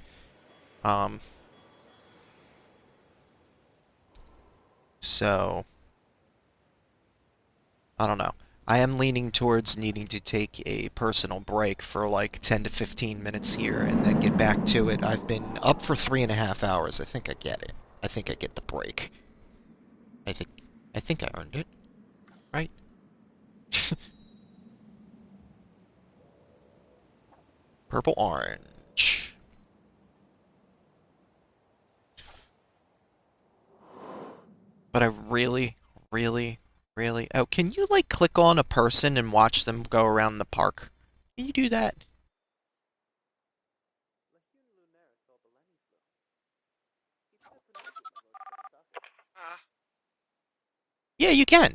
Um, so, I don't know. I am leaning towards needing to take a personal break for like 10 to 15 minutes here and then get back to it. I've been up for 3.5 hours. I think I get it. I think I get the break. I think I earned it, right? Purple orange. But I really, really, really... Oh, can you, like, click on a person and watch them go around the park? Can you do that? Yeah, you can.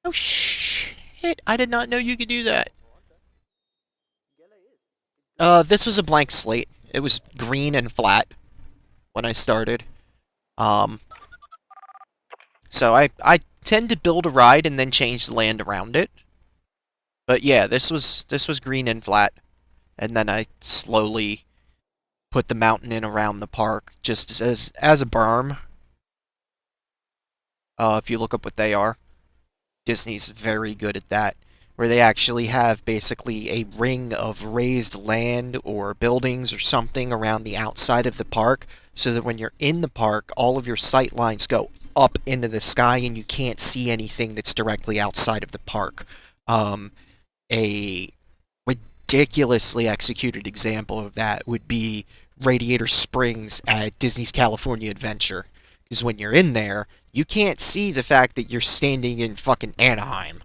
Oh, shit. I did not know you could do that. This was a blank slate. It was green and flat when I started. Um, so I tend to build a ride and then change the land around it. But yeah, this was green and flat, and then I slowly put the mountain in around the park just as a berm. If you look up what they are, Disney's very good at that, where they actually have basically a ring of raised land or buildings or something around the outside of the park, so that when you're in the park, all of your sight lines go up into the sky and you can't see anything that's directly outside of the park. A ridiculously executed example of that would be Radiator Springs at Disney's California Adventure. Because when you're in there, you can't see the fact that you're standing in fucking Anaheim.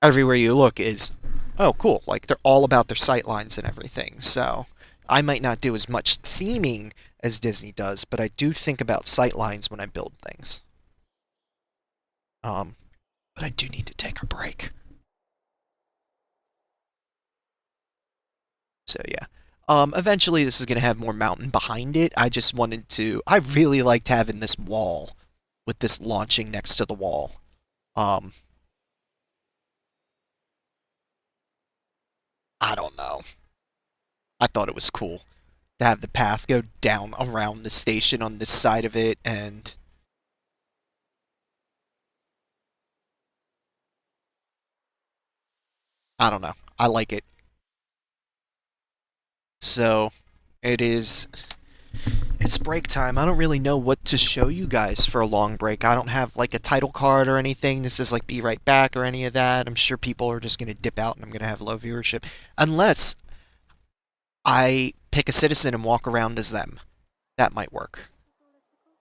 Everywhere you look is, oh, cool. Like, they're all about their sightlines and everything. So, I might not do as much theming as Disney does, but I do think about sightlines when I build things. Um, but I do need to take a break. So yeah. Eventually this is gonna have more mountain behind it. I just wanted to. I really liked having this wall with this launching next to the wall. Um, I don't know. I thought it was cool to have the path go down around the station on this side of it, and I don't know. I like it. So it is. It's break time. I don't really know what to show you guys for a long break. I don't have like a title card or anything. This is like be right back or any of that. I'm sure people are just going to dip out and I'm going to have low viewership. Unless I pick a citizen and walk around as them. That might work.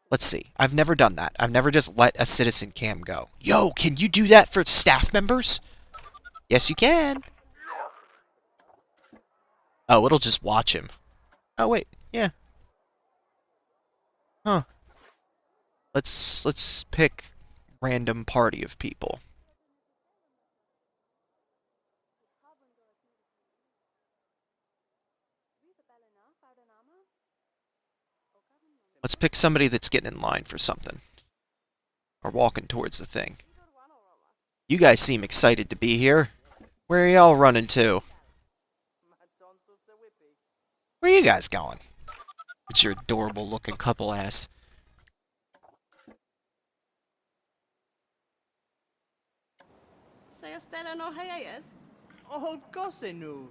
Let's see. I've never done that. I've never just let a citizen cam go. Yo, can you do that for staff members? Yes, you can. Oh, it'll just watch him. Oh, wait. Yeah. Huh. Let's pick random party of people. Let's pick somebody that's getting in line for something. Or walking towards the thing. You guys seem excited to be here. Where are y'all running to? Where are you guys going? It's your adorable looking couple ass. Oh, Gosenu.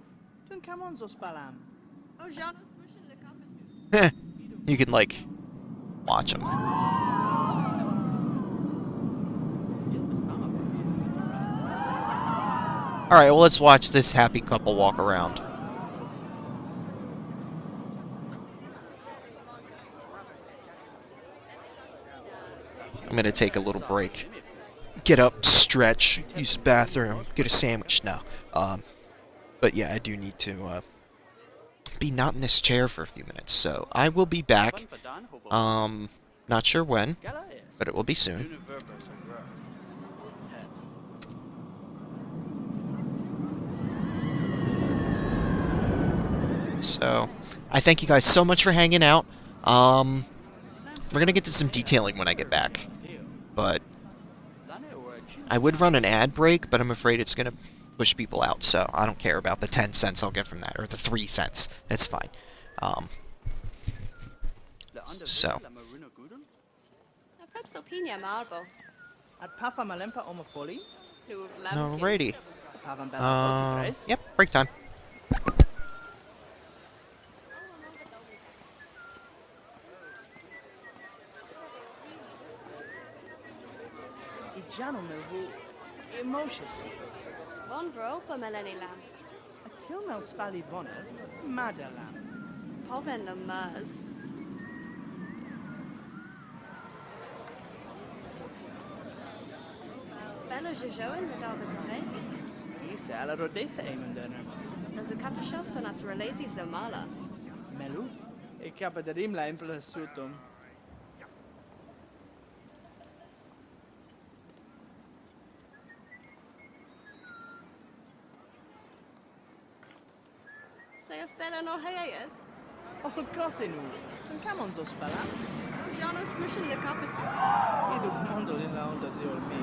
Dun camon zos balam. Heh. You can, like, watch them. Alright, well, let's watch this happy couple walk around. I'm gonna take a little break. Get up, stretch, use the bathroom, get a sandwich. No. But yeah, I do need to be not in this chair for a few minutes. So I will be back. Not sure when, but it will be soon. So I thank you guys so much for hanging out. We're gonna get to some detailing when I get back, but I would run an ad break, but I'm afraid it's gonna push people out, so I don't care about the 10 cents I'll get from that, or the 3 cents. It's fine. So. Alrighty. Yep, break time. Von Vropa Melanilam. Till Mel Spally Bonnet, Madalam. Poven the Mers. Bella Jojo in the Dalbadore. Isa alla rodesa emunderner. The Zucata show sonats relasi Zamala. Melu? Ik heb het rimla implasutum. Stella no Hayes. Oh, Gosenu. Dun camon zos balam. Janus mission the capital. Idu mondo in la onda di ormi.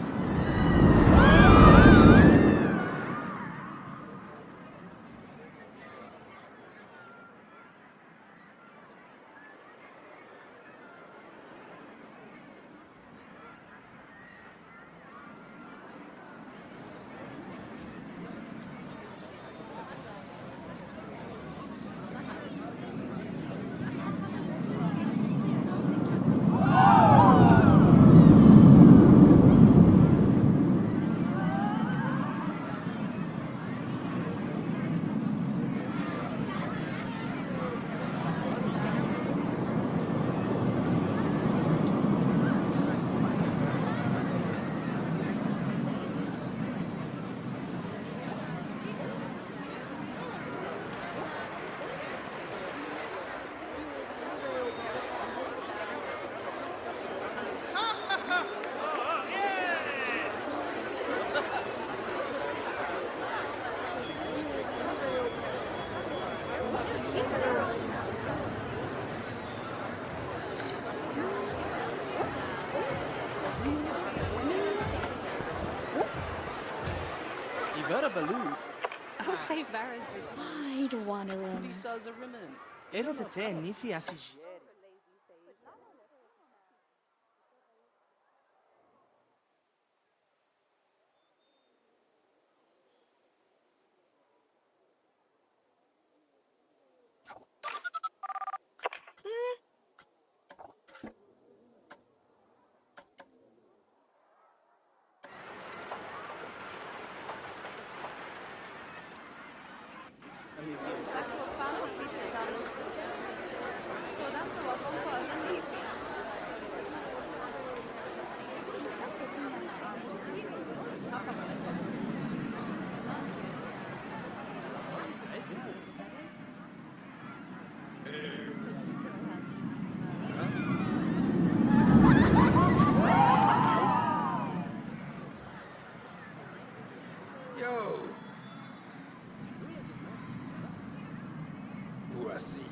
Baloo. Oh, St. Varus. I'd wanna run. Ero te te nifi asigi. Merci.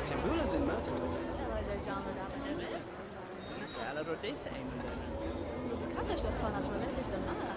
Tembulas in Murderton. Eller John Salad och dessa ämnen. Musikalisch das son as relativ Zamala.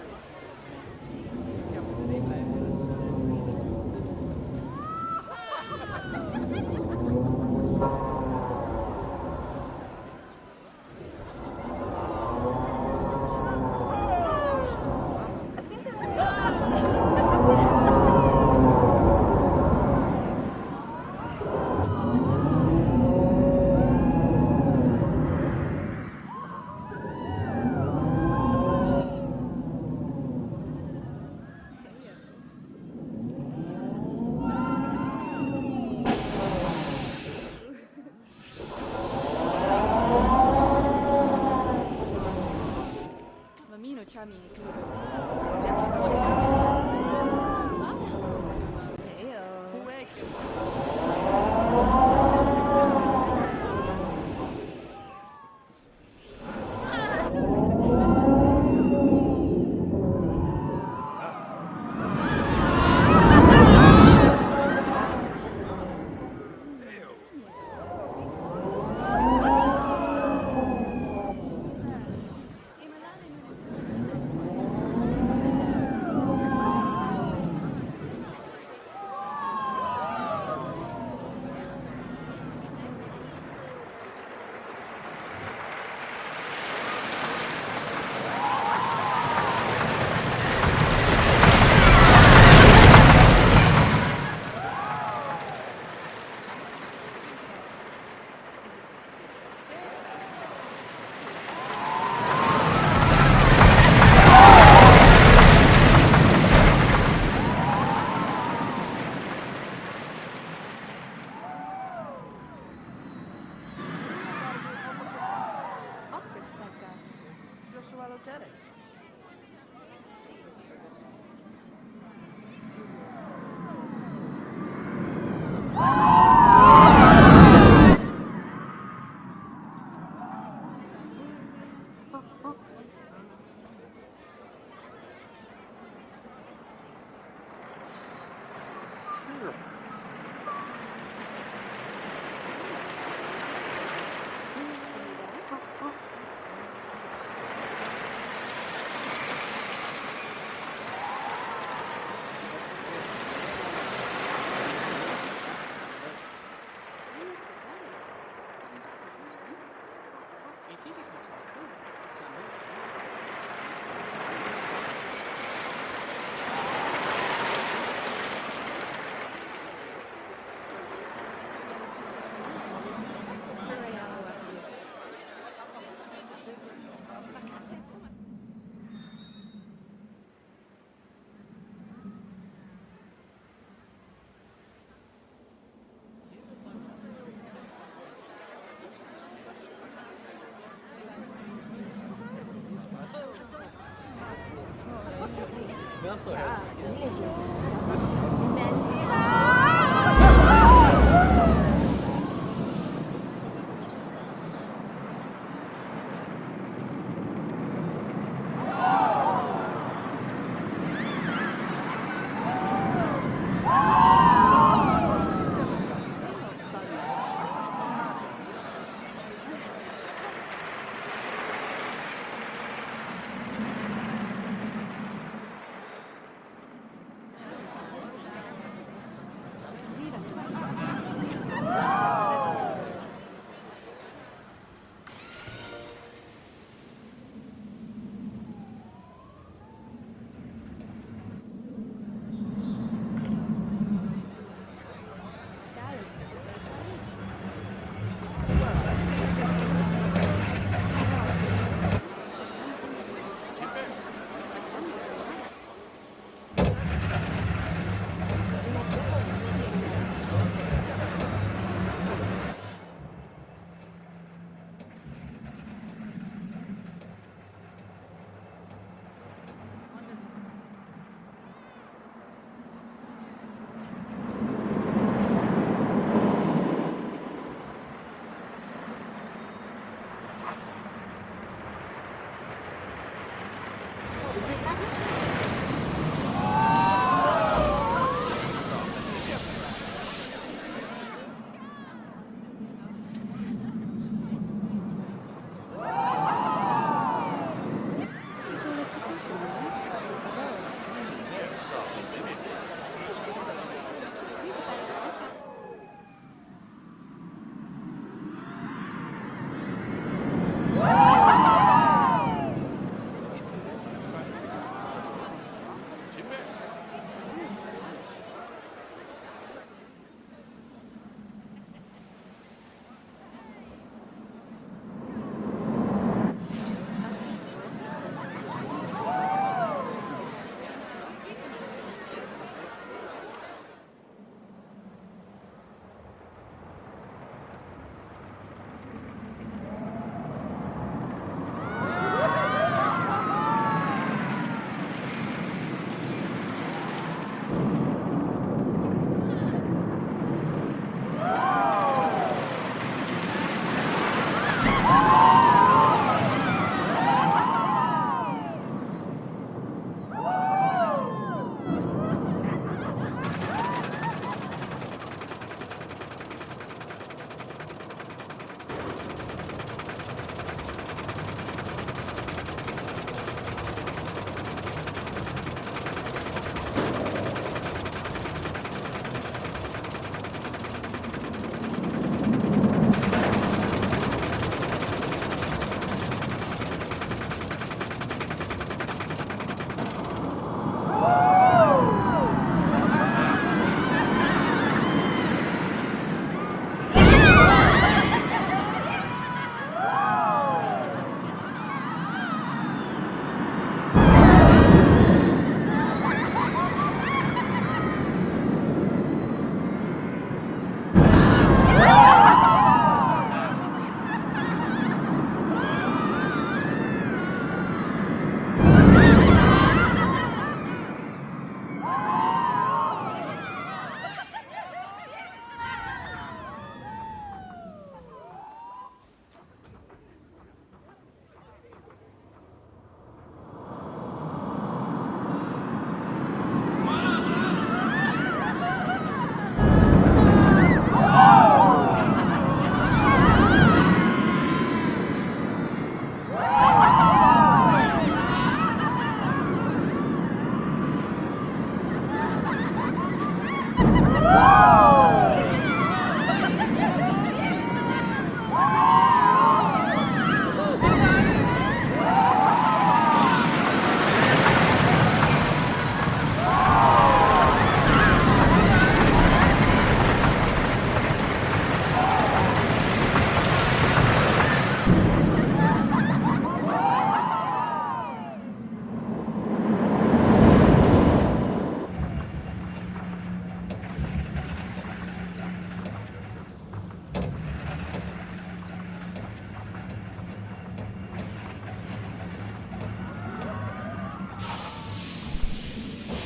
Mamino charming Joshua Loteri.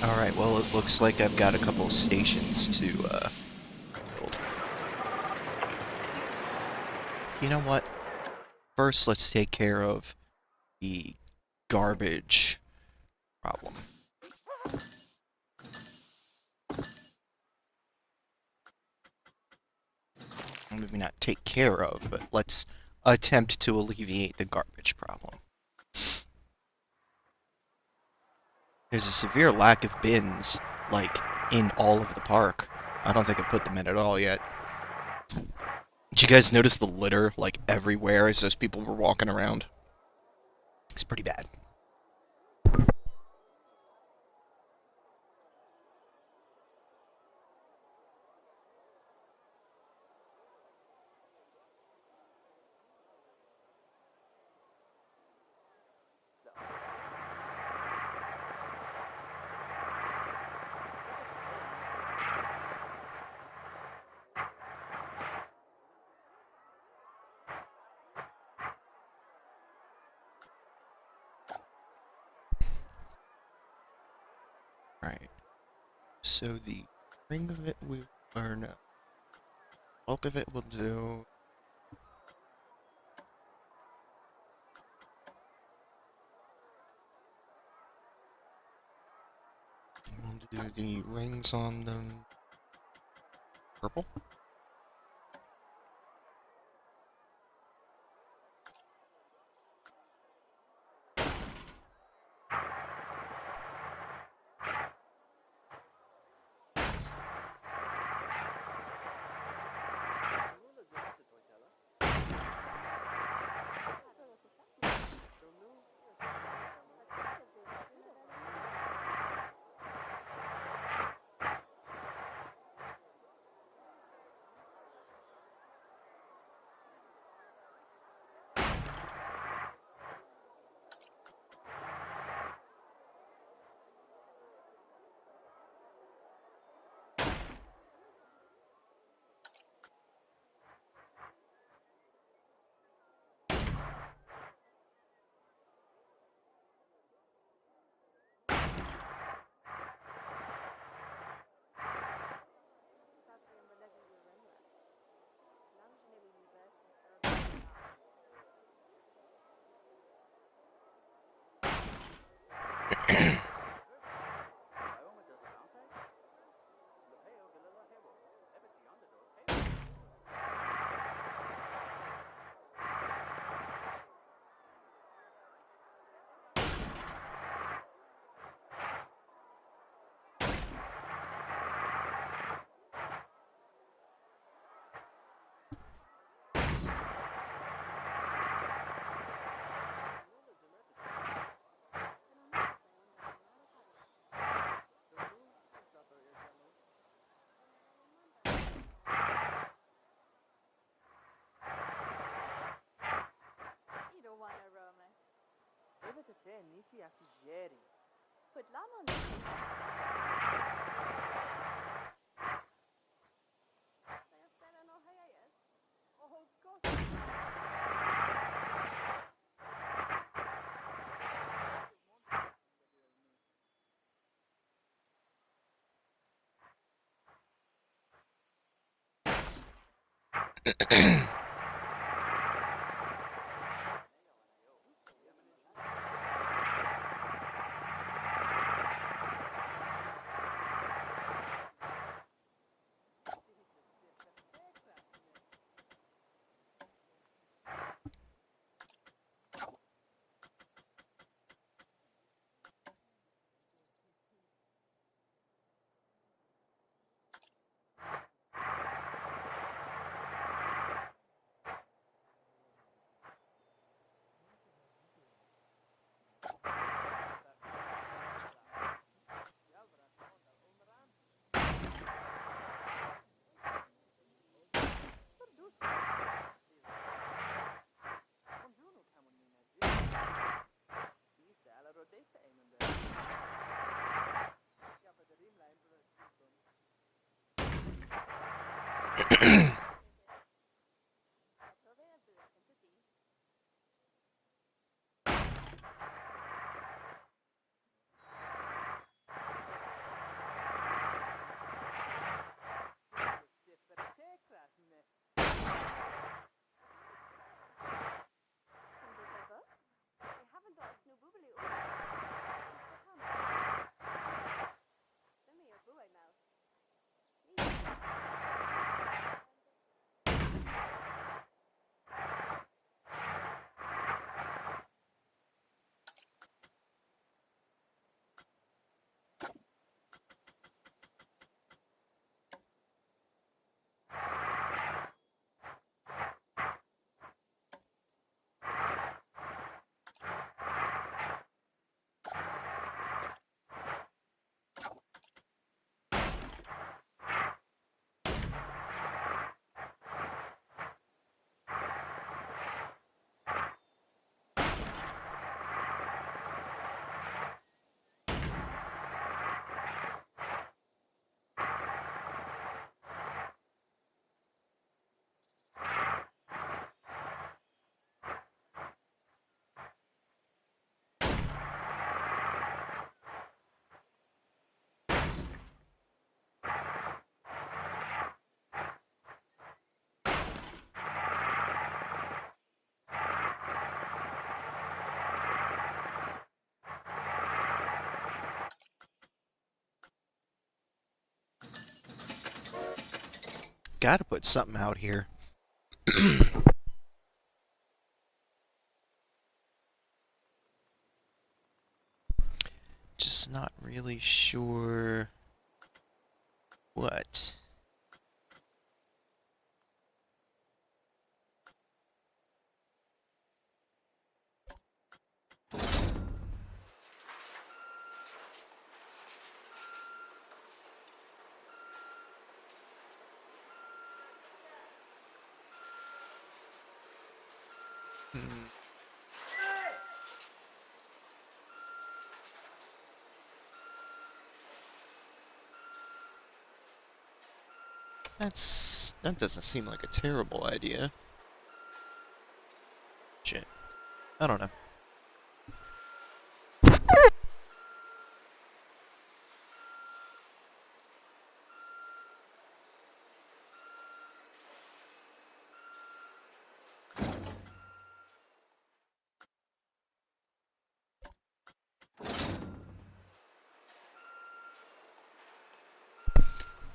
Alright, well, it looks like I've got a couple of stations to build. You know what? First, let's take care of the garbage problem. Maybe not take care of, but let's attempt to alleviate the garbage problem. There's a severe lack of bins, like, in all of the park. I don't think I put them in at all yet. Did you guys notice the litter, like, everywhere as those people were walking around? It's pretty bad. Right. So the ring of it or no, bulk of it will do. We'll do the rings on them purple. Deve ter nici asigeri. Put lemon. Säger ställen och hejer. Oh, gott. got to put something out here. Just not really sure what. Hmm. That doesn't seem like a terrible idea. Shit. I don't know.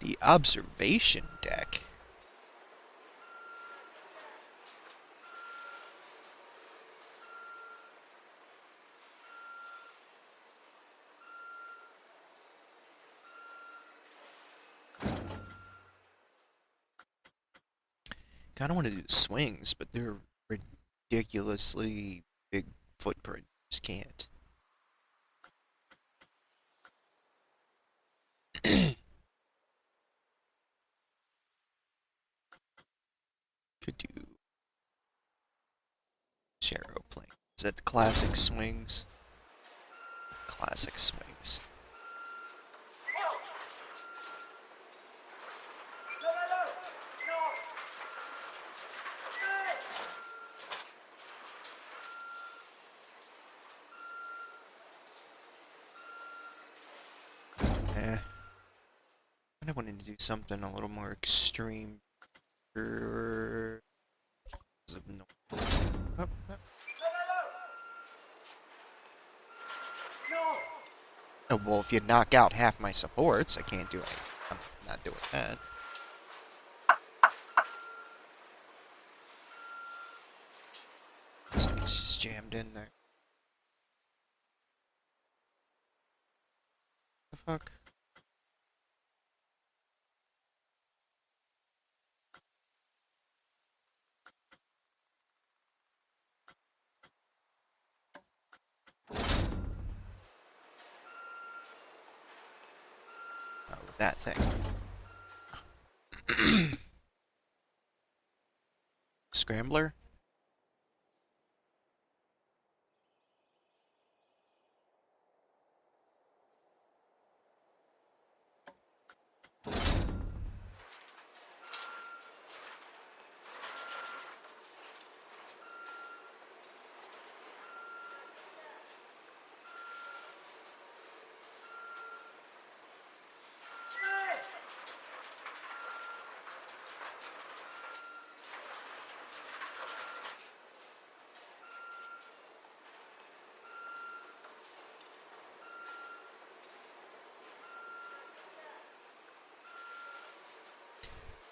The observation deck. Kind of want to do the swings, but they're ridiculously big footprint. Just can't. Could do Charo plane. Is that the classic swings? Classic swings. I wanted to do something a little more extreme. Oh, oh. Oh, well, if you knock out half my supports, I can't do it. I'm not doing that. It's just jammed in there. The fuck? Oh, with that thing. Scrambler?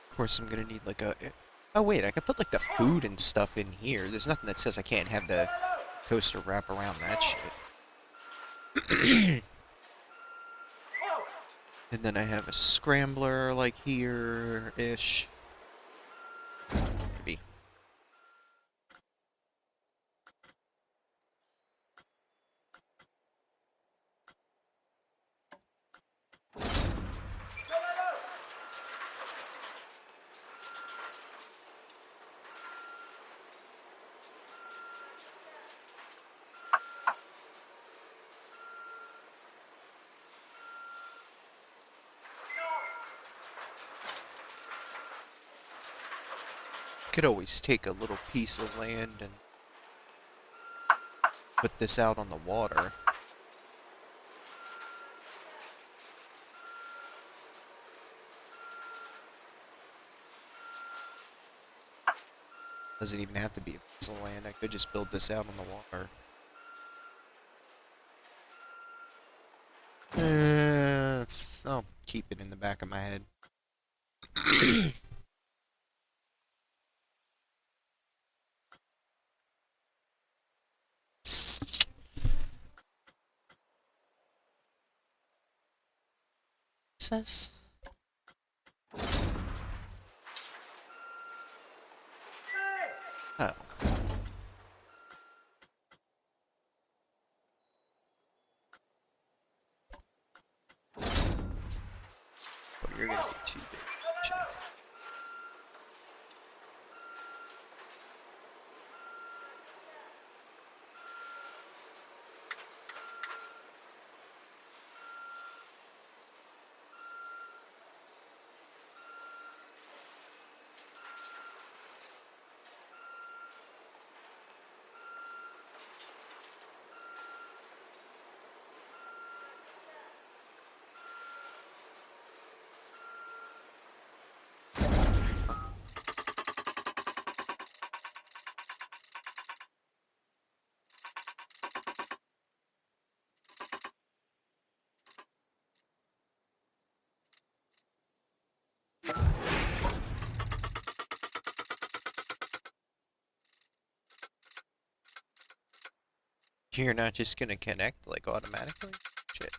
Of course, I'm gonna need like a. Oh wait, I can put like the food and stuff in here. There's nothing that says I can't have the coaster wrap around that shit. And then I have a scrambler like here-ish. Maybe. Could always take a little piece of land and put this out on the water. Doesn't even have to be a piece of land. I could just build this out on the water. I'll keep it in the back of my head. says? Oh. Oh, you're gonna be too big. Shit. You're not just gonna connect like automatically? Shit.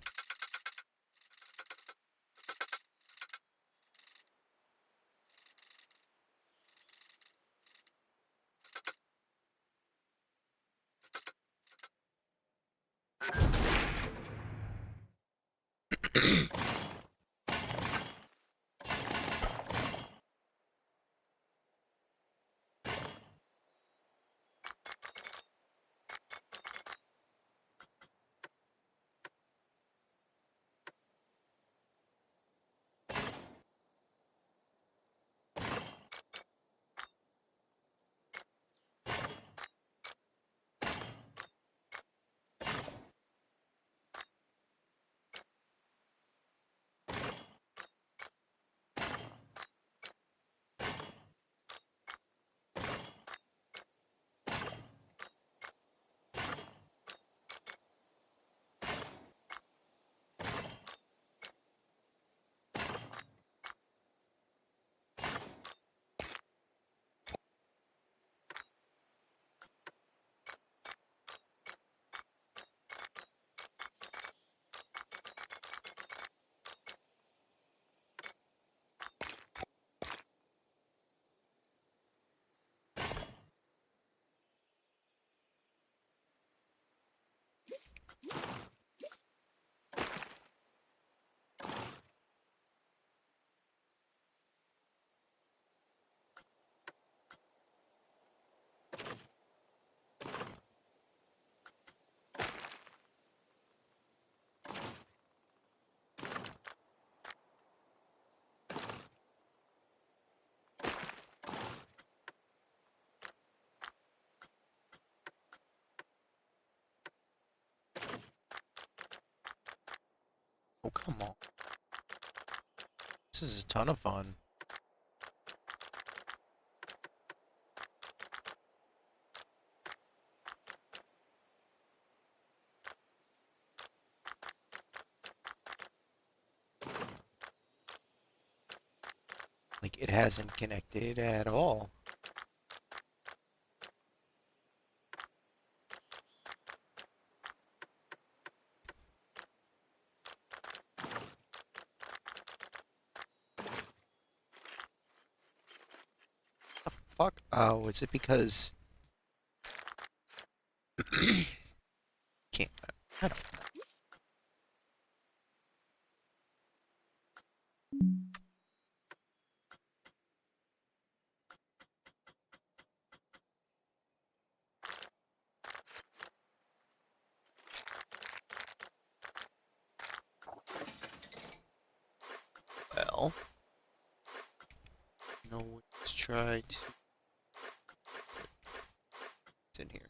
Oh, come on. This is a ton of fun. Like, it hasn't connected at all. The fuck? Oh, is it because... Can't... I don't know. No, let's try to... It's in here.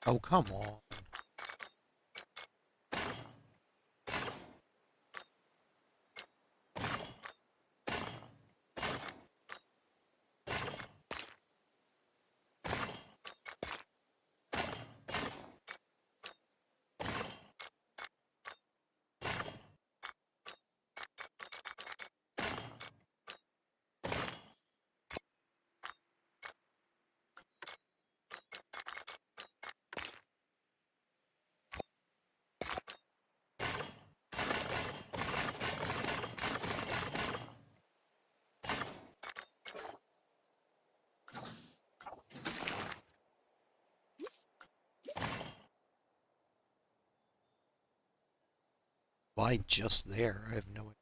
Oh, come on. Why just there? I have no idea.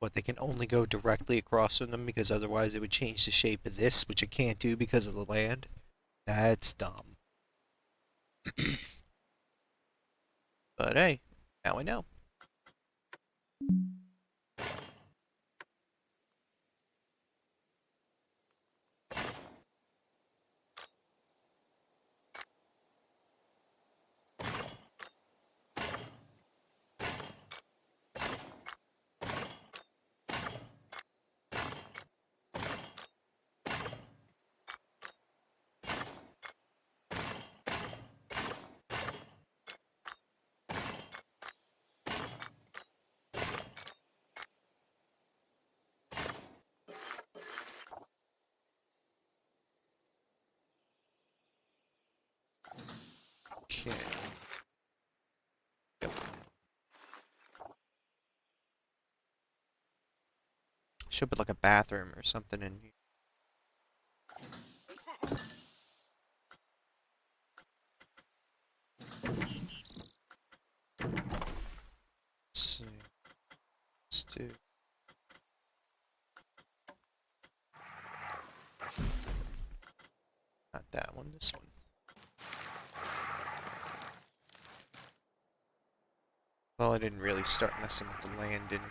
What, they can only go directly across from them because otherwise it would change the shape of this, which it can't do because of the land? That's dumb. But hey, now I know. Okay. Should put like a bathroom or something in here. Let's see. Let's do. Not that one, this one. Well, I didn't really start messing with the land in here.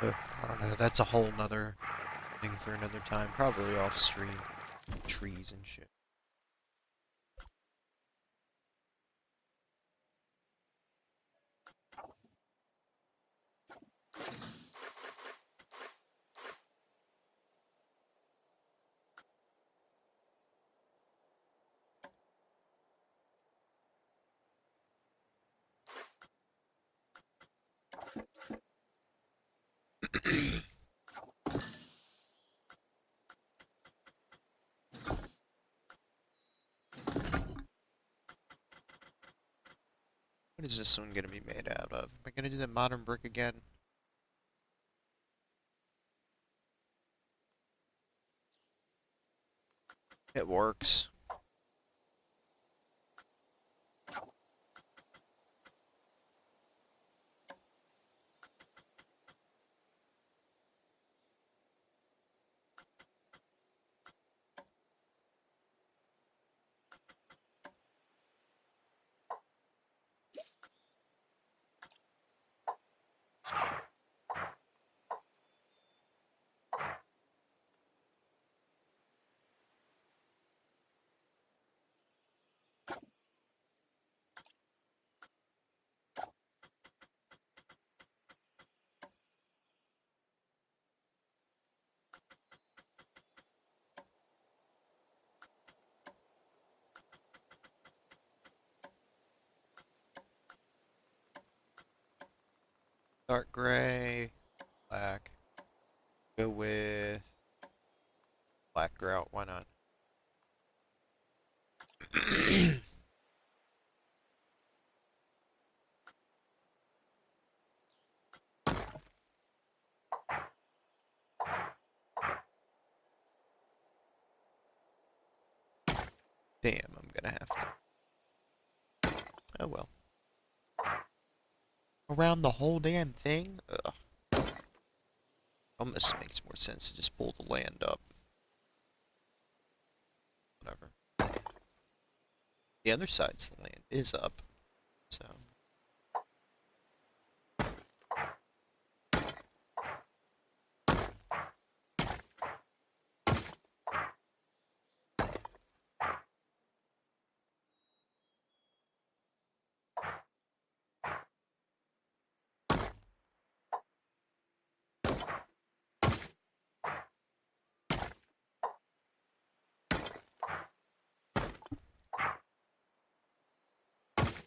I don't know, that's a whole nother thing for another time. Probably off stream. Trees and shit. What is this one gonna be made out of? Am I gonna do that modern brick again? It works. Dark gray, black. Go with black grout, why not? Damn, I'm gonna have to. Oh well. Around the whole damn thing? Ugh. Almost makes more sense to just pull the land up. Whatever. The other side's the land is up, so.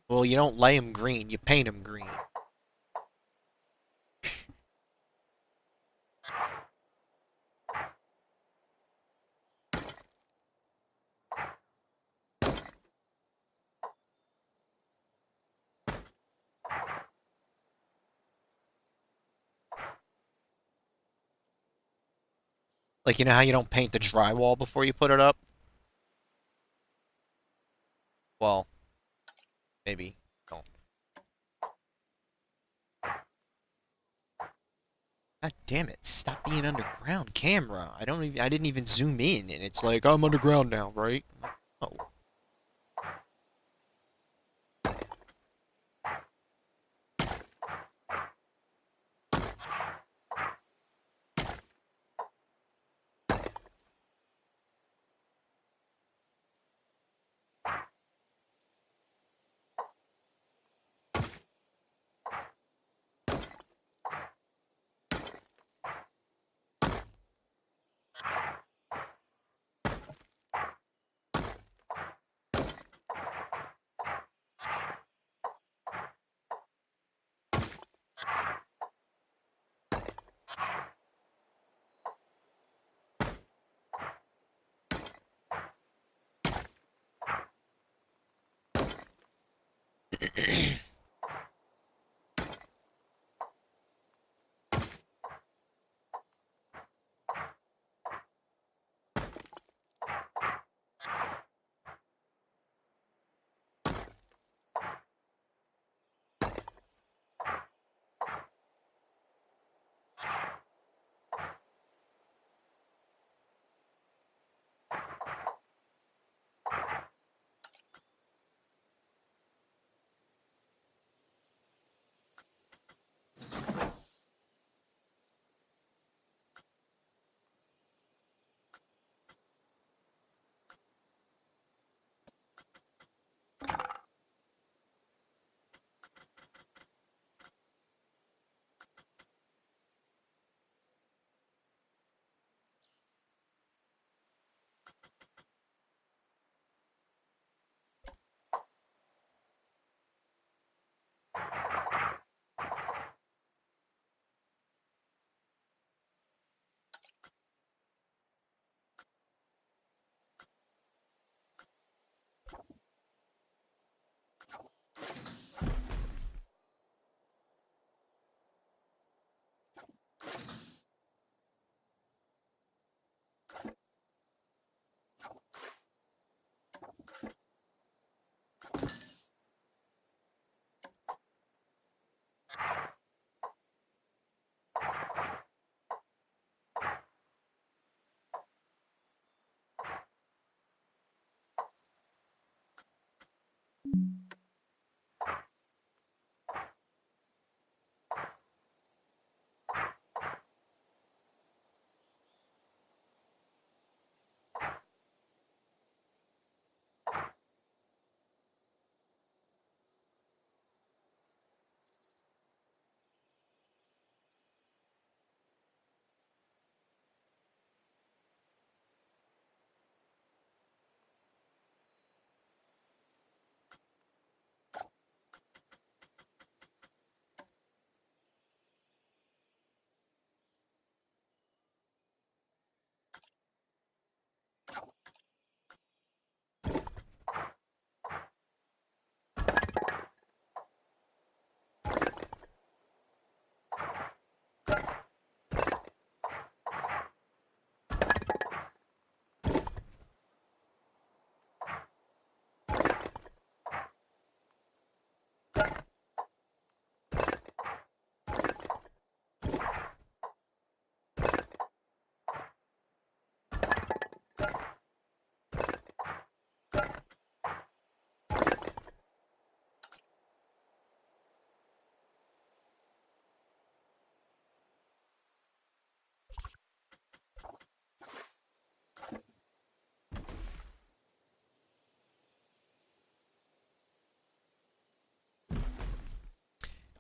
Well, you don't lay them green, you paint them green. Like, you know how you don't paint the drywall before you put it up? Well, maybe don't. God damn it, stop being underground, camera. I didn't even zoom in, and it's like, I'm underground now, right? Oh.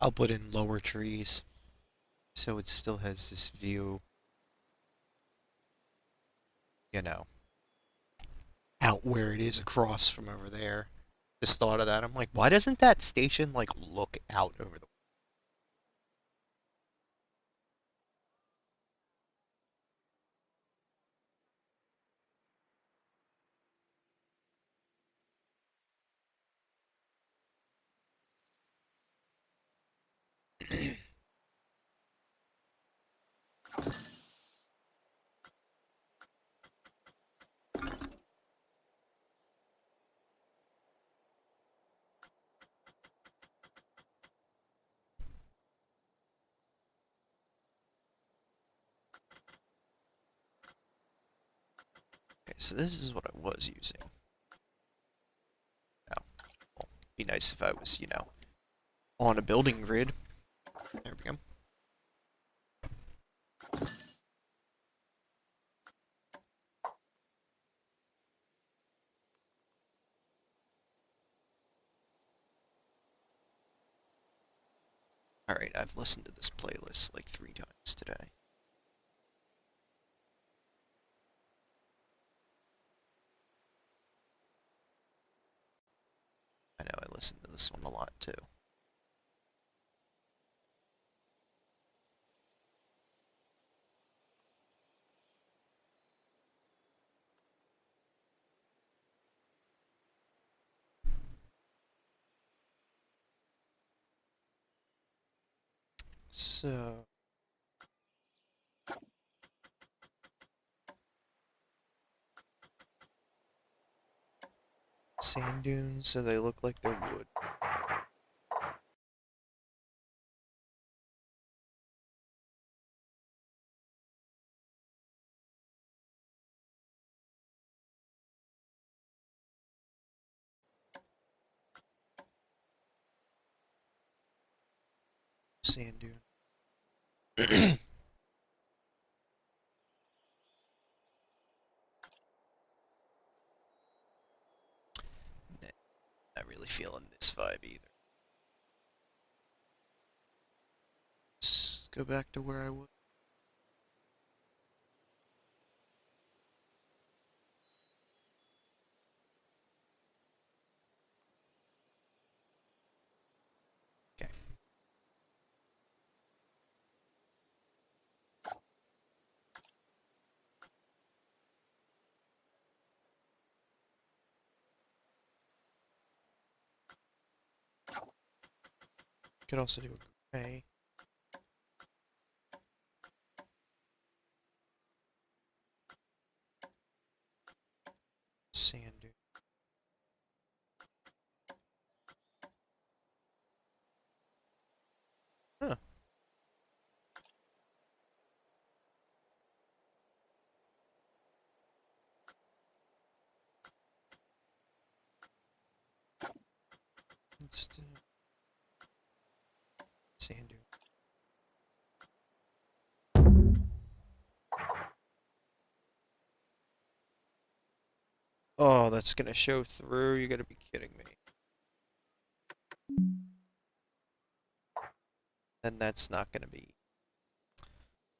I'll put in lower trees so it still has this view, you know, out where it is across from over there. Just thought of that. I'm like, why doesn't that station like look out over the Okay, so this is what I was using. Now, well, be nice if I was, on a building grid. There we go. Alright, I've listened to this playlist like 3 times today. I know I listened to this one a lot too. So, sand dunes, so they look like they're wood. Sand dune. Not really feeling this vibe either. Let's go back to where I was. Okay. Could also do a gray. Sand dune. Huh. Let's do sand dune. Oh, that's gonna show through. You gotta be kidding me. Then that's not gonna be.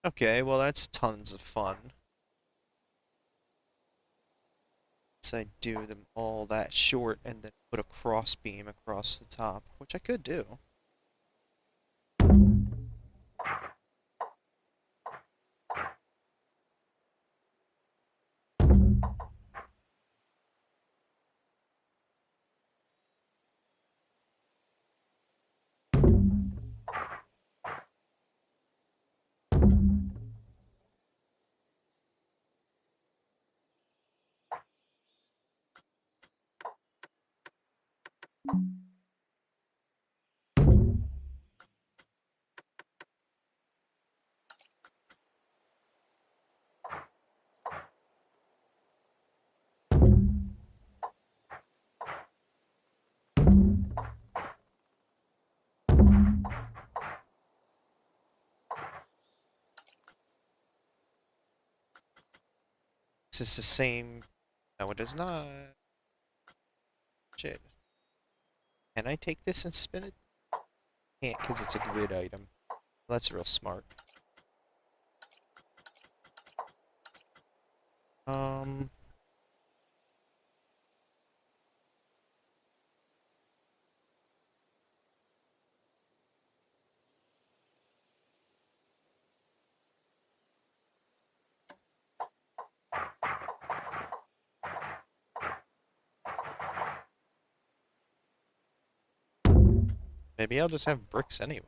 Okay, well that's tons of fun. So I do them all that short and then put a cross beam across the top, which I could do. This is the same. No, it does not. Shit. Can I take this and spin it? Can't because it's a grid item. That's real smart. Um, maybe I'll just have bricks anyway.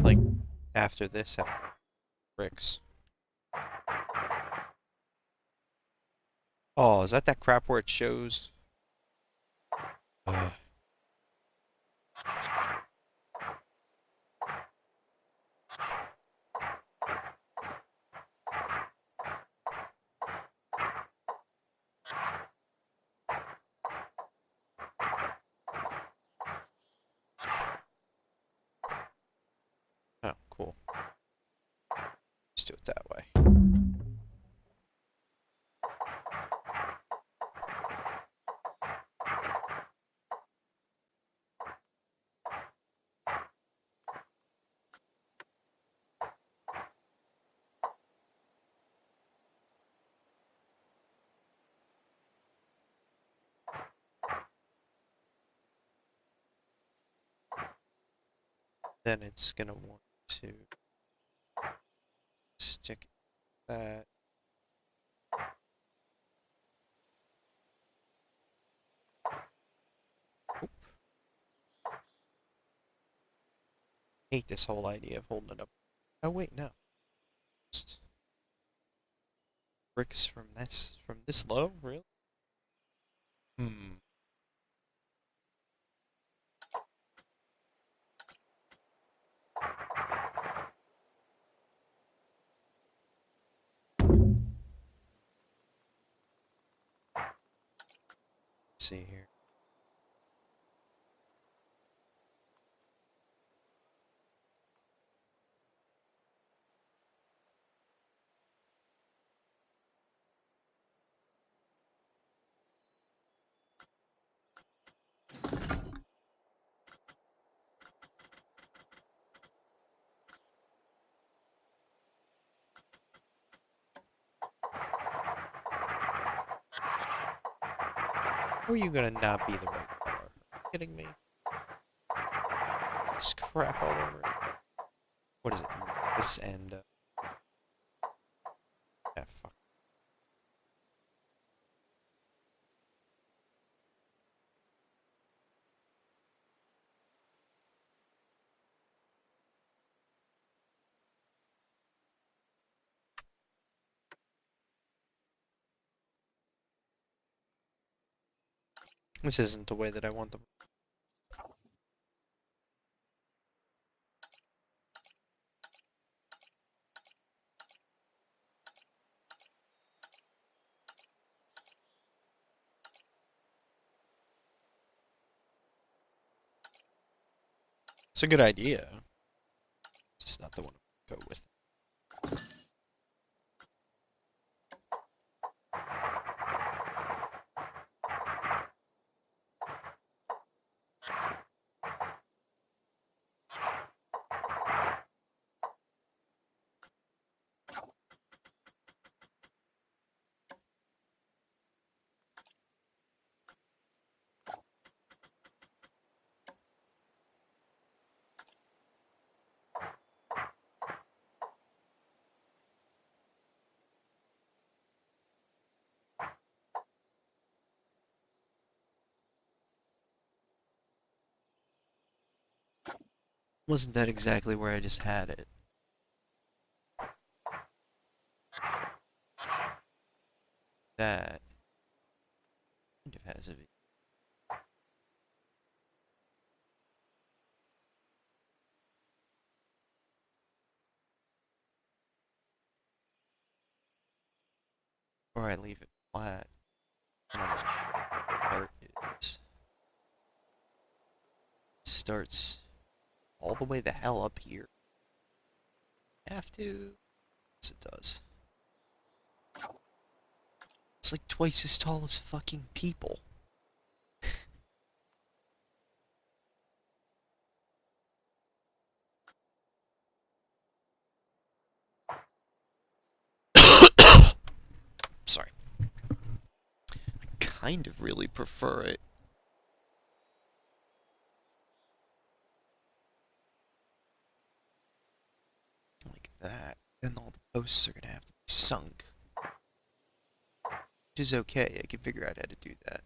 Like, after this, have bricks. Oh, is that crap where it shows? Ugh. Oh, cool. Let's do it that way. Then it's gonna want to stick that. Oop. Hate this whole idea of holding it up. Oh wait, no. Just bricks from this low, really? Hmm. Let's see here. How are you gonna not be the right color? Are you kidding me? This crap all over it. What is it? This and yeah, fuck. This isn't the way that I want them. It's a good idea. Just not the one to go with. Wasn't that exactly where I just had it? That kind of has a V. Or I leave it flat. And then the part is starts all the way the hell up here. Have to. Yes, it does. It's like twice as tall as fucking people. Sorry. I kind of really prefer it. Like that. Then all the posts are gonna have to be sunk. Which is okay, I can figure out how to do that.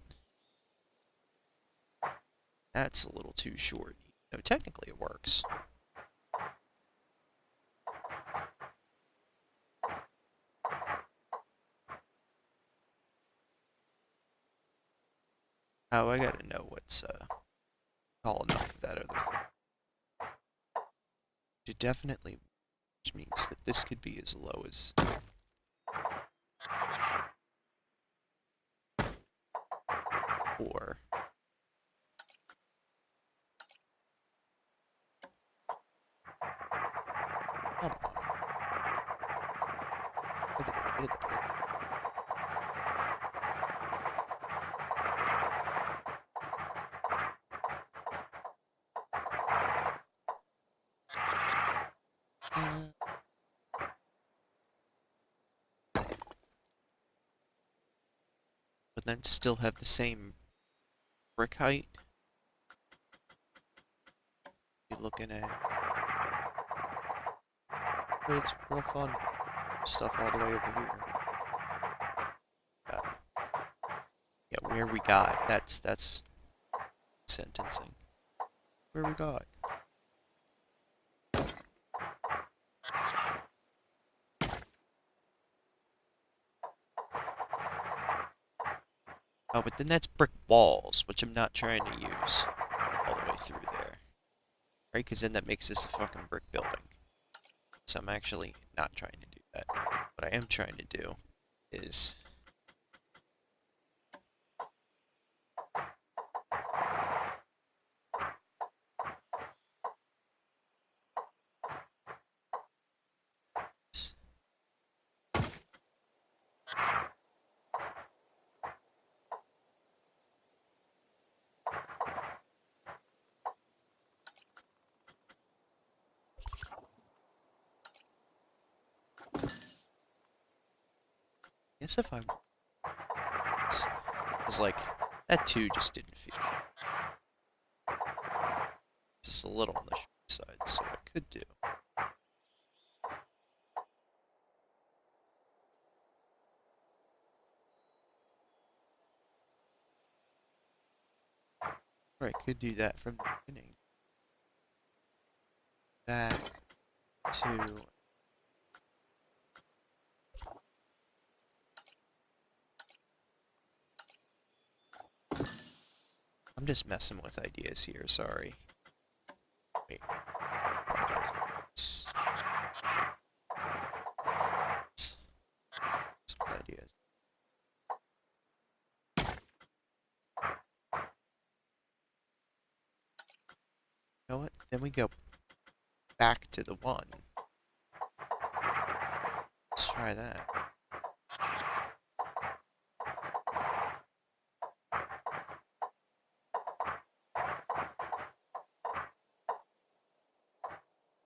That's a little too short. No, technically it works. Oh, I gotta know what's tall enough for that other thing. It definitely, which means that this could be as low as 4. Come on. But then still have the same brick height. You're looking at. But it's real fun stuff all the way over here. Yeah, yeah, where we got. That's sentencing. Where we got. Oh, but then that's brick walls, which I'm not trying to use all the way through there. Right? Because then that makes this a fucking brick building. So I'm actually not trying to do that. What I am trying to do is guess if I'm it's like that 2 just didn't feel just a little on the short side, so what I could do. Or I could do that from the beginning. That 2. I'm just messing with ideas here, sorry. Wait, apologize. Some ideas. You know what? Then we go back to the 1. Let's try that.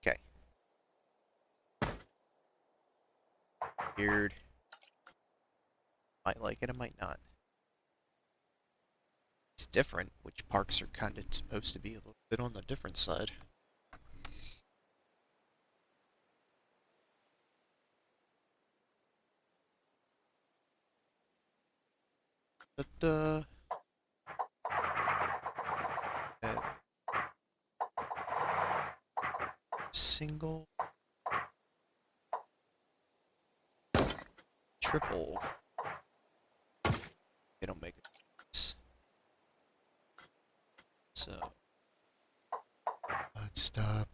Okay. Weird. Might like it, I might not. It's different, which parks are kind of supposed to be a little bit on the different side. But, single, triple, they don't make it. So, let's stop.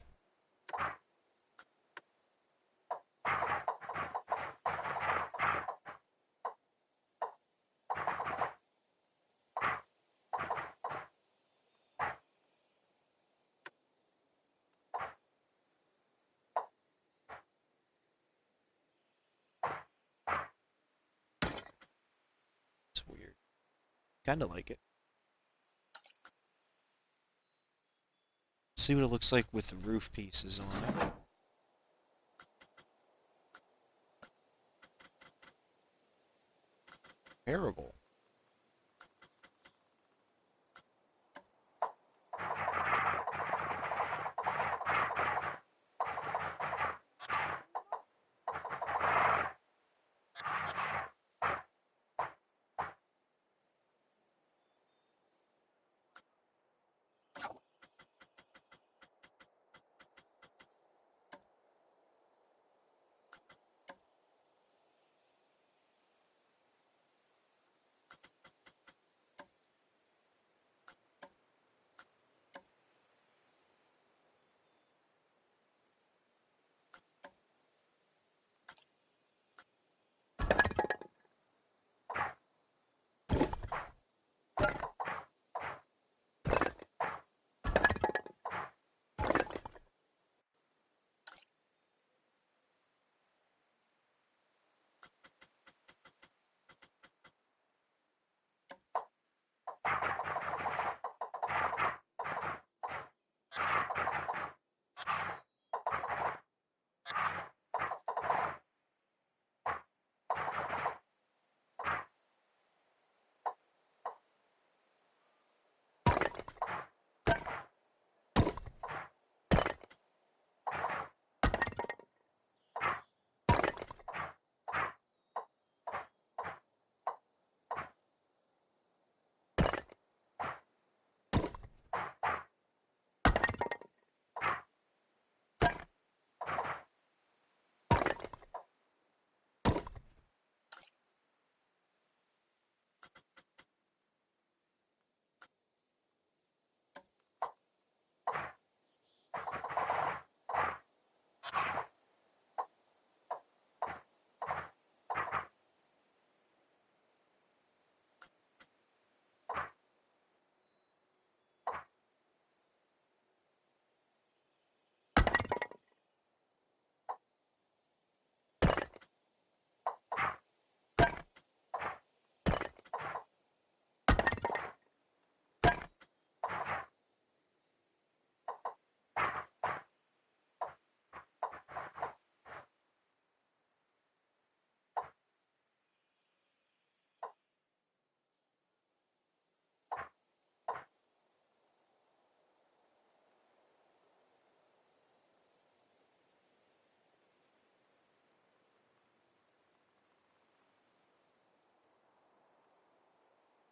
Kinda like it. See what it looks like with the roof pieces on it. Terrible.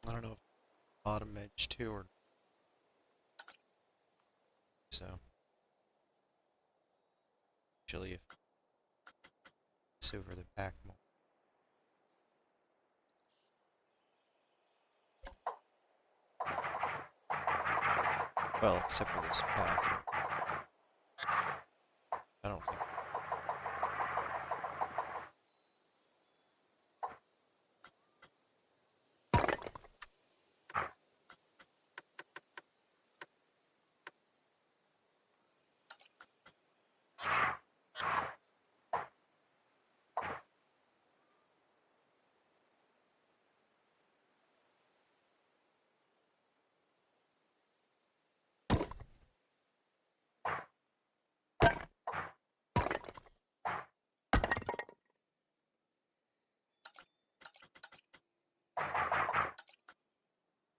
I don't know if bottom edge too or so. Actually, if it's over the back more. Well, except for this path. I don't think.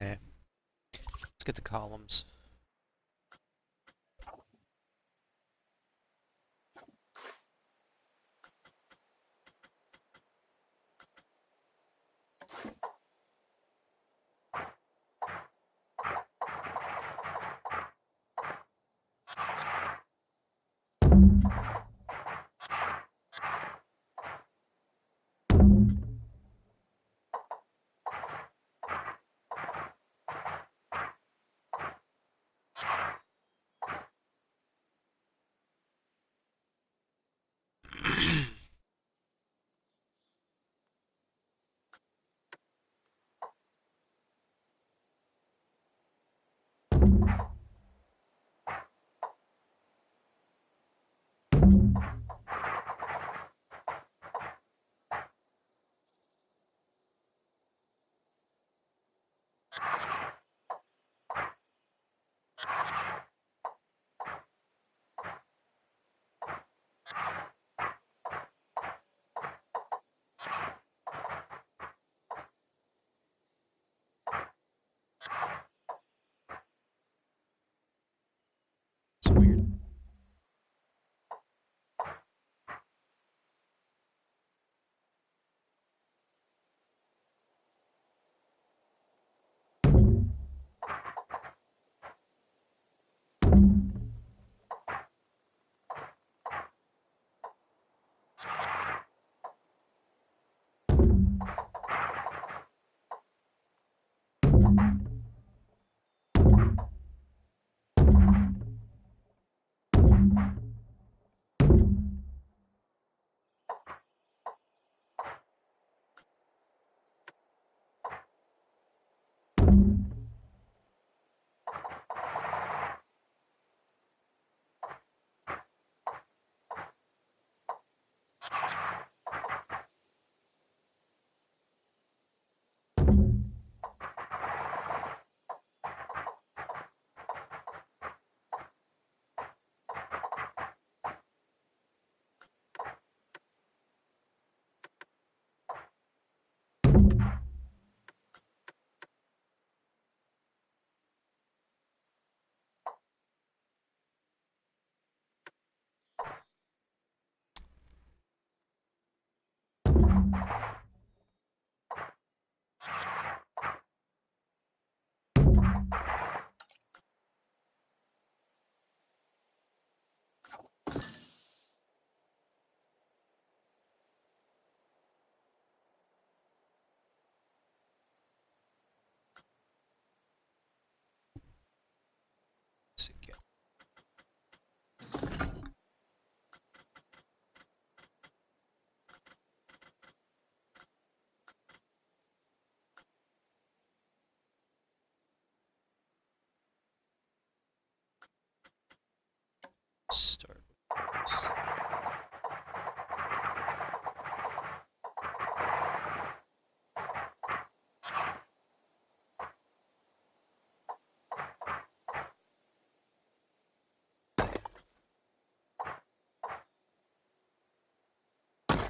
Eh. Let's get the columns.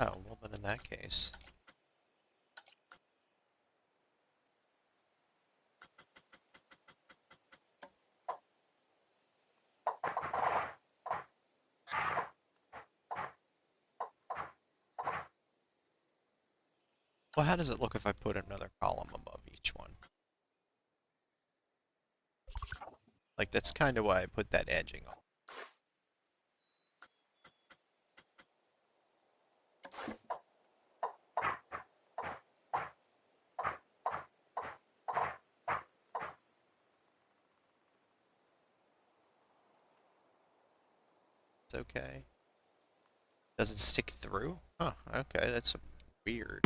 Oh, well then in that case. Well, how does it look if I put another column above each one? Like, that's kind of why I put that edging on. It's okay. Doesn't stick through? Huh, okay, that's weird.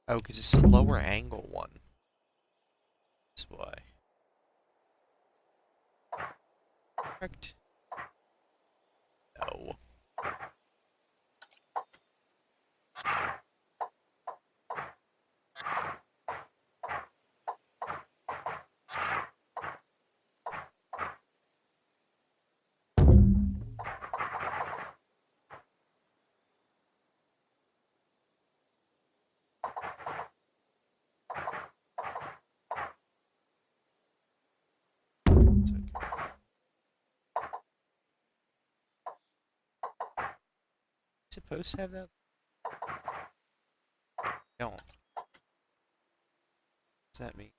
Oh, because it's a lower angle one. That's why. Correct. No. It's okay. Supposed to have that? Don't. What does that mean?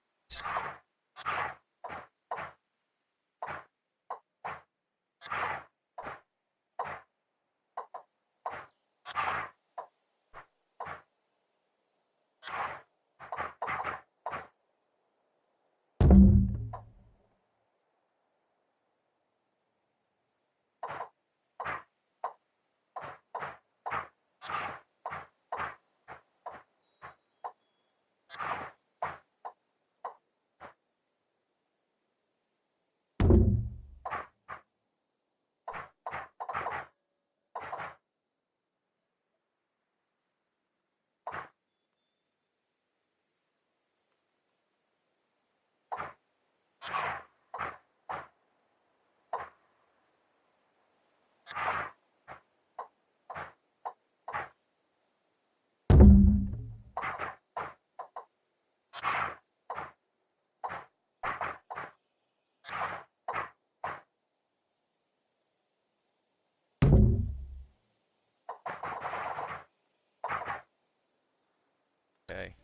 Okay.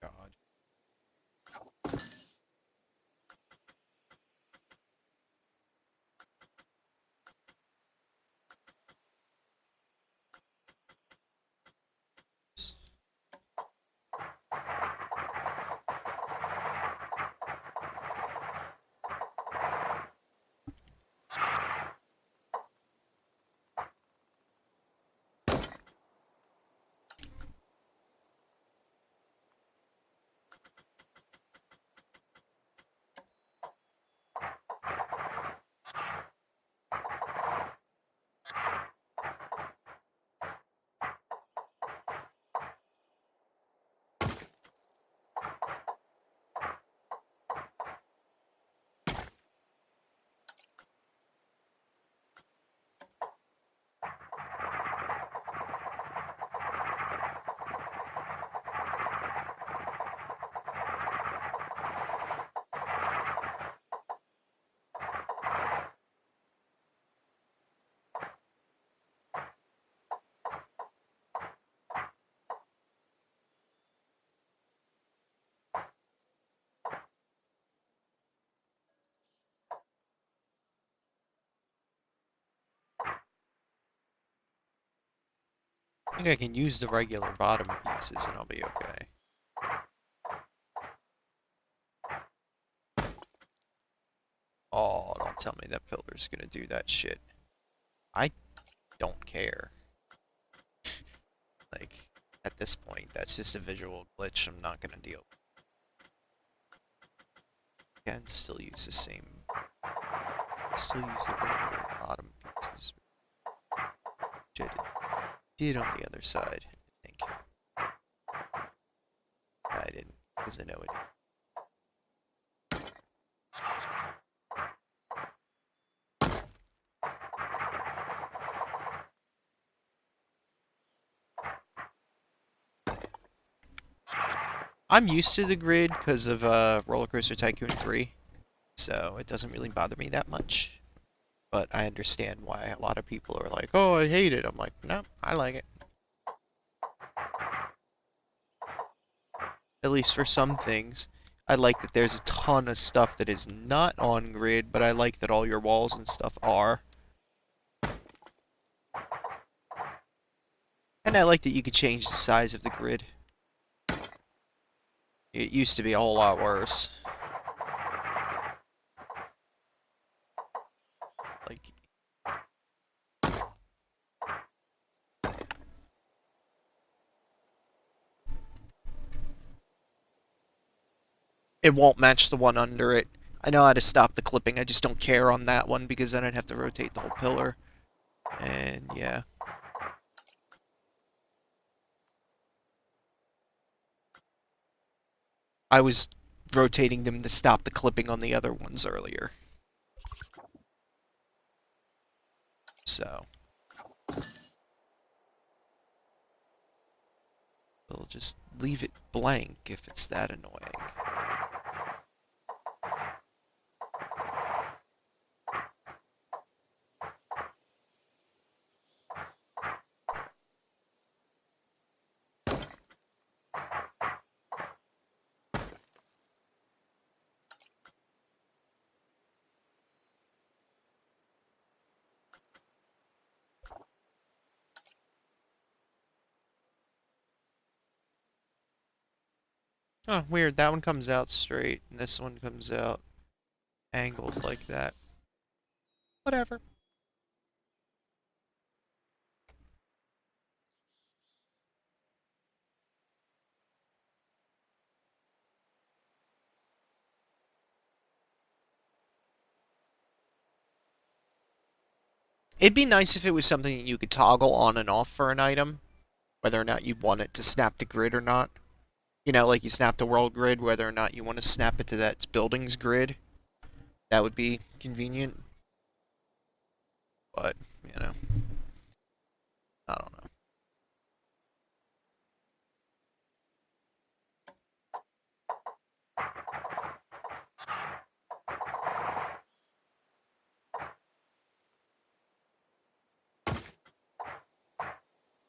God. I think I can use the regular bottom pieces and I'll be okay. Oh, don't tell me that pillar's gonna do that shit. I don't care. Like, at this point, that's just a visual glitch I'm not gonna deal with. Can still use the same. Still use the regular bottom pieces. Which I did on the other side, I think. I didn't, because I know it. I'm used to the grid because of Roller Coaster Tycoon 3, so it doesn't really bother me that much. But I understand why a lot of people are like, "Oh, I hate it." I'm like, "No, I like it." At least for some things. I like that there's a ton of stuff that is not on grid, but I like that all your walls and stuff are. And I like that you could change the size of the grid. It used to be a whole lot worse. Like, it won't match the one under it. I know how to stop the clipping, I just don't care on that one because then I'd have to rotate the whole pillar. And yeah. I was rotating them to stop the clipping on the other ones earlier. So, we'll just leave it blank if it's that annoying. Oh, weird. That one comes out straight, and this one comes out angled like that. Whatever. It'd be nice if it was something that you could toggle on and off for an item, whether or not you want it to snap the grid or not. You know, like you snap the world grid, whether or not you want to snap it to that building's grid. That would be convenient. But, you know, I don't know.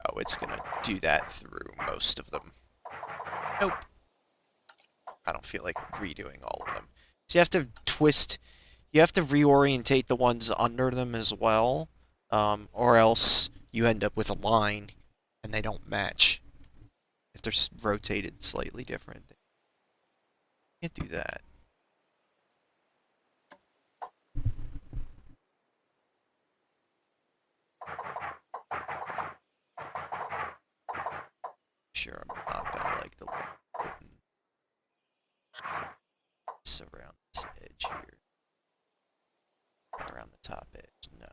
Oh, it's gonna do that through most of them. Nope. I don't feel like redoing all of them. So you have to twist, you have to reorientate the ones under them as well, or else you end up with a line and they don't match if they're rotated slightly different. You can't do that. Sure, I'm not gonna like the buttons around this edge here, around the top edge. No.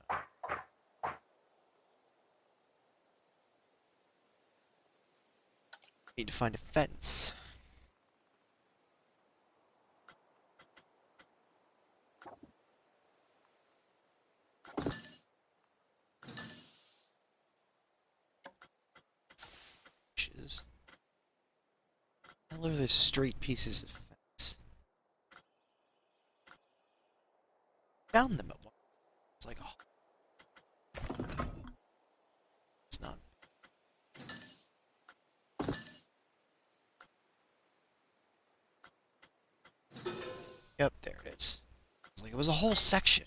Need to find a fence. I love those straight pieces of fence. Found them at one. It's like, oh, it's not. Yep, there it is. It's like it was a whole section.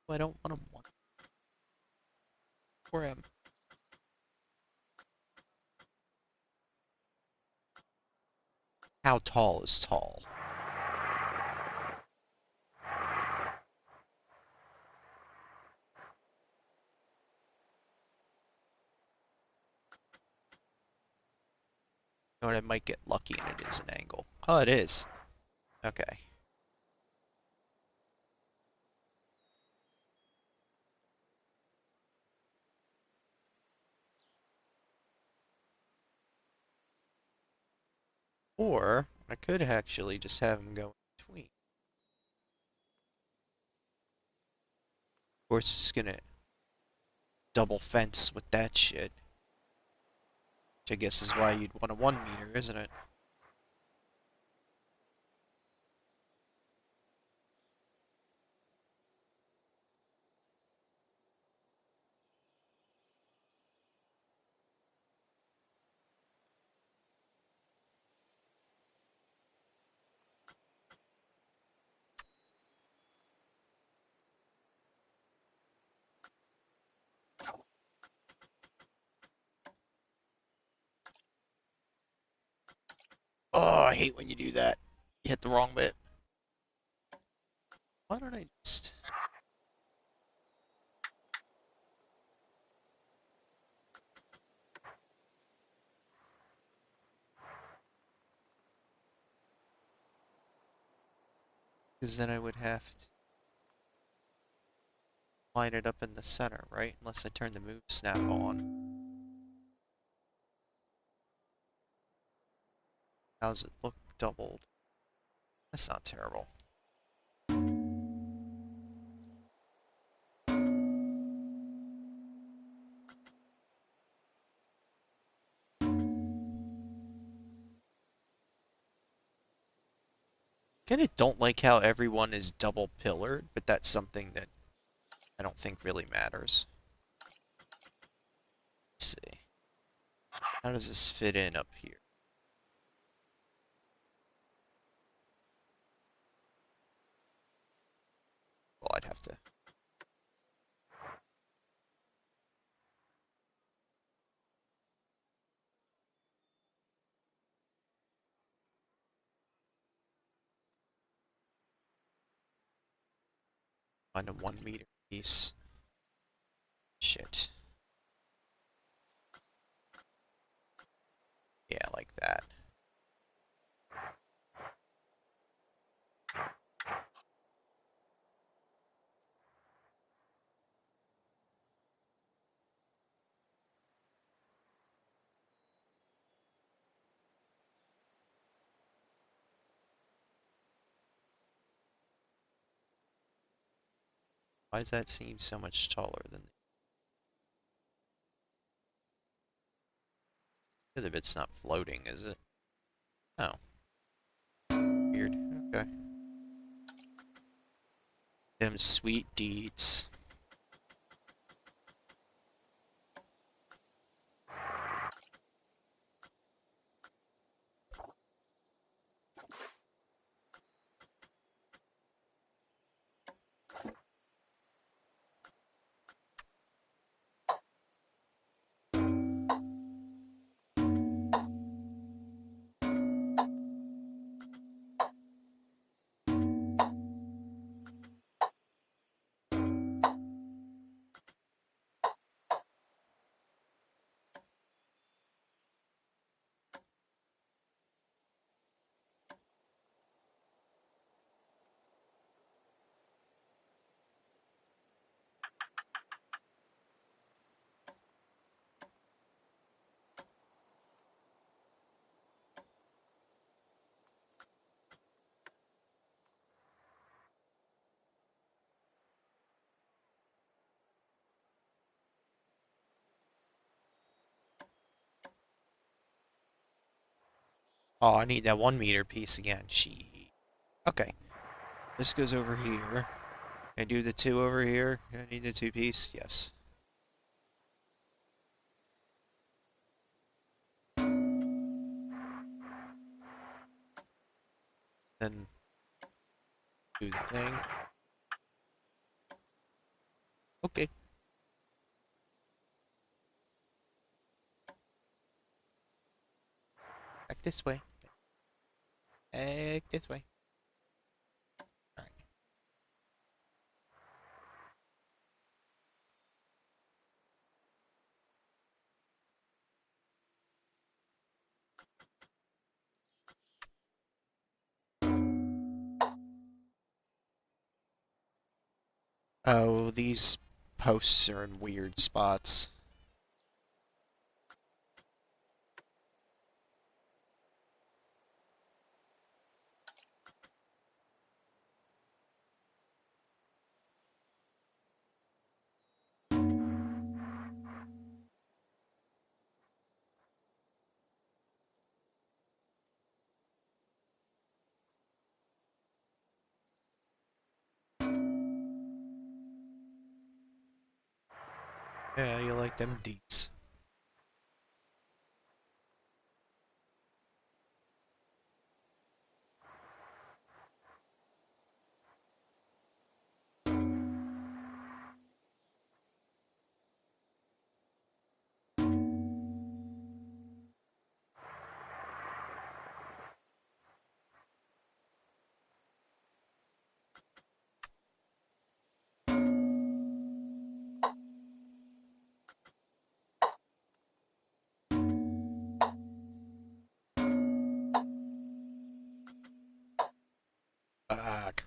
I don't want to want. Where am? How tall is tall? You know what? I might get lucky and it is an angle. Oh, it is. Okay. Or I could actually just have them go in between. Of course, it's gonna double fence with that shit. Which I guess is why you'd want a 1 meter, isn't it? Oh, I hate when you do that. You hit the wrong bit. Why don't I just... Because then I would have to line it up in the center, right? Unless I turn the move snap on. How's it look doubled? That's not terrible. Kinda don't like how everyone is double pillared, but that's something that I don't think really matters. Let's see. How does this fit in up here? Well, I'd have to... find a 1 meter piece. Shit. Yeah, like that. Why does that seem so much taller than the other bit's not floating, is it? Oh. Weird. Okay. Them sweet deeds. Oh, I need that 1 meter piece again. She. Okay. This goes over here. I do the 2 over here. I need the 2 piece. Yes. Then do the thing. Okay. Back this way. Back this way. Alright. Oh, these posts are in weird spots. Yeah, you like them deets. Fuck.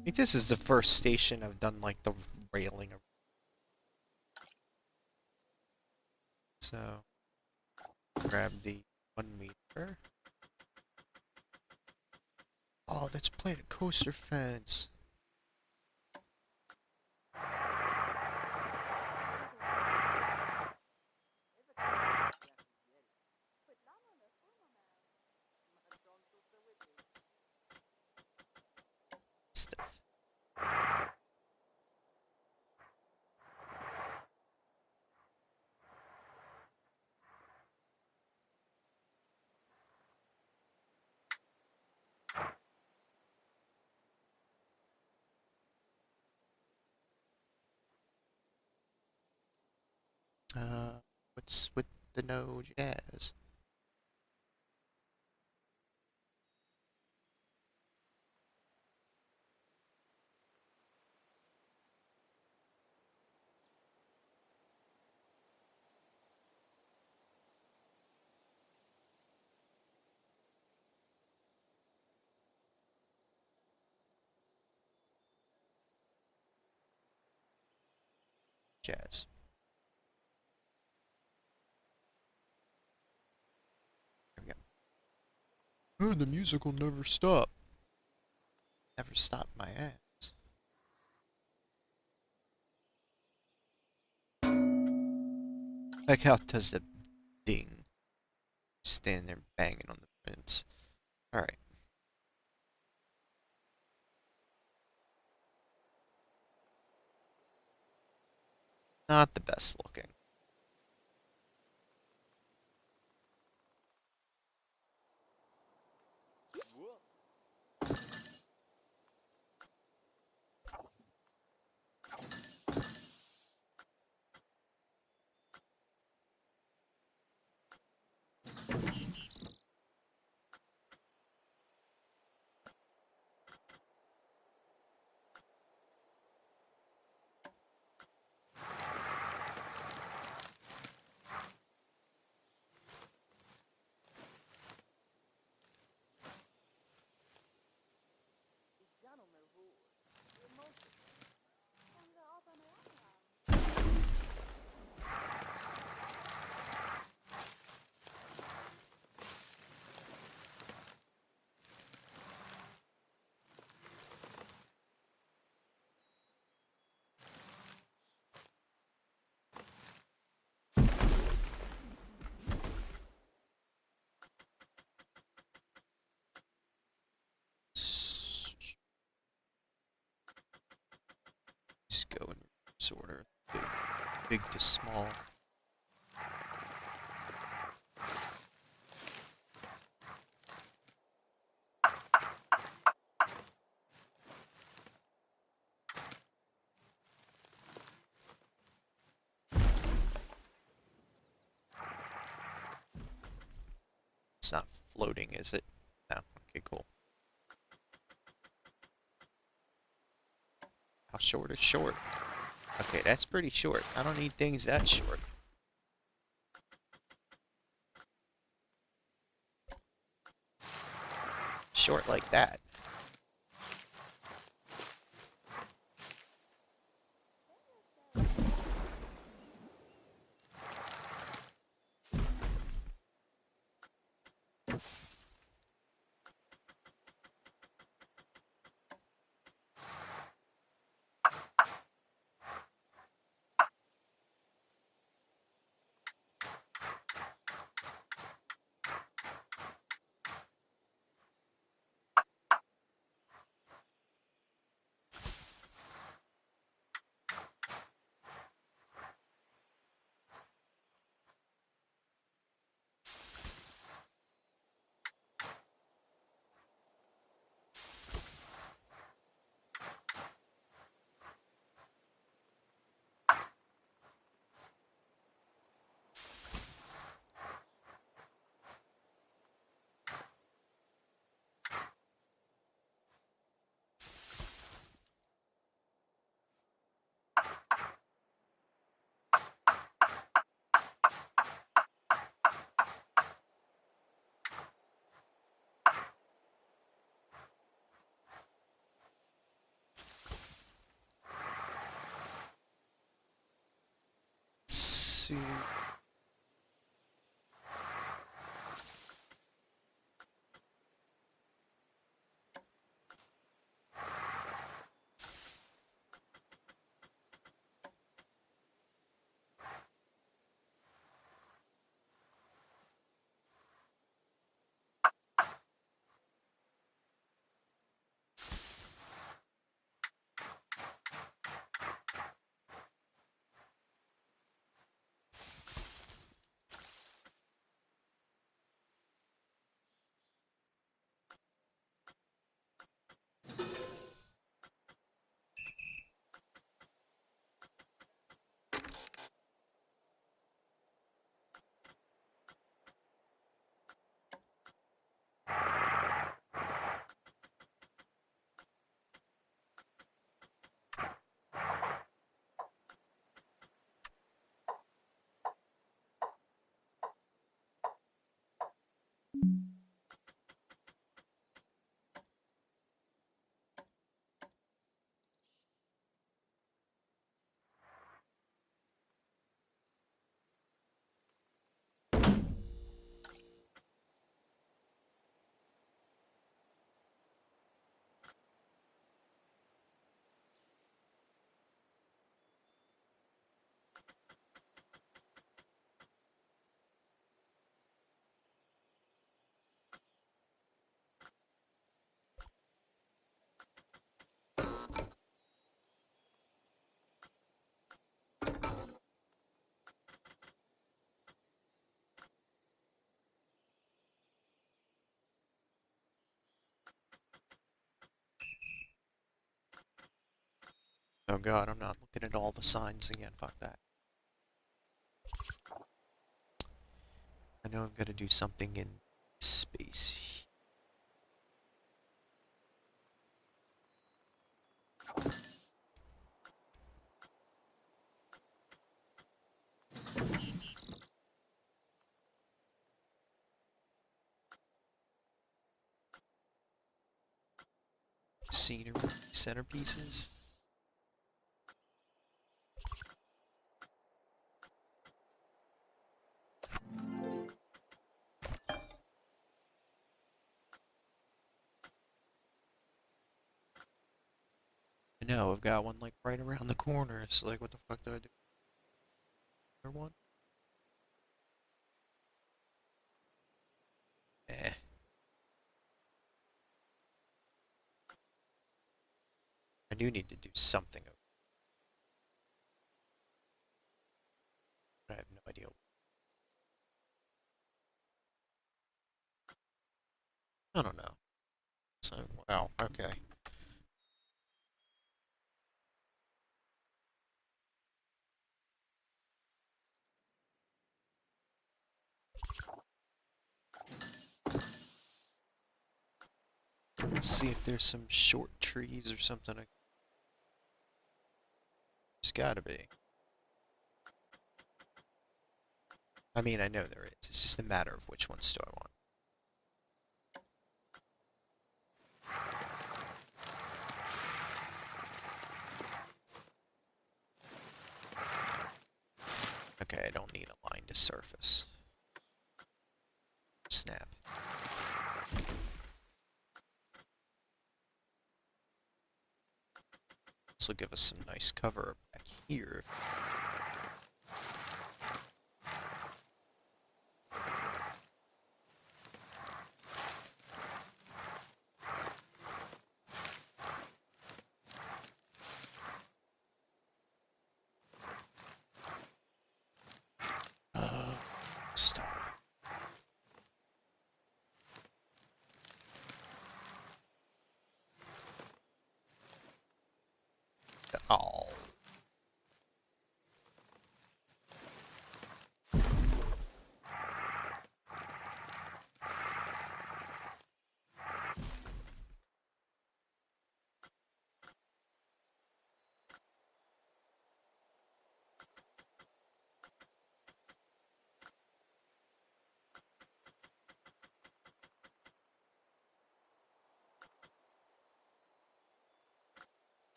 I think this is the first station I've done like the railing. So grab the 1 meter. Oh, that's Planet Coaster fence. Stuff. What's with the no jazz? Jazz. There we go. Oh, the music will never stop. Never stop my ass. Like how it does the ding. Stand there banging on the fence. Alright. Not the best looking. Just go in reverse order. Big to small. It's not floating, is it? No. Okay, cool. How short is short? Okay, that's pretty short. I don't need things that short. Short like that. See. Oh god, I'm not looking at all the signs again. Fuck that. I know I'm gonna do something in space. Scenery, centerpieces. I know, I've got one like right around the corner. It's like, what the fuck do I do? Another one? Eh. I do need to do something. I have no idea. I don't know. So, wow, okay. Let's see if there's some short trees or something. There's gotta be. I mean, I know there is. It's just a matter of which ones do I want. Okay, I don't need a line to surface. Snap. This will give us some nice cover back here. Stop. Oh.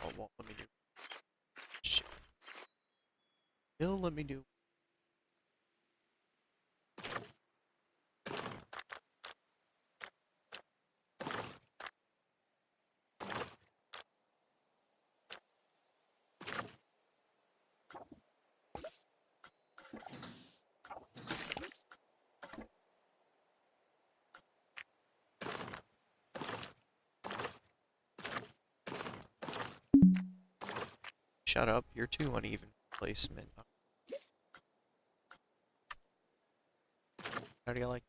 Oh, won't let me do. Shit. It'll let me do. Shut up, you're too uneven placement. How do you like?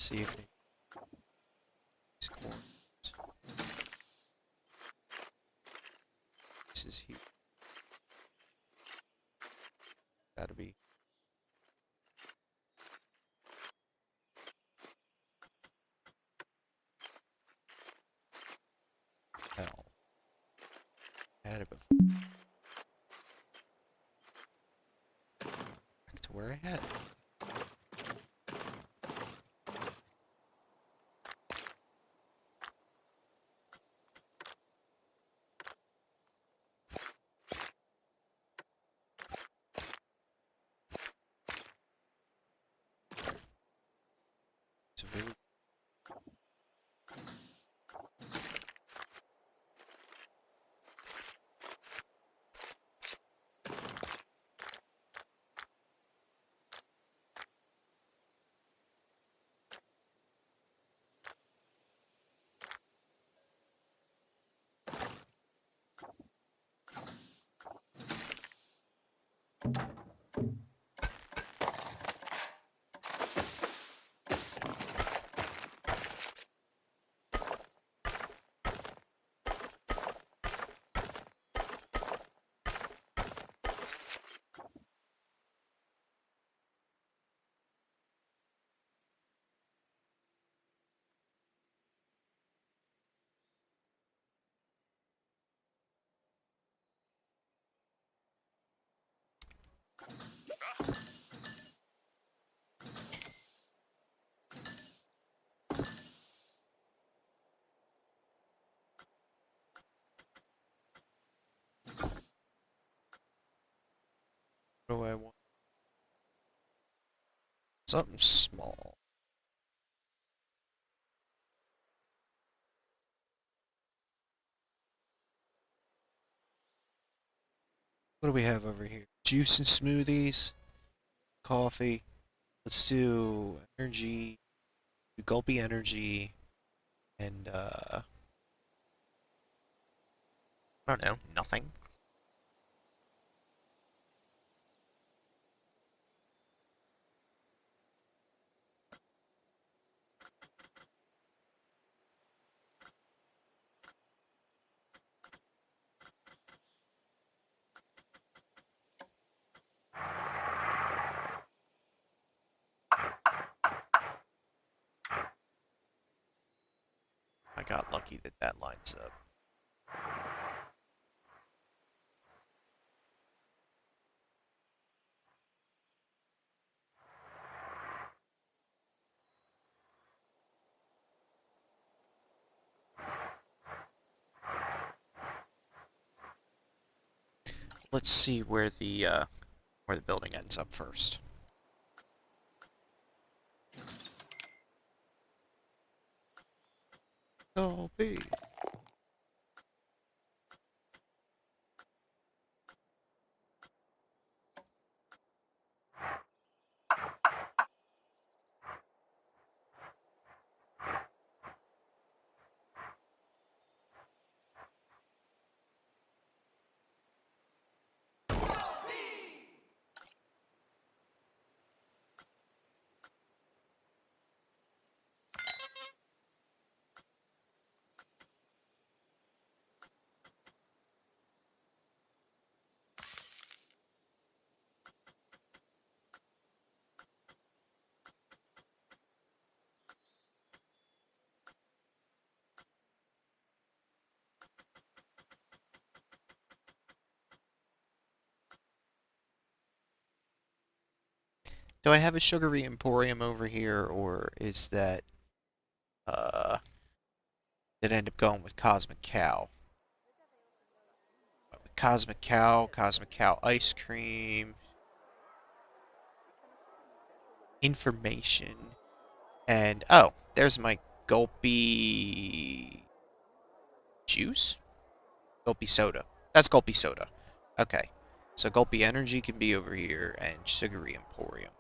See if they these corners. This is here. Gotta be. Hell. Had it before. Back to where I had it. It's really. What do I want? Something small. What do we have over here? Juice and smoothies, coffee. Let's do energy, do gulpy energy, and I don't know, nothing. I got lucky that that lines up. Let's see where the building ends up first. Oh, B. Do I have a sugary emporium over here, or is that did I end up going with Cosmic Cow? Cosmic Cow ice cream, information, and oh, there's my gulpy juice? Gulpy soda. That's gulpy soda. Okay. So gulpy energy can be over here, and sugary emporium.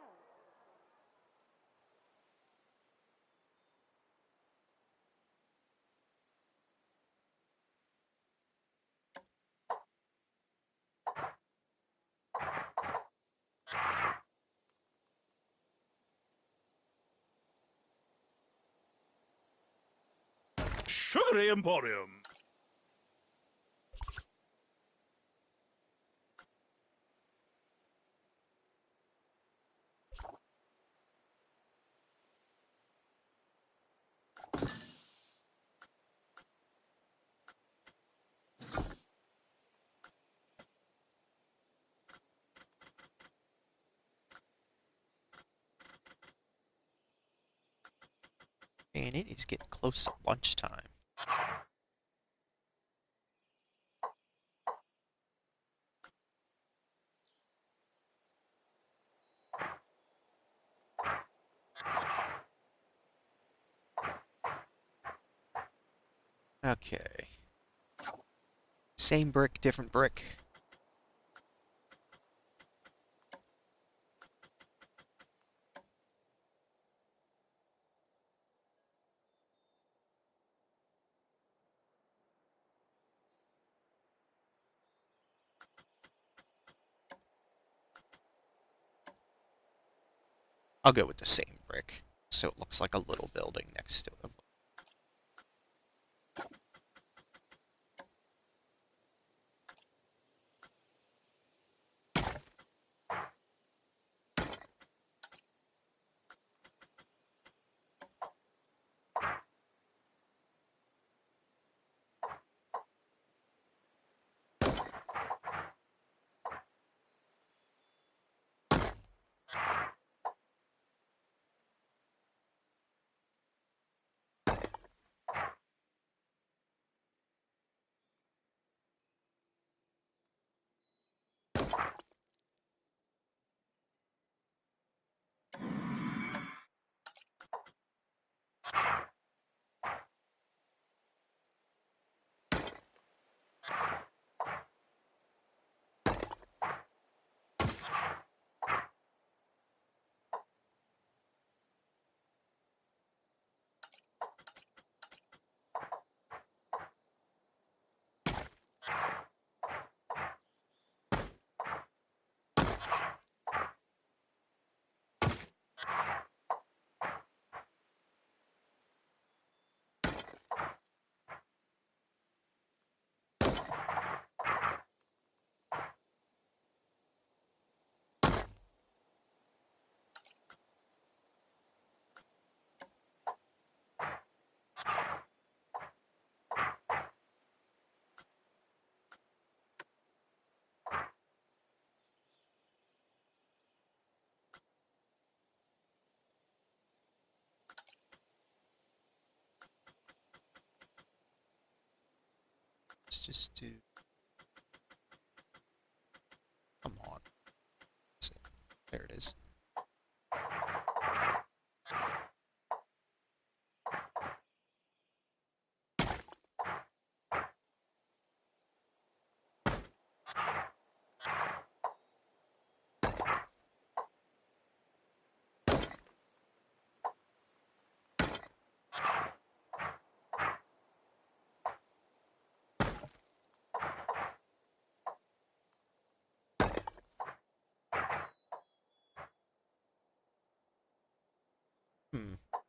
Sugary Emporium. And it is getting close to lunchtime. Okay. Same brick, different brick. I'll go with the same brick, so it looks like a little building next to it. Let's just do. Come on. That's it. There it is.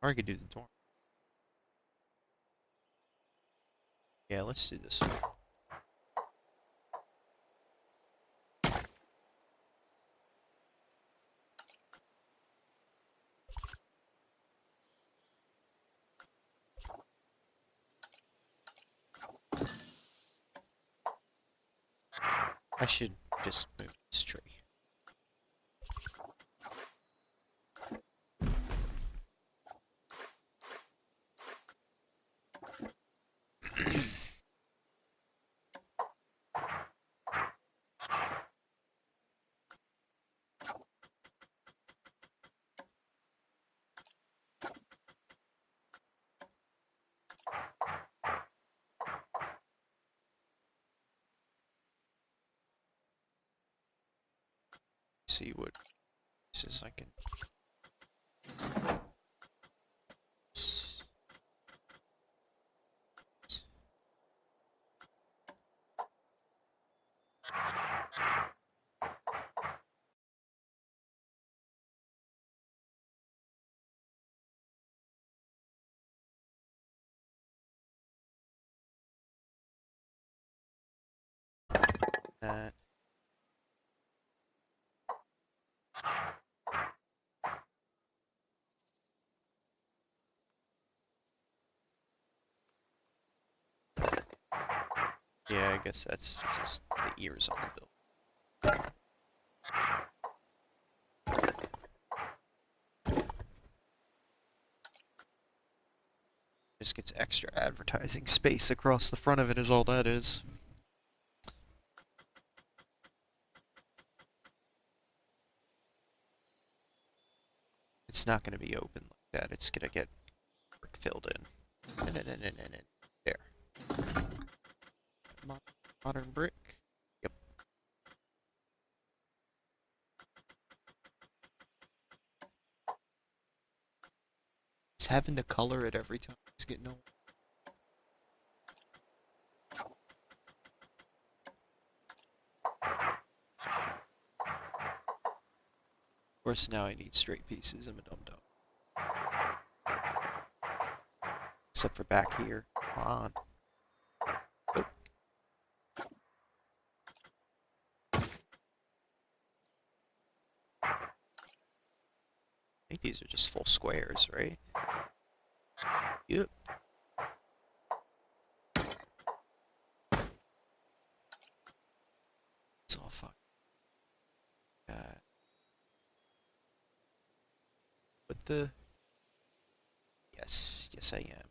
Or I could do the door. Yeah, let's do this one. I should just move this tree. See what pieces I can. That. Yeah, I guess that's just the ears on the bill. Just gets extra advertising space across the front of it is all that is. It's not going to be open like that. It's going to get brick filled in. There. Modern brick. Yep. It's having to color it every time it's getting old. Of course, now I need straight pieces. I'm a dum-dum. Except for back here. Come on. Nope. I think these are just full squares, right? Yep. It's all fuck. But the... Yes. Yes, I am.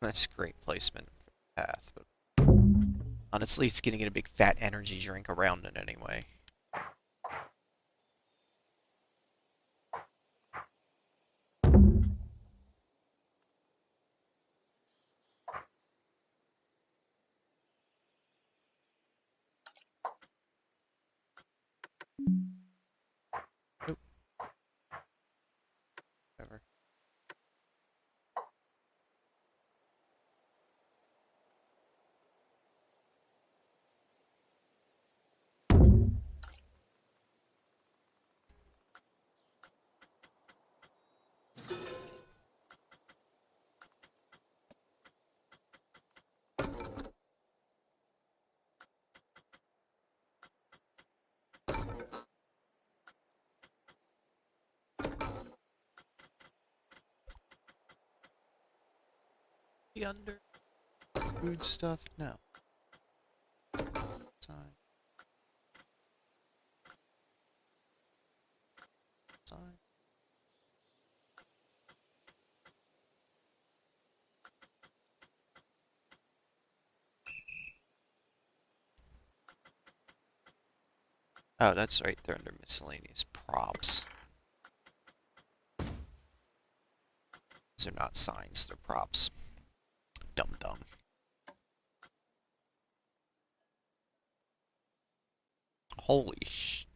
That's great placement for the path, but honestly, it's getting a big fat energy drink around it anyway. Nope. Whatever. The under food stuff? No. Sign. Sign. Oh, that's right. They're under miscellaneous props. These are not signs, they're props. Dum dum. Holy sh.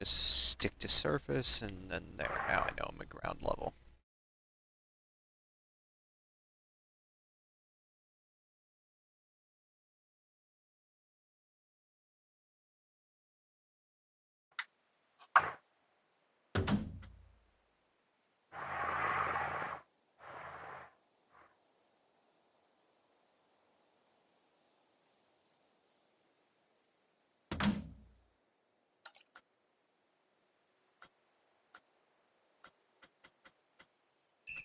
Just stick to surface, and then there. Now I know I'm at ground level.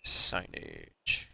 Signage.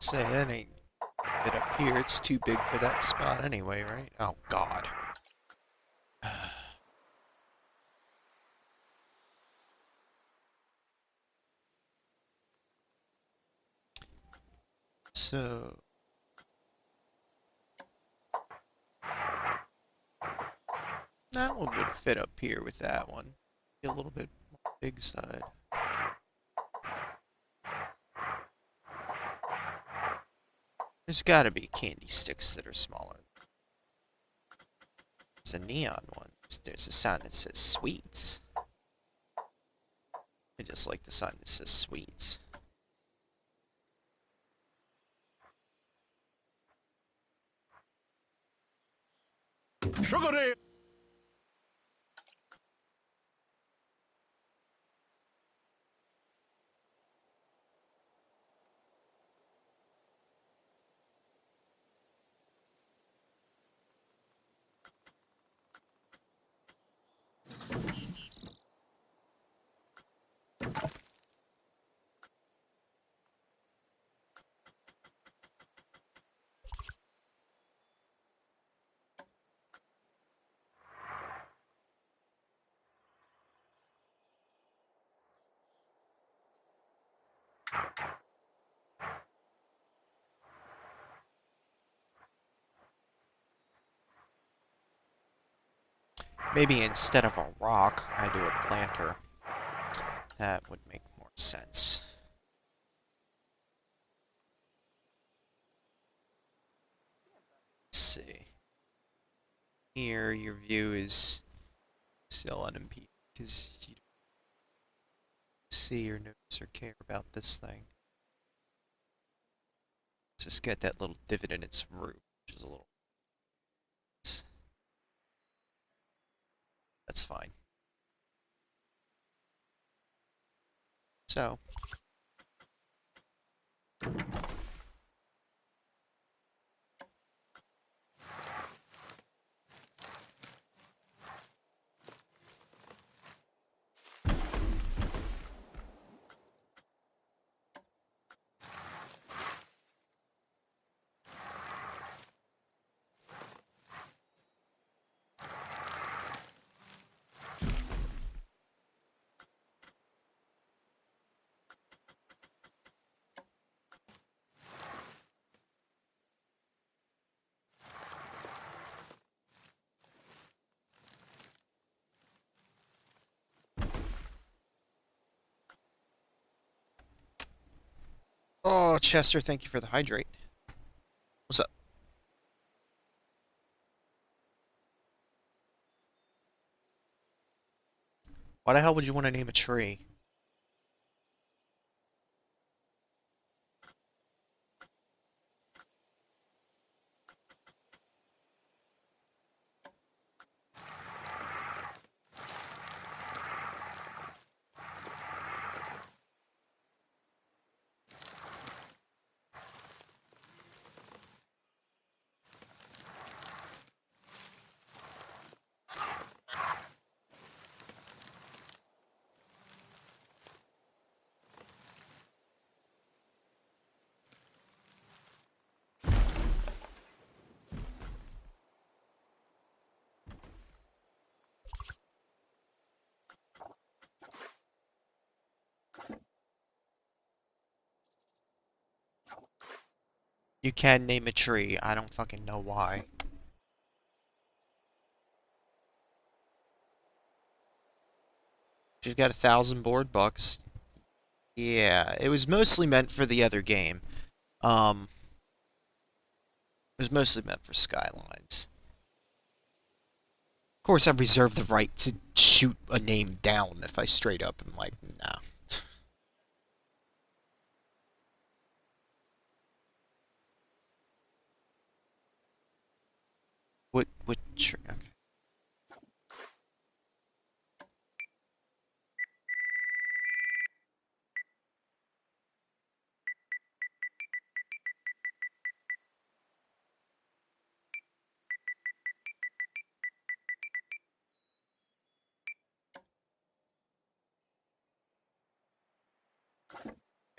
Say, that ain't it up here. It's too big for that spot anyway, right? Oh, God. So that one would fit up here with that one. Be a little bit more big side. There's gotta be candy sticks that are smaller. There's a neon one. There's a sign that says sweets. I just like the sign that says sweets. Sugary. Maybe instead of a rock, I do a planter. That would make more sense. Let's see. Here, your view is still unimpeded because you don't see or notice or care about this thing. Let's just get that little divot in its roof, which is a little. That's fine. So. Oh, Chester, thank you for the hydrate. What's up? Why the hell would you want to name a tree? You can name a tree. I don't fucking know why. She's got 1,000 board bucks. Yeah, it was mostly meant for the other game. It was mostly meant for Skylines. Of course, I reserve the right to shoot a name down if I straight up am like, nah. What tree?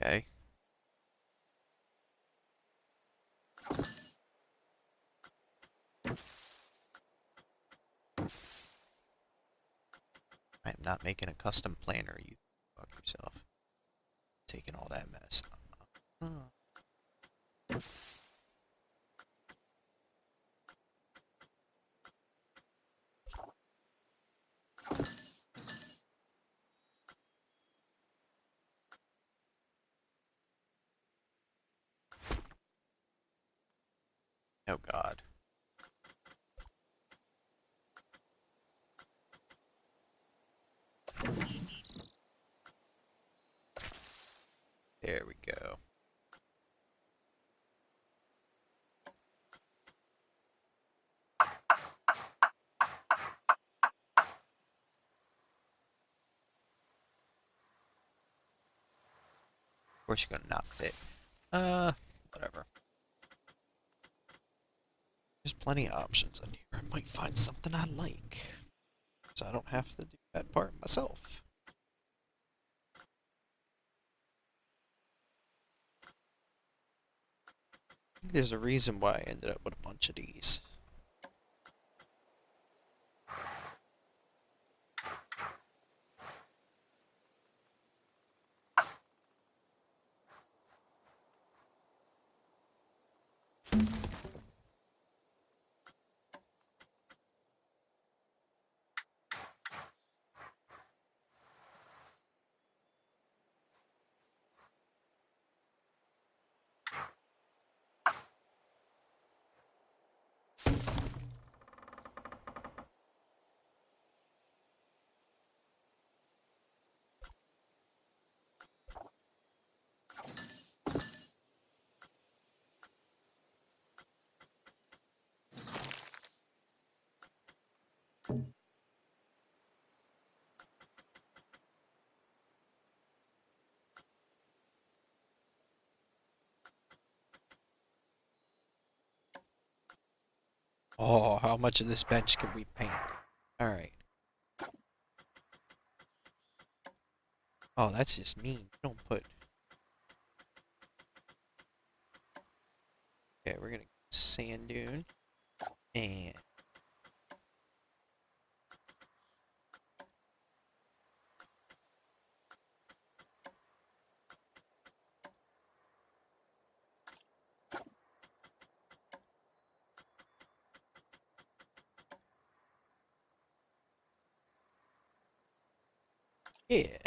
Okay. Okay. I am not making a custom planner. You fuck yourself. Taking all that mess. Uh, Oh God. There we go. Of course you're gonna not fit. Whatever. There's plenty of options in here. I might find something I like. So I don't have to do that part myself. I think there's a reason why I ended up with a bunch of these. Oh, how much of this bench can we paint? Alright. Oh, that's just mean. You don't put... Okay, we're gonna sand dune. And... Yeah.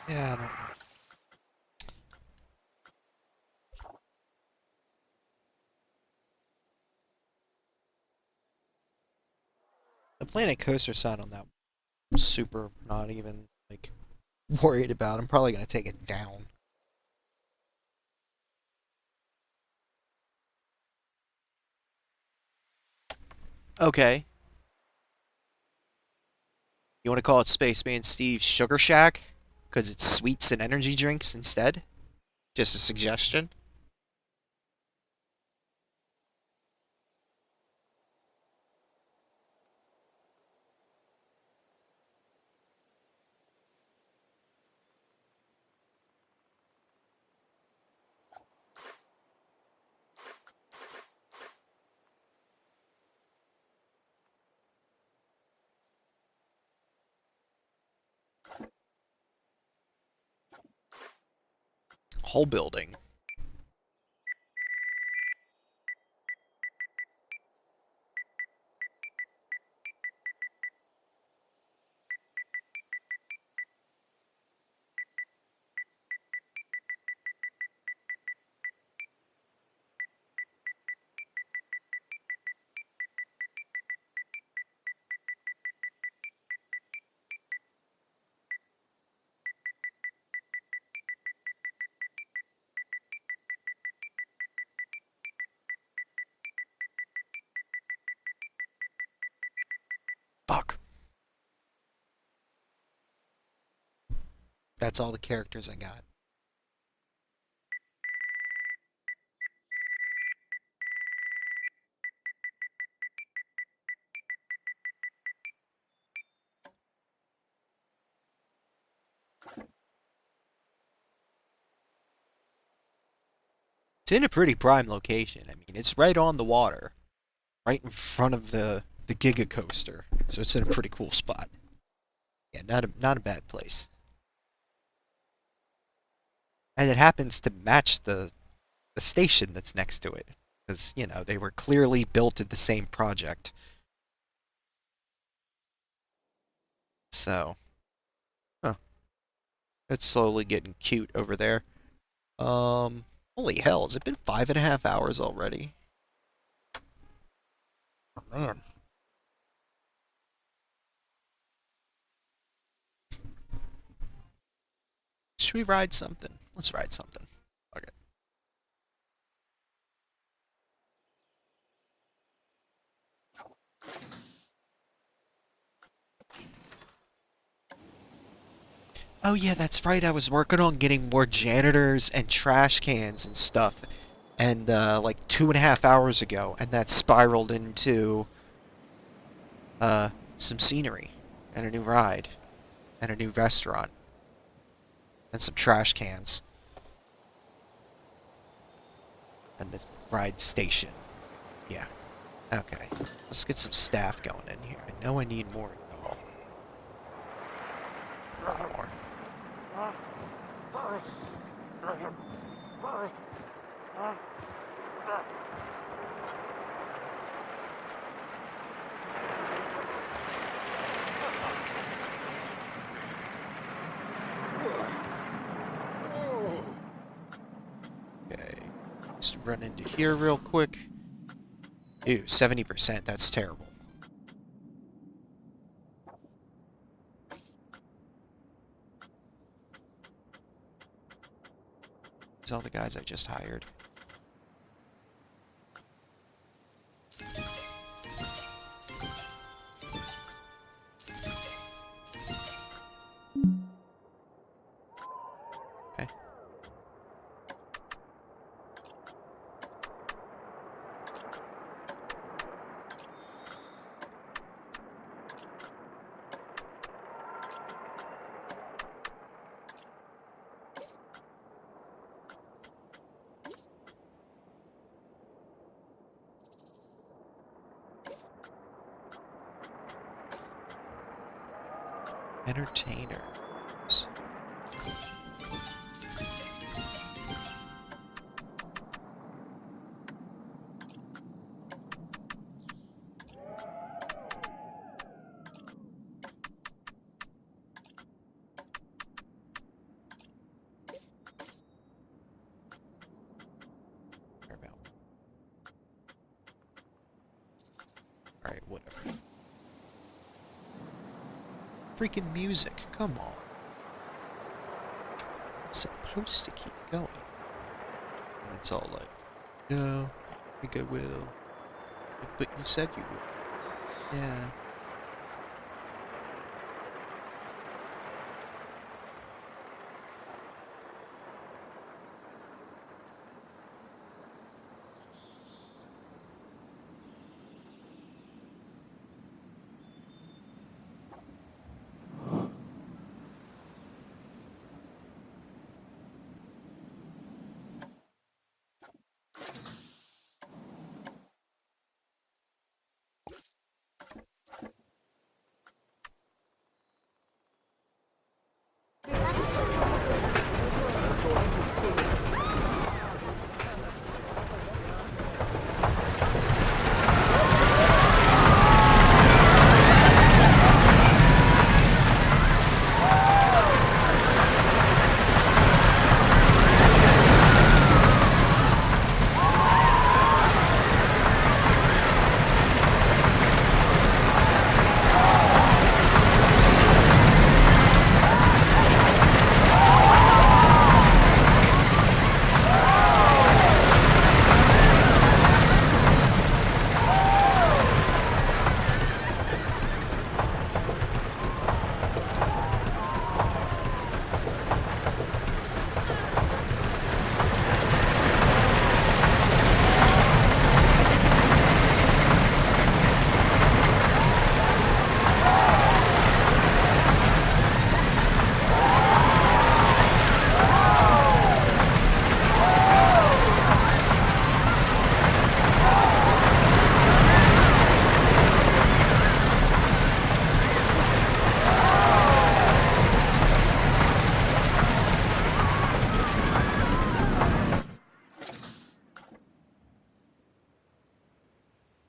Yeah, I don't know. The Planet Coaster sign on that one, super not even like worried about. I'm probably gonna take it down. Okay. You want to call it Spaceman Steve's Sugar Shack? Because it's sweets and energy drinks instead? Just a suggestion? Whole building. Fuck. That's all the characters I got. It's in a pretty prime location. I mean, it's right on the water, right in front of the Giga Coaster. So it's in a pretty cool spot. Yeah, not a bad place. And it happens to match the station that's next to it, because you know they were clearly built in the same project. So, huh, it's slowly getting cute over there. Um, Holy hell, has it been 5.5 hours already? Oh man. Should we ride something? Let's ride something. Okay. Oh yeah, that's right. I was working on getting more janitors and trash cans and stuff, and like 2.5 hours ago, and that spiraled into uh some scenery and a new ride and a new restaurant and some trash cans and the ride station. Yeah. Okay. Let's get some staff going in here. I know I need more. Oh, a lot more. Okay. Just run into here real quick. Ew, 70%. That's terrible. These all the guys I just hired. Okay. Entertainers. whatever. Freaking music, come on. It's supposed to keep going. And it's all like, no, I think I will. But you said you would. Yeah.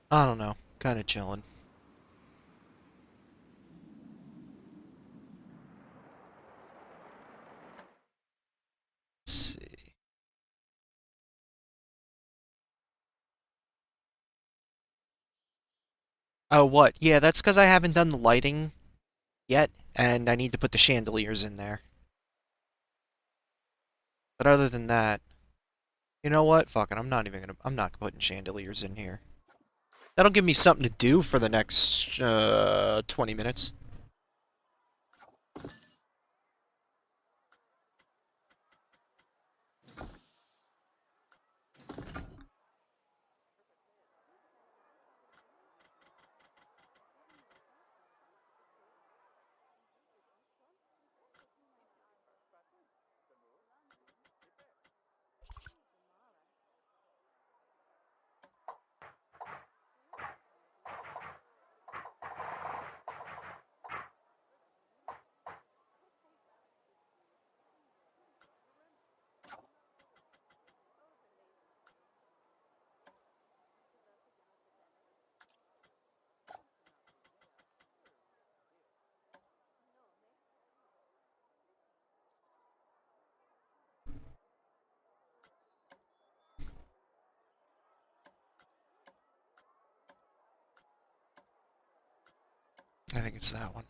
I don't know. Kind of chilling. Let's see. Oh, what? Yeah, that's because I haven't done the lighting yet, and I need to put the chandeliers in there. But other than that, you know what? Fuck it. I'm not putting chandeliers in here. That'll give me something to do for the next 20 minutes. I think it's that one.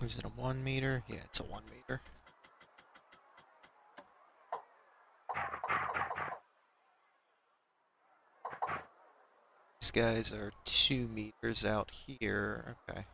Is it a 1 meter? Yeah, it's a 1 meter. These guys are 2 meters out here. Okay.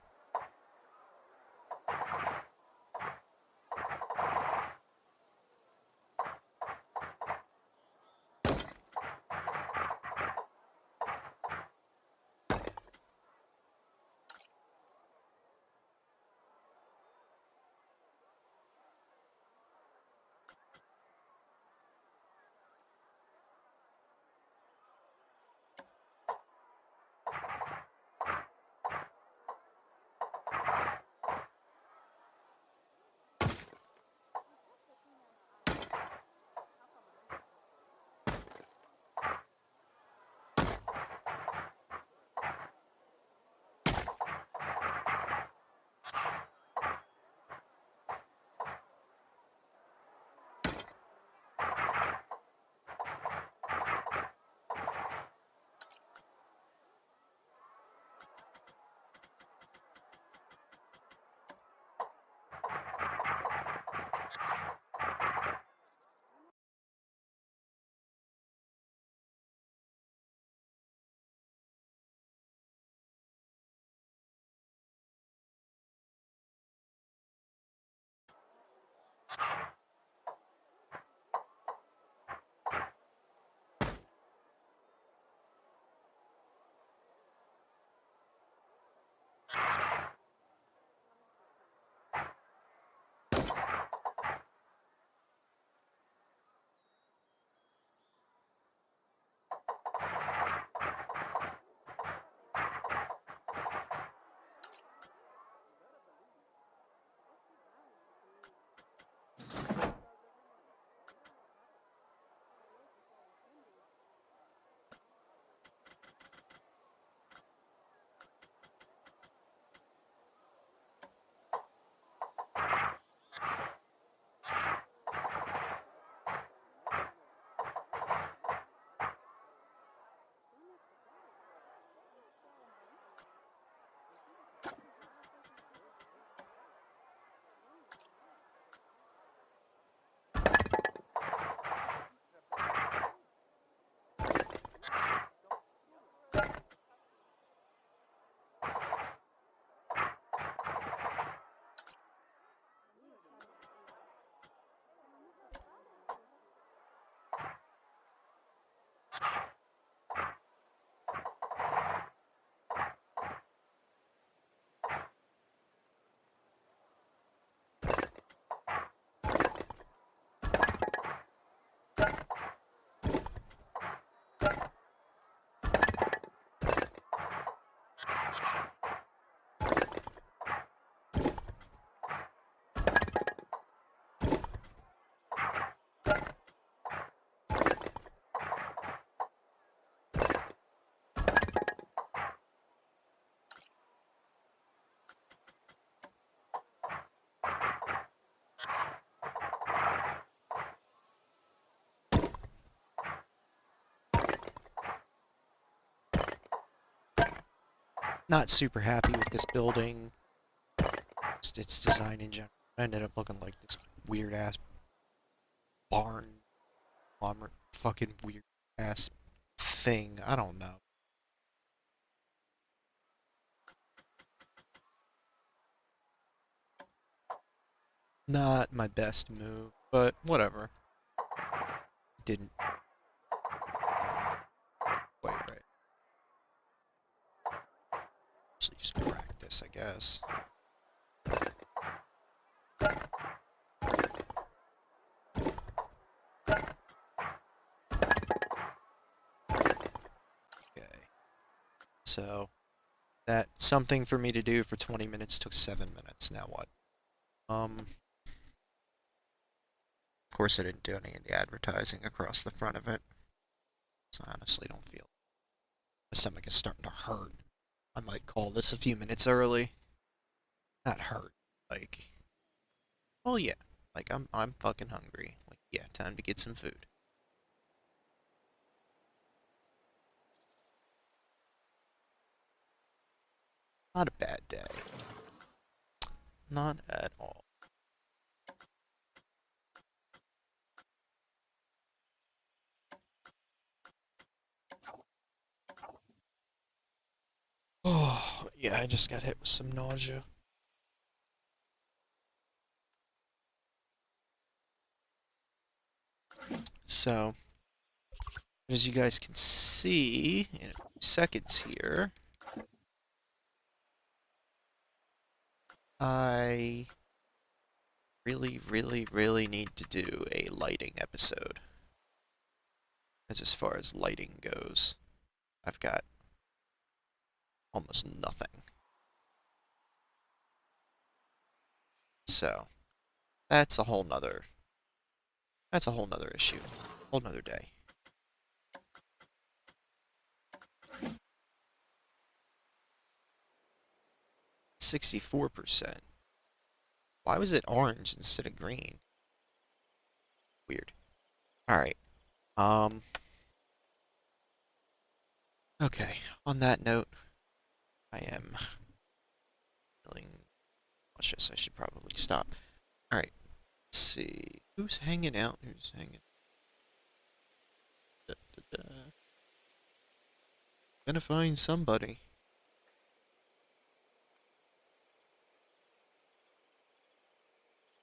Not super happy with this building. Just its design in general. It ended up looking like this weird ass barn, fucking weird ass thing. I don't know. Not my best move, but whatever. Didn't quite right. So just practice, I guess. Okay. So that something for me to do for 20 minutes took 7 minutes. Now what? Of course I didn't do any of the advertising across the front of it. So I honestly don't feel my stomach is starting to hurt. I might call this a few minutes early. Not hurt. Like, well, yeah. Like I'm fucking hungry. Like, yeah, time to get some food. Not a bad day. Not at all. Oh, yeah, I just got hit with some nausea. So, as you guys can see in a few seconds here, I really need to do a lighting episode. As far as lighting goes, I've got almost nothing. So, that's a whole nother issue. Whole nother day. 64%. Why was it orange instead of green? Weird. Alright. Um okay. On that note, I am feeling nauseous. I should probably stop. Alright. Let's see. Who's hanging out? Who's hanging? Da, da, da. Gonna find somebody.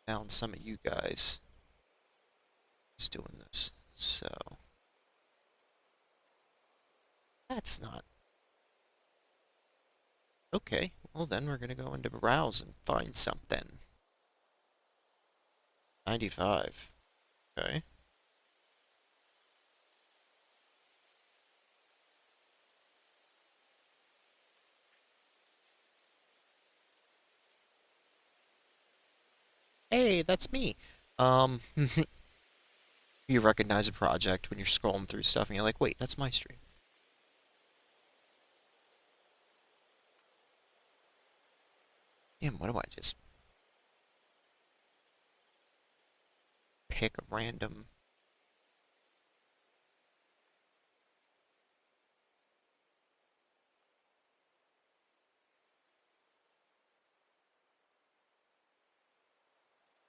Found some of you guys who's doing this. So that's not okay. Well then we're gonna go into browse and find something. 95. Okay. Hey, that's me. Um, you recognize a project when you're scrolling through stuff and you're like, wait, that's my stream. Damn, what do I just pick a random?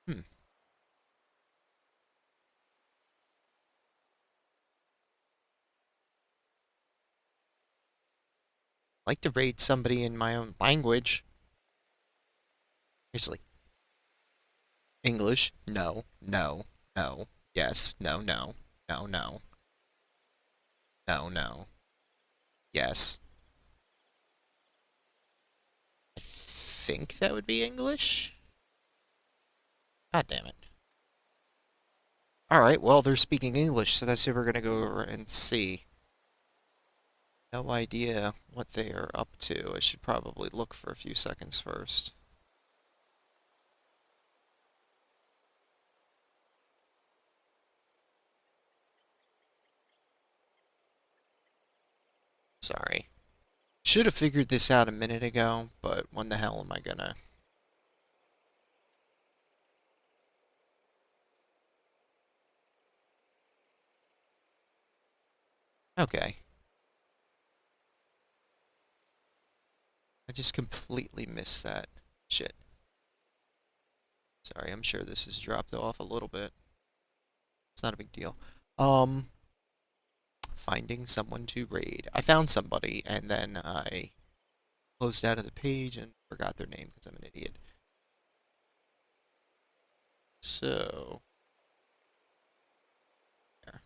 Hmm. Like to raid somebody in my own language. It's like English. No, no, no. Yes, no, no, no, no, no, no. Yes. I think that would be English. God damn it. Alright, well, they're speaking English, so that's who we're gonna go over and see. No idea what they are up to. I should probably look for a few seconds first. Sorry. Should have figured this out a minute ago, but when the hell am I gonna? Okay. I just completely missed that. Shit. Sorry, I'm sure this has dropped off a little bit. It's not a big deal. Finding someone to raid. I found somebody, and then I closed out of the page and forgot their name because I'm an idiot. So, there.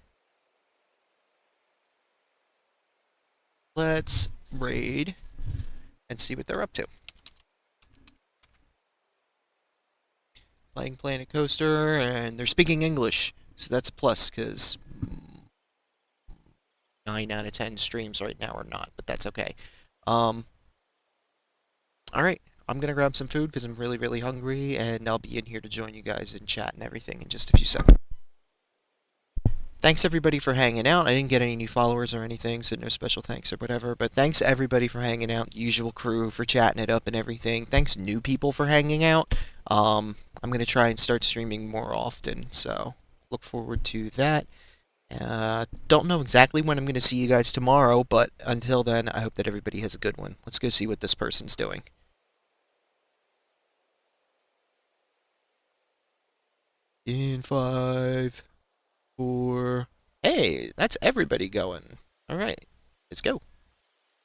Let's raid and see what they're up to. Playing Planet Coaster, and they're speaking English, so that's a plus, because 9 out of 10 streams right now are not, but that's okay. Alright, I'm gonna grab some food, because I'm really hungry, and I'll be in here to join you guys in chat and everything in just a few seconds. Thanks everybody for hanging out. I didn't get any new followers or anything, so no special thanks or whatever. But thanks everybody for hanging out. Usual crew for chatting it up and everything. Thanks new people for hanging out. I'm gonna try and start streaming more often, so look forward to that. Don't know exactly when I'm gonna see you guys tomorrow, but until then, I hope that everybody has a good one. Let's go see what this person's doing. In 5, 4. Hey, that's everybody going. All right, let's go.